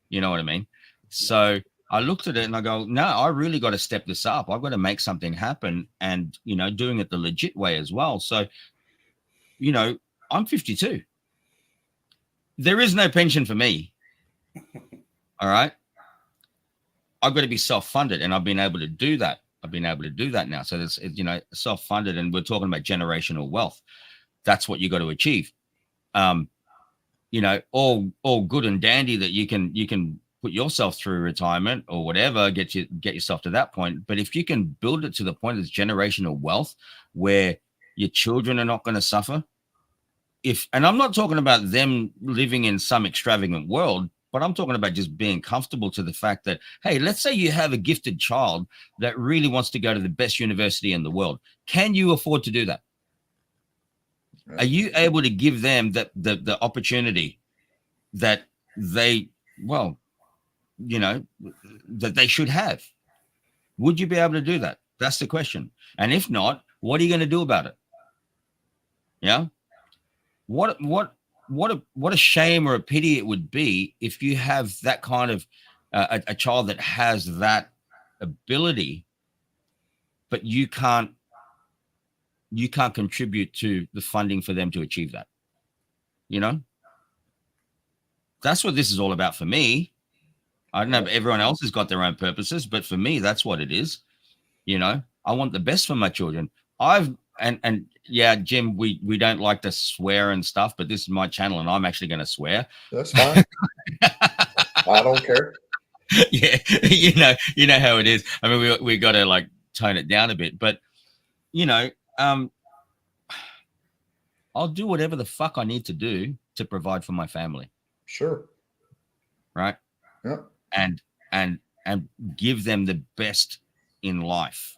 You know what I mean? So I looked at it and I go, no, I really got to step this up. I've got to make something happen and, doing it the legit way as well. So, I'm 52. There is no pension for me. All right. I've got to be self-funded, and I've been able to do that. Now. So it's, self-funded, and we're talking about generational wealth. That's what you got to achieve. All good and dandy that you can put yourself through retirement or whatever, get yourself to that point. But if you can build it to the point of generational wealth where your children are not going to suffer, and I'm not talking about them living in some extravagant world, but I'm talking about just being comfortable to the fact that, hey, let's say you have a gifted child that really wants to go to the best university in the world. Can you afford to do that? Right. Are you able to give them the opportunity that that they should have? Would you be able to do that? That's the question. And if not, what are you going to do about it? Yeah. What a shame or a pity it would be if you have that kind of a child that has that ability, but you can't contribute to the funding for them to achieve that. That's what this is all about for me. I don't know if everyone else has got their own purposes, but for me, that's what it is. You know, I want the best for my children. And yeah, Jim, we don't like to swear and stuff, but this is my channel and I'm actually going to swear. That's fine. I don't care. Yeah, you know how it is. I mean, we got to like tone it down a bit, but you know, I'll do whatever the fuck I need to do to provide for my family. Sure. Right. Yeah. And give them the best in life.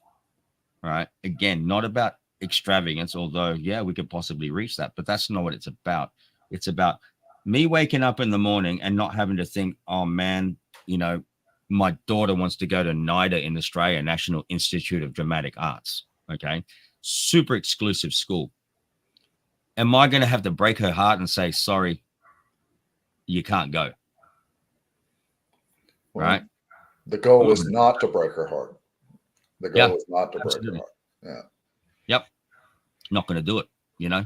Right. Again, not about extravagance, although yeah, we could possibly reach that, but that's not what it's about. It's about me waking up in the morning and not having to think, oh man, you know, my daughter wants to go to NIDA in Australia, National Institute of Dramatic Arts. Okay. Super exclusive school. Am I going to have to break her heart and say, sorry, you can't go? Well, right. The goal is not to break her heart. The goal is not to break her heart. Yeah. Yep. Not going to do it, you know.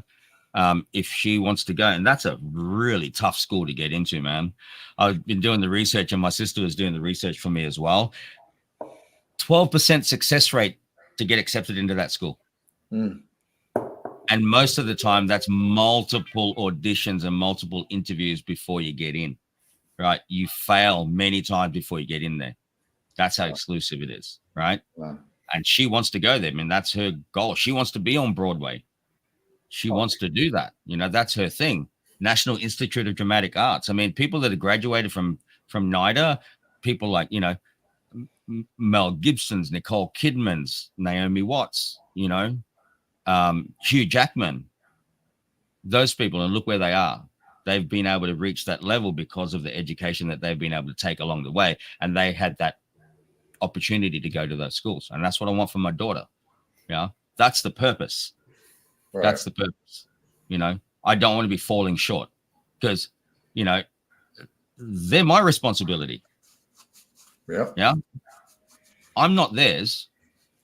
If she wants to go, and that's a really tough school to get into, man. I've been doing the research and my sister was doing the research for me as well. 12% success rate to get accepted into that school. And most of the time that's multiple auditions and multiple interviews before you get in, right? You fail many times before you get in there. That's how exclusive it is, right? And she wants to go there. I mean, that's her goal. She wants to be on Broadway. She wants to do that. You know, that's her thing. National Institute of Dramatic Arts. I mean, people that have graduated from NIDA, people like, you know, Mel Gibson's, Nicole Kidman's, Naomi Watts, you know, Hugh Jackman, those people, and look where they are. They've been able to reach that level because of the education that they've been able to take along the way. And they had that opportunity to go to those schools. And that's what I want for my daughter. Yeah. That's the purpose. Right. That's the purpose. You know, I don't want to be falling short because, you know, they're my responsibility. Yeah. Yeah. I'm not theirs.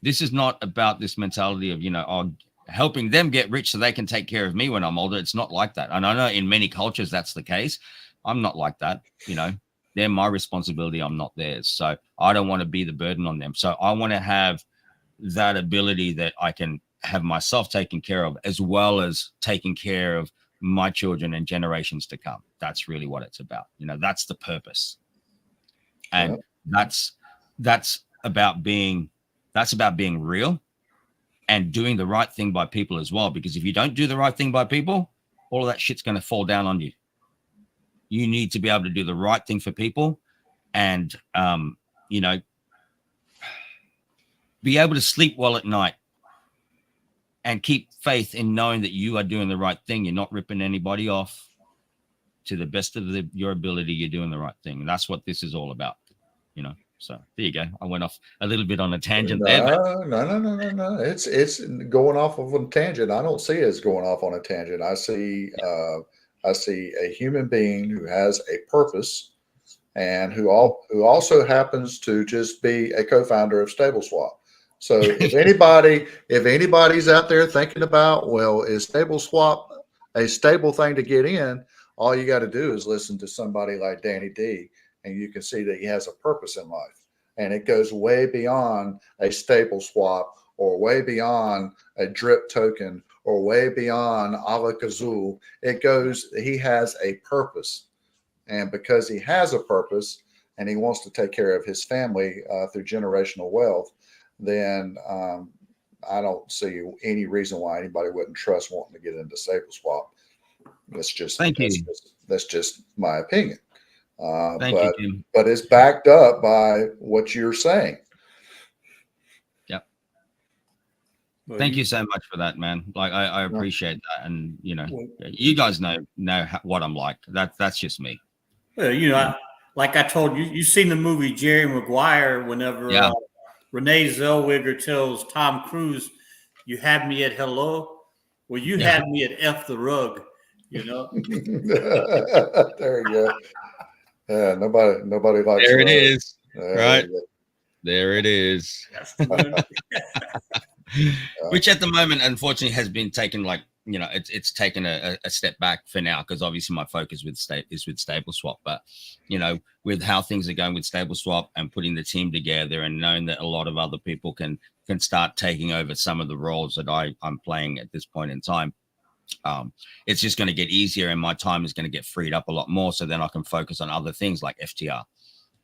This is not about this mentality of, you know, helping them get rich so they can take care of me when I'm older. It's not like that. And I know in many cultures that's the case. I'm not like that. You know, they're my responsibility. I'm not theirs. So I don't want to be the burden on them. So I want to have that ability that I can have myself taken care of, as well as taking care of my children and generations to come. That's really what it's about. You know, that's the purpose. And that's about being real and doing the right thing by people as well. Because if you don't do the right thing by people, all of that shit's going to fall down on you. You need to be able to do the right thing for people and, you know, be able to sleep well at night and keep faith in knowing that you are doing the right thing. You're not ripping anybody off. To the best of your ability, you're doing the right thing. And that's what this is all about, you know. So there you go. I went off a little bit on a tangent there. No. It's going off of a tangent. I don't see it as going off on a tangent. I see a human being who has a purpose and who also happens to just be a co-founder of Stable Swap. So if anybody's out there thinking about, well, is Stable Swap a stable thing to get in? All you got to do is listen to somebody like Danny D, and you can see that he has a purpose in life. And it goes way beyond a Stable Swap or way beyond a drip token or way beyond Alak-Azul. He has a purpose. And because he has a purpose and he wants to take care of his family through generational wealth, then I don't see any reason why anybody wouldn't trust wanting to get into Stable Swap. That's just my opinion. But it's backed up by what you're saying. Yep. Thank you so much for that, man. Like I appreciate that, and you know, you guys know what I'm like. That's just me. Well, you know, like I told you, you've seen the movie Jerry Maguire. Whenever Renee Zellweger tells Tom Cruise, "You had me at hello," well, you had me at F the rug. You know. There you go. Yeah, nobody likes. There it is. Right. There it is. Which at the moment, unfortunately, has been taken like you know, it's taken a step back for now, because obviously my focus is with Stable Swap. But, you know, with how things are going with Stable Swap and putting the team together and knowing that a lot of other people can start taking over some of the roles that I'm playing at this point in time, it's just going to get easier, and my time is going to get freed up a lot more. So then I can focus on other things like FTR.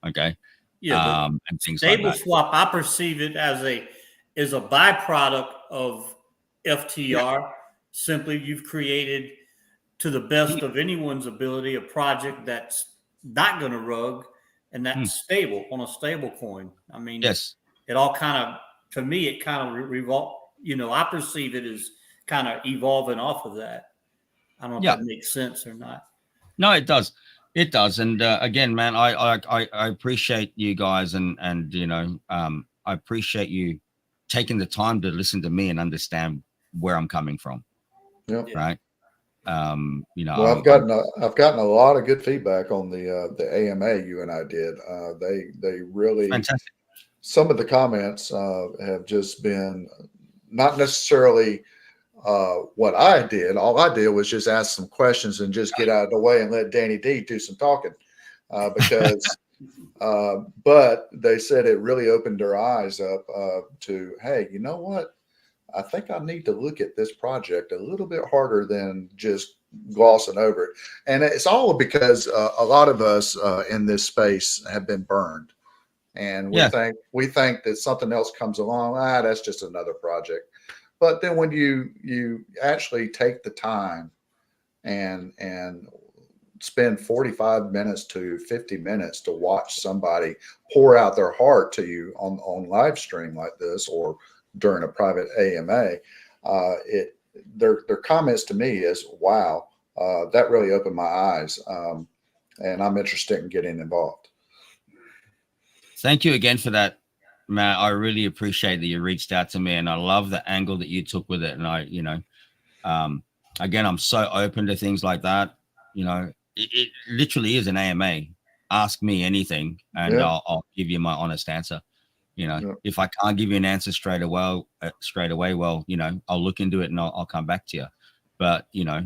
Okay. Yeah. And things Stable like that. Swap, I perceive it as a byproduct of FTR. Yeah. Simply, you've created, to the best of anyone's ability, a project that's not going to rug and that's stable on a stable coin. I mean, yes, it all kind of, to me, it kind of revolve. You know, I perceive it as kind of evolving off of that. I don't know if that makes sense or not. No, it does. It does. And again, man, I appreciate you guys, and you know, I appreciate you taking the time to listen to me and understand where I'm coming from. Yeah. Right. You know, well, I've gotten a lot of good feedback on the AMA you and I did. They really, fantastic. Some of the comments have just been not necessarily what I did. All I did was just ask some questions and just get out of the way and let Danny D do some talking, because but they said it really opened their eyes up to, hey, you know what? I think I need to look at this project a little bit harder than just glossing over it. And it's all because a lot of us in this space have been burned. And we think that something else comes along. That's just another project. But then when you actually take the time and spend 45 minutes to 50 minutes to watch somebody pour out their heart to you on live stream like this, or during a private AMA, their comments to me is, wow, that really opened my eyes, and I'm interested in getting involved. Thank you again for that, Matt. I really appreciate that you reached out to me, and I love the angle that you took with it. And I, you know, again, I'm so open to things like that. You know, it literally is an AMA. Ask me anything, and I'll give you my honest answer. You know, if I can't give you an answer straight away, well, you know, I'll look into it and I'll come back to you. But, you know,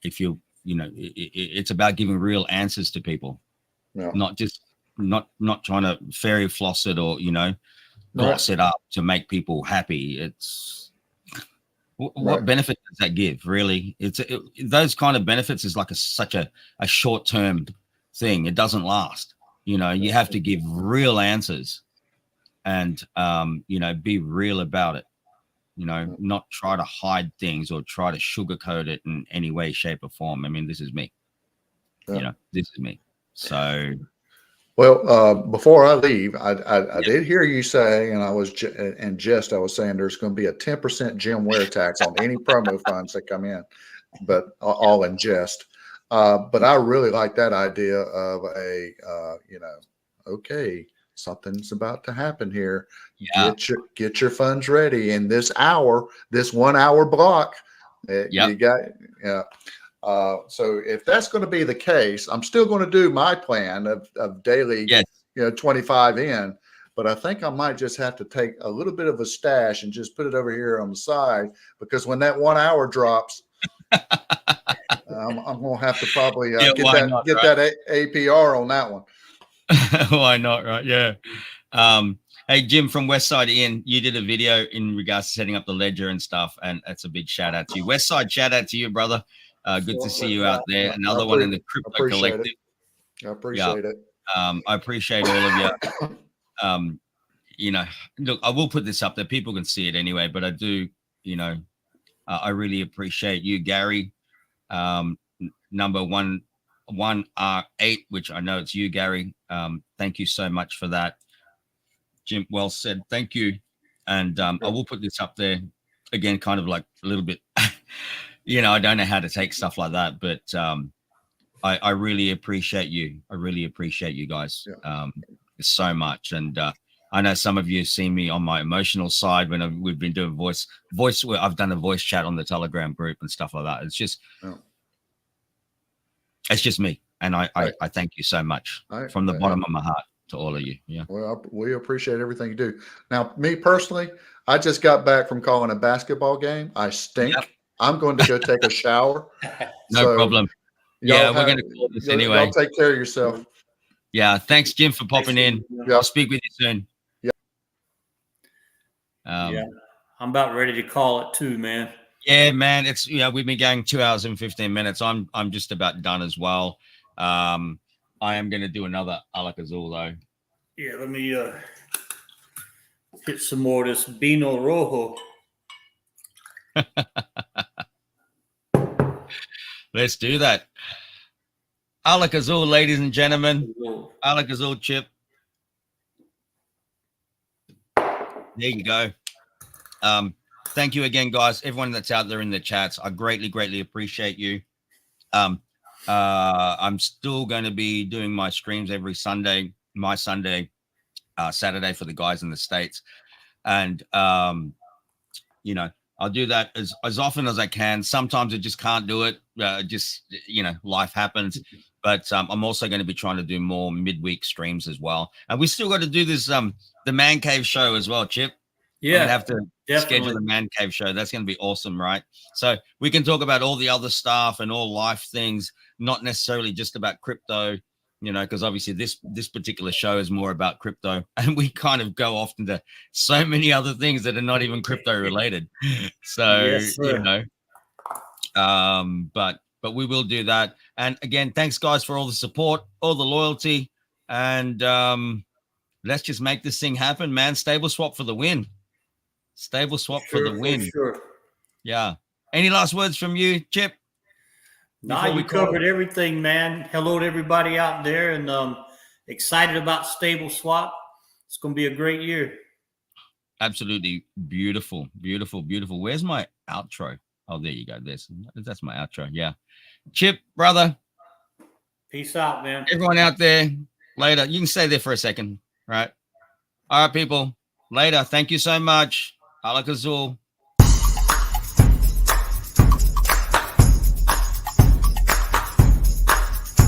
if you know, it's about giving real answers to people, not just not trying to fairy floss it, or, you know, gloss it up to make people happy. It's what benefit does that give? Really, those kind of benefits is like such a short-term thing. It doesn't last. You know, you have to give real answers. And, you know, be real about it, you know, not try to hide things or try to sugarcoat it in any way, shape, or form. I mean, this is me, you know, this is me. So, well, before I leave, I did hear you say, and I was in jest, I was saying there's going to be a 10% Jim Ware tax on any promo funds that come in, but all in jest. But I really like that idea of you know, okay, something's about to happen here. Get your funds ready in this hour, this 1 hour block. You got, so if that's going to be the case, I'm still going to do my plan of daily, you know, 25 in, but I think I might just have to take a little bit of a stash and just put it over here on the side, because when that 1 hour drops, I'm going to have to probably get that APR on that one. Why not? Right. Yeah. Hey, Jim from Westside Inn, you did a video in regards to setting up the ledger and stuff, and that's a big shout out to you. Westside, shout out to you, brother. Good to see you out there. Another one in the crypto collective. I appreciate it. I appreciate all of you. You know, look, I will put this up there. People can see it anyway, but I do, you know, I really appreciate you, Gary. Number 1R8, which I know it's you, Gary. Thank you so much for that. Jim, well said. Thank you. And I will put this up there again, kind of like a little bit, you know, I don't know how to take stuff like that, but I really appreciate you. I really appreciate you guys so much. And I know some of you have seen me on my emotional side when we've been doing voice. I've done a voice chat on the Telegram group and stuff like that. It's just, it's just me. And I thank you so much from the bottom of my heart to all of you. Yeah. Well, we appreciate everything you do. Now, me personally, I just got back from calling a basketball game. I stink. I'm going to go take a shower. No problem. Yeah, we're going to call this anyway. Y'all take care of yourself. Yeah. Thanks, Jim, for popping in. Yeah. I'll speak with you soon. Yeah. Yeah. I'm about ready to call it too, man. Yeah, man. It's, we've been going 2 hours and 15 minutes. I'm just about done as well. I am going to do another Alak-Azul though. Yeah, let me hit some more of this Vino Rojo. Let's do that. Alak-Azul, ladies and gentlemen. Alak-Azul chip. There you go. Thank you again, guys. Everyone that's out there in the chats, I greatly, greatly appreciate you. I'm still going to be doing my streams every Sunday, Saturday for the guys in the States. And, I'll do that as often as I can. Sometimes I just can't do it. Life happens. But I'm also going to be trying to do more midweek streams as well. And we still got to do this, the Man Cave show as well, Chip. Yeah, have to schedule the Man Cave show. That's going to be awesome, right? So we can talk about all the other stuff and all life things, not necessarily just about crypto, because obviously this particular show is more about crypto, and we kind of go off into so many other things that are not even crypto related. So, yes, but we will do that. And again, thanks guys for all the support, all the loyalty, and let's just make this thing happen, man. Stable swap for the win. Stable swap for the win. Sure. Yeah. Any last words from you, Chip? No, you covered everything, man. Hello to everybody out there, and excited about Stable Swap. It's going to be a great year. Absolutely beautiful, beautiful, beautiful. Where's my outro? Oh, there you go. That's my outro. Yeah. Chip, brother. Peace out, man. Everyone out there, later. You can stay there for a second, right? All right, people. Later. Thank you so much. Alak-Azul.